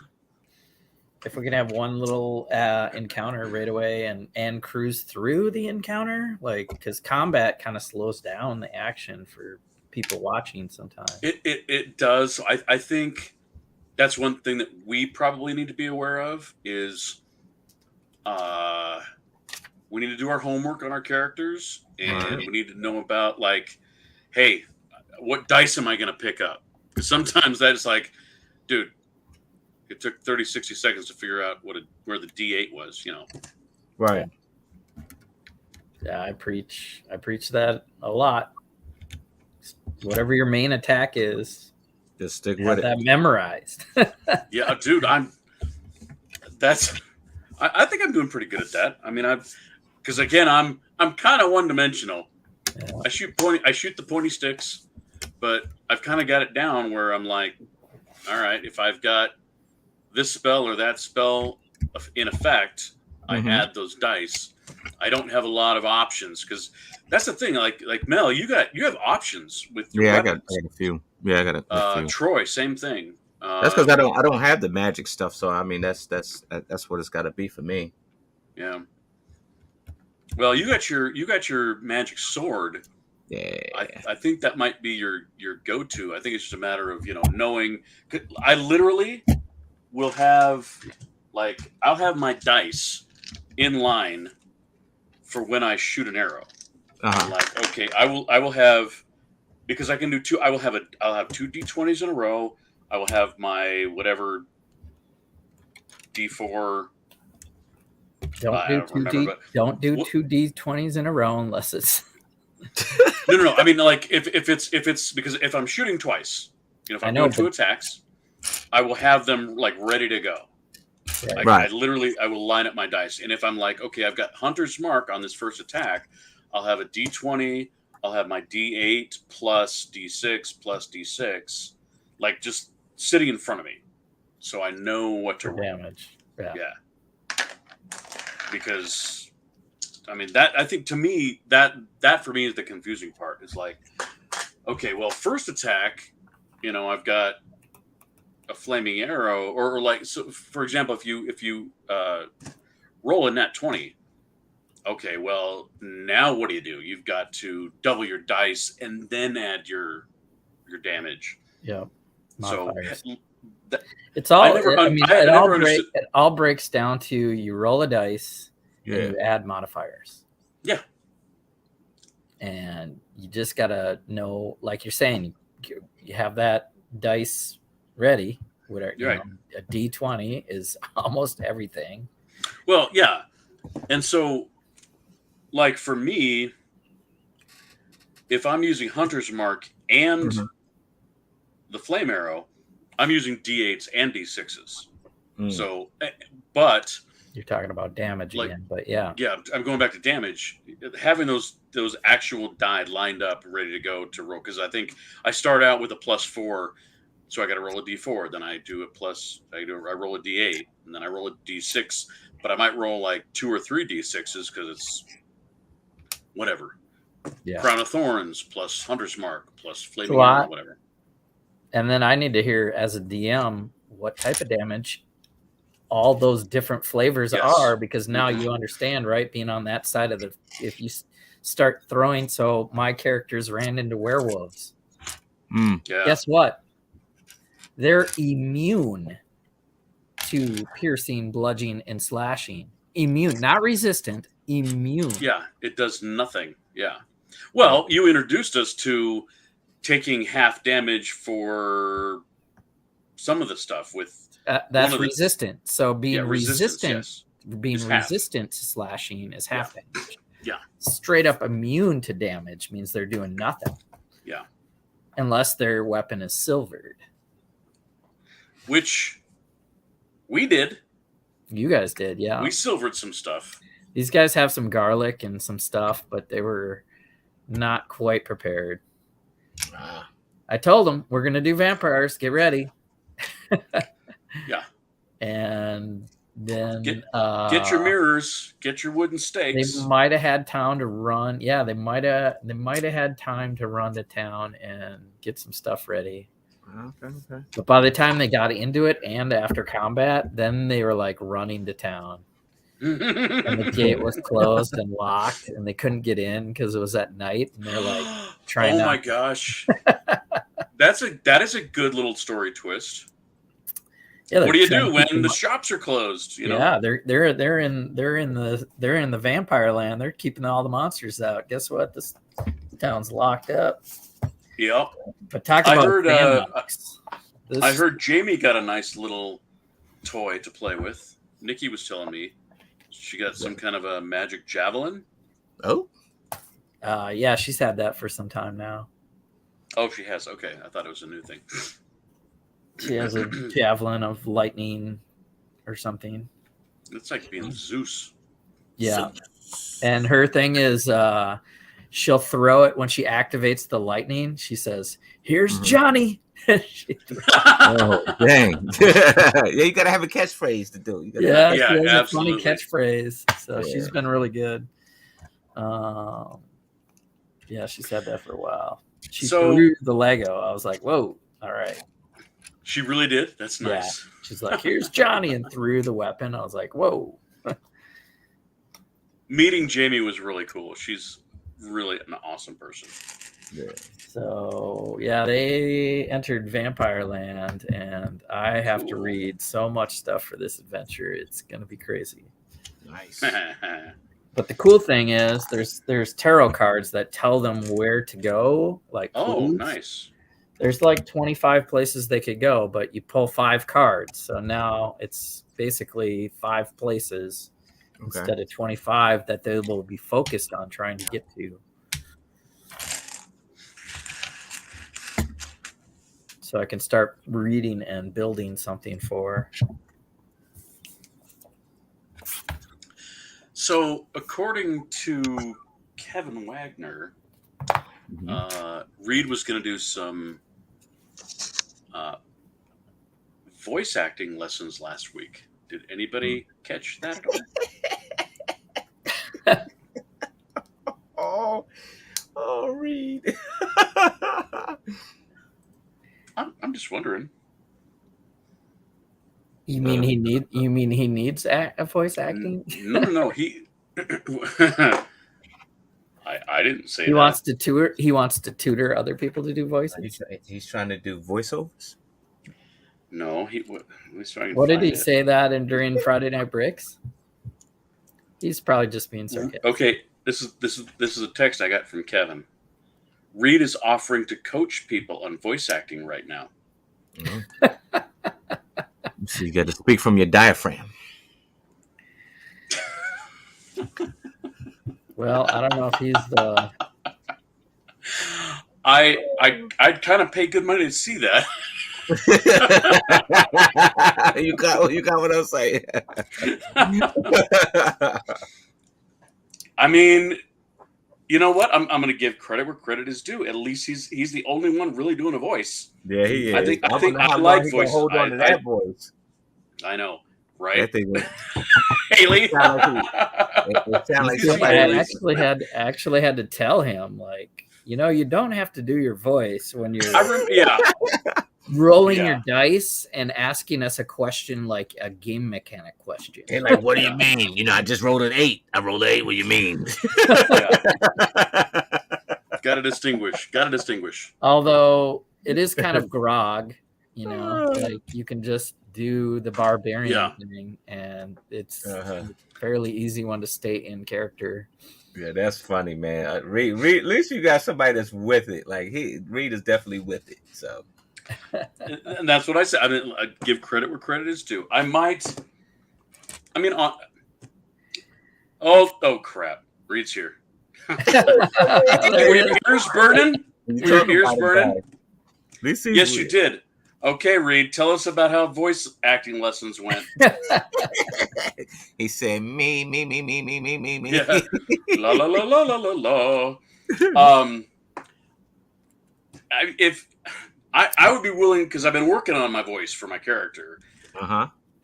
if we can have one little encounter right away and cruise through the encounter, like, because combat kind of slows down the action for people watching sometimes. It does. I think that's one thing that we probably need to be aware of is we need to do our homework on our characters, and we need to know about, like, hey, what dice am I going to pick up? Because sometimes that's like, dude, it took 30, 60 seconds to figure out where the D8 was, you know. Right. Yeah, I preach that a lot. Whatever your main attack is, just stick with it. That memorized. Yeah, dude, I think I'm doing pretty good at that. I mean, because again, I'm kind of one-dimensional. Yeah. I shoot the pointy sticks, but I've kind of got it down where I'm like, all right, if I've got this spell or that spell in effect, I add those dice. I don't have a lot of options because that's the thing. Like Mel, you have options with your weapons. I got a few. Yeah, I got a few. Troy, same thing. That's because I don't have the magic stuff. So I mean, that's what it's got to be for me. Yeah. Well, you got your magic sword. Yeah. I think that might be your go-to. I think it's just a matter of knowing. I literally will have I'll have my dice in line for when I shoot an arrow. Like, okay, I will have, because I can do two. I'll have two D20s in a row. I will have my whatever D4. Don't do two D20s in a row unless it's. No. I mean, like if it's because if I'm shooting twice, if I'm doing two attacks, I will have them like ready to go. Right. I will line up my dice, and if I'm like, okay, I've got Hunter's Mark on this first attack, I'll have a D20. I'll have my D8 plus D6 plus D6, like just sitting in front of me, so I know what to roll. Damage. Yeah. Because, I mean, that I think to me that for me is the confusing part. Is like, okay, well, first attack, I've got a flaming arrow, or like, so for example, if you roll a nat 20, okay, well, now what do? You've got to double your dice and then add your damage. Yeah. So it's all. It all breaks down to you roll a dice and you add modifiers. Yeah. And you just gotta know, like you're saying, you have that dice ready. Whatever, right. A D20 is almost everything. Well, yeah, and so, like for me, if I'm using Hunter's Mark and the Flame Arrow, I'm using D8s and D6s. So, but you're talking about damage again, but yeah, I'm going back to damage. Having those actual die lined up, ready to go to roll, because I think I start out with a +4. So I got to roll a D4, then I do I roll a D8, and then I roll a D6. But I might roll like 2 or 3 D6s because it's whatever. Yeah. Crown of Thorns plus Hunter's Mark plus Flaming Arrow, whatever. And then I need to hear as a DM what type of damage all those different flavors are, because now you understand, right? Being on that side of if you start throwing, so my characters ran into werewolves. Yeah. Guess what? They're immune to piercing, bludgeoning, and slashing. Immune, not resistant, immune. Yeah, it does nothing. Yeah. Well, you introduced us to taking half damage for some of the stuff with that's resistant. So being resistant to slashing is half damage. Yeah. Straight up immune to damage means they're doing nothing. Yeah. Unless their weapon is silvered. Which we did. You guys did, yeah. We silvered some stuff. These guys have some garlic and some stuff, but they were not quite prepared. I told them, we're going to do vampires. Get ready. Yeah. And then... Get your mirrors. Get your wooden stakes. They might have had time to run. Yeah, they might have had time to run to town and get some stuff ready. Okay. But by the time they got into it and after combat, then they were like running to town. And the gate was closed and locked, and they couldn't get in because it was at night. And they're like trying. Oh my gosh, that is a good little story twist. Yeah, what do you do when the shops are closed? Yeah, they're in the vampire land. They're keeping all the monsters out. Guess what? This town's locked up. Yep. But talk about I heard Jamie got a nice little toy to play with. Nikki was telling me she got some kind of a magic javelin. Oh. Yeah, she's had that for some time now. Oh, she has. Okay, I thought it was a new thing. She has a javelin of lightning or something. It's like being Zeus. Yeah. And her thing is she'll throw it when she activates the lightning. She says, "Here's Johnny." Oh, dang. Yeah, you gotta have a catchphrase to do. You Yeah, Yeah, she has absolutely. a funny catchphrase. So Yeah. she's been really good. Yeah, she's had that for a while. She threw the Lego. I was like, whoa, all right. She really did? That's nice. Yeah. She's like, here's Johnny, and threw the weapon. I was like, whoa. Meeting Jamie was really cool. She's really an awesome person. Yeah. So, yeah, they entered Vampire Land, and I have to Cool. read so much stuff for this adventure. It's going to be crazy. Nice. But the cool thing is there's tarot cards that tell them where to go, like clues. Nice. There's like 25 places they could go, but you pull 5 cards. So now it's basically 5 places instead of 25 that they will be focused on trying to get to. So I can start reading and building something for. So, according to Kevin Wagner, Reed was going to do some voice acting lessons last week. Did anybody catch that at all? Oh, Reed. I'm just wondering. You mean he needs a voice acting? No. He. I didn't say He that. wants to tutor. He wants to tutor other people to do voices. He's trying to do voiceovers. No, he was trying. What did he say that during Friday Night Bricks? He's probably just being sarcastic. Okay, this is a text I got from Kevin. Reed is offering to coach people on voice acting right now. So you got to speak from your diaphragm. Well, I don't know if he's the. I'd kind of pay good money to see that. you got what I'm saying. I mean, you know what? I'm going to give credit where credit is due. At least he's the only one really doing a voice. Yeah, he is. I think I like voice. Hold on to that voice. I know, right? That thing was, Haley. it sound like I actually had to tell him, like, you don't have to do your voice when you're rolling your dice and asking us a question like a game mechanic question. And like, what do you mean? I just rolled an 8. I rolled an 8. What do you mean? Gotta distinguish. Although it is kind of grog, like you can just do the barbarian thing, and it's a fairly easy one to stay in character. Yeah, that's funny, man. Reed, at least you got somebody that's with it. Like Reed is definitely with it. So, and that's what I said. I mean, I give credit where credit is due. Oh crap! Reed's here. Were your ears burning? Yes, you did. Okay, Reed, tell us about how voice acting lessons went. He said, me. Yeah. La la la la la la la. I would be willing, because I've been working on my voice for my character.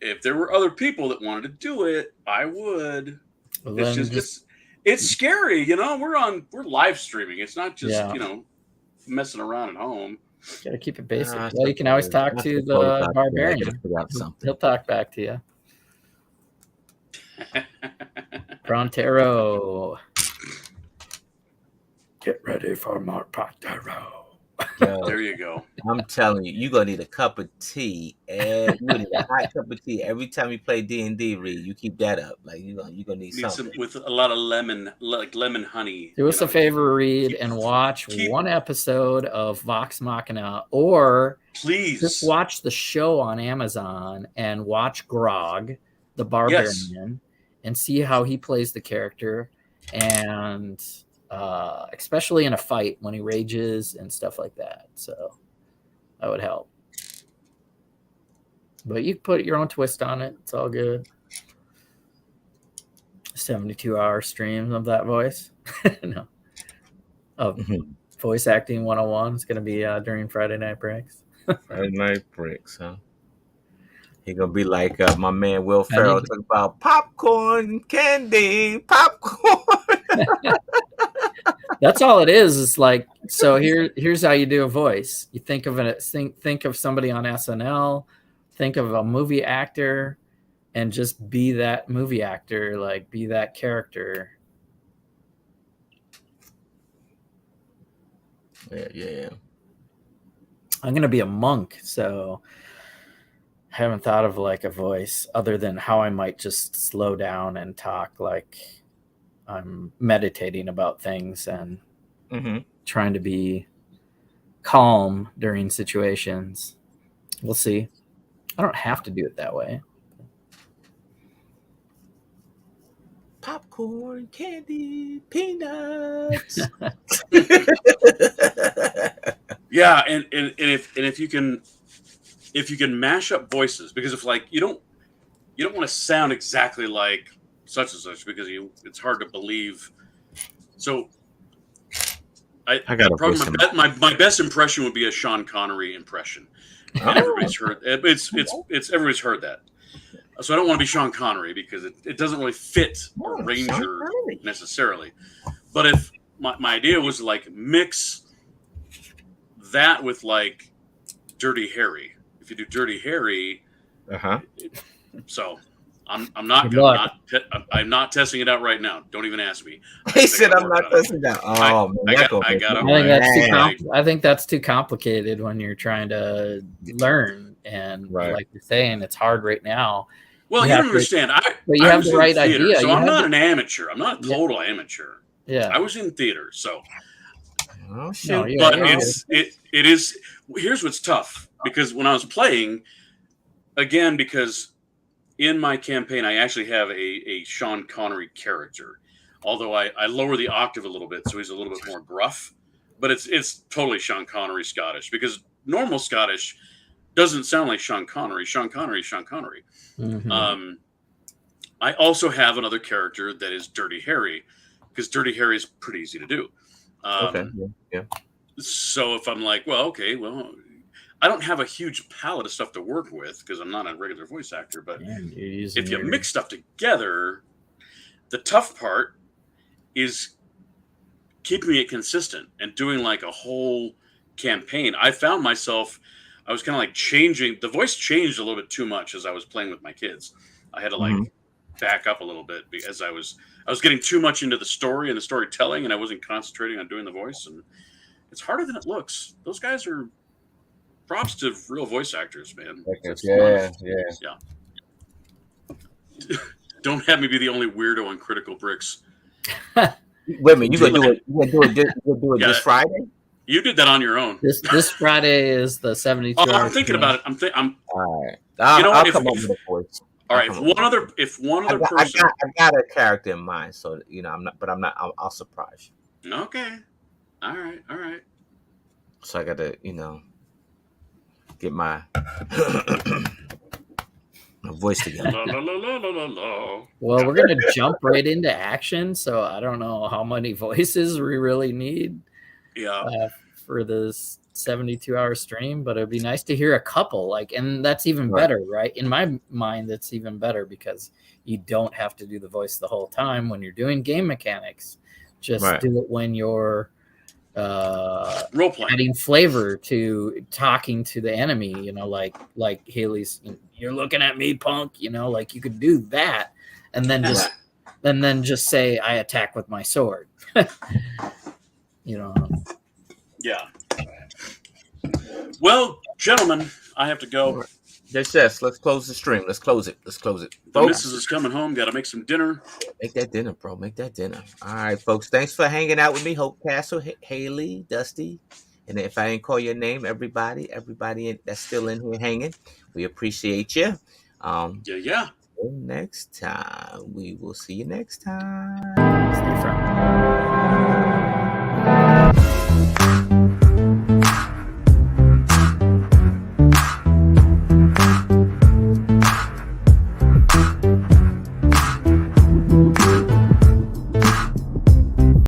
If there were other people that wanted to do it, I would. It's scary, We're live streaming. It's not just messing around at home. Gotta keep it basic. Well, you can always talk to the barbarian. He'll talk back to you. Prontero. Get ready for more Prontero. There you go. I'm telling you, you're gonna need a cup of tea, and you need a hot cup of tea every time you play D&D. Reed, you keep that up. Like you're gonna need something with a lot of lemon, like lemon honey. Do us a favor, Reed, and watch one episode of Vox Machina, or please just watch the show on Amazon and watch Grog, the barbarian, and see how he plays the character, and especially in a fight when he rages and stuff like that. So that would help. But you can put your own twist on it. It's all good. 72-hour streams of that voice. No. of voice acting 101 is going to be during Friday Night Breaks. Friday Night Breaks, huh? He gonna be like my man Will Ferrell talking about popcorn, candy, popcorn. That's all it is. It's like, so here's how you do a voice. You think of it. Think of somebody on SNL. Think of a movie actor, and just be that movie actor. Like, be that character. Yeah. I'm gonna be a monk, so I haven't thought of like a voice other than how I might just slow down and talk like I'm meditating about things and trying to be calm during situations. We'll see. I don't have to do it that way. Popcorn, candy, peanuts. Yeah, and if you can mash up voices, because if like you don't want to sound exactly like such and such, because it's hard to believe. So I got probably my best impression would be a Sean Connery impression. And everybody's heard it's everybody's heard that. So I don't want to be Sean Connery because it doesn't really fit a Ranger necessarily. But if my idea was like mix that with like Dirty Harry. If you do Dirty Harry, so I'm not testing it out right now. Don't even ask me. He said I'm not testing it out. Oh, I think that's too complicated when you're trying to learn, and like you're saying, it's hard right now. Well, you don't understand. But you have the right idea. So I'm not an amateur. I'm not a total amateur. Yeah, I was in theater, so. Oh shit! But it is. Here's what's tough, because when I was playing, again, because in my campaign I actually have a Sean Connery character, although I lower the octave a little bit so he's a little bit more gruff, but it's totally Sean Connery Scottish, because normal Scottish doesn't sound like Sean Connery. Sean Connery. Mm-hmm. I also have another character that is Dirty Harry, because Dirty Harry is pretty easy to do. Yeah. So if I'm like, well, I don't have a huge palette of stuff to work with because I'm not a regular voice actor. But if you mix stuff together, the tough part is keeping it consistent and doing like a whole campaign. I found myself, I was kind of like changing. The voice changed a little bit too much as I was playing with my kids. I had to like back up a little bit because I was getting too much into the story and the storytelling, and I wasn't concentrating on doing the voice. And it's harder than it looks. Those guys are props to real voice actors, man. Yeah. Don't have me be the only weirdo on Critical Bricks. Wait a minute, you gonna do it this Friday? You did that on your own. This Friday is the 72. I'm thinking about it. I'm. All right. I'll come up with a voice. All right. If one other person, I got a character in mind, so I'm not. I'll surprise you. Okay. All right. So I got to, get my voice together. Well, we're gonna jump right into action, so I don't know how many voices we really need. Yeah. For this 72-hour stream, but it'd be nice to hear a couple, and that's even better, right? In my mind, that's even better because you don't have to do the voice the whole time when you're doing game mechanics. Just do it when you're role playing, adding flavor to talking to the enemy. Like Haley's, you're looking at me, punk. Like you could do that, and then just say, I attack with my sword. Yeah. Well, gentlemen, I have to go. Yes. Let's close the stream. Let's close it. The missus is coming home. Got to make some dinner. Make that dinner, bro. Make that dinner. All right, folks. Thanks for hanging out with me. Hope Castle, Haley, Dusty. And if I didn't call your name, everybody that's still in here hanging, we appreciate you. Yeah. Next time. We will see you next time.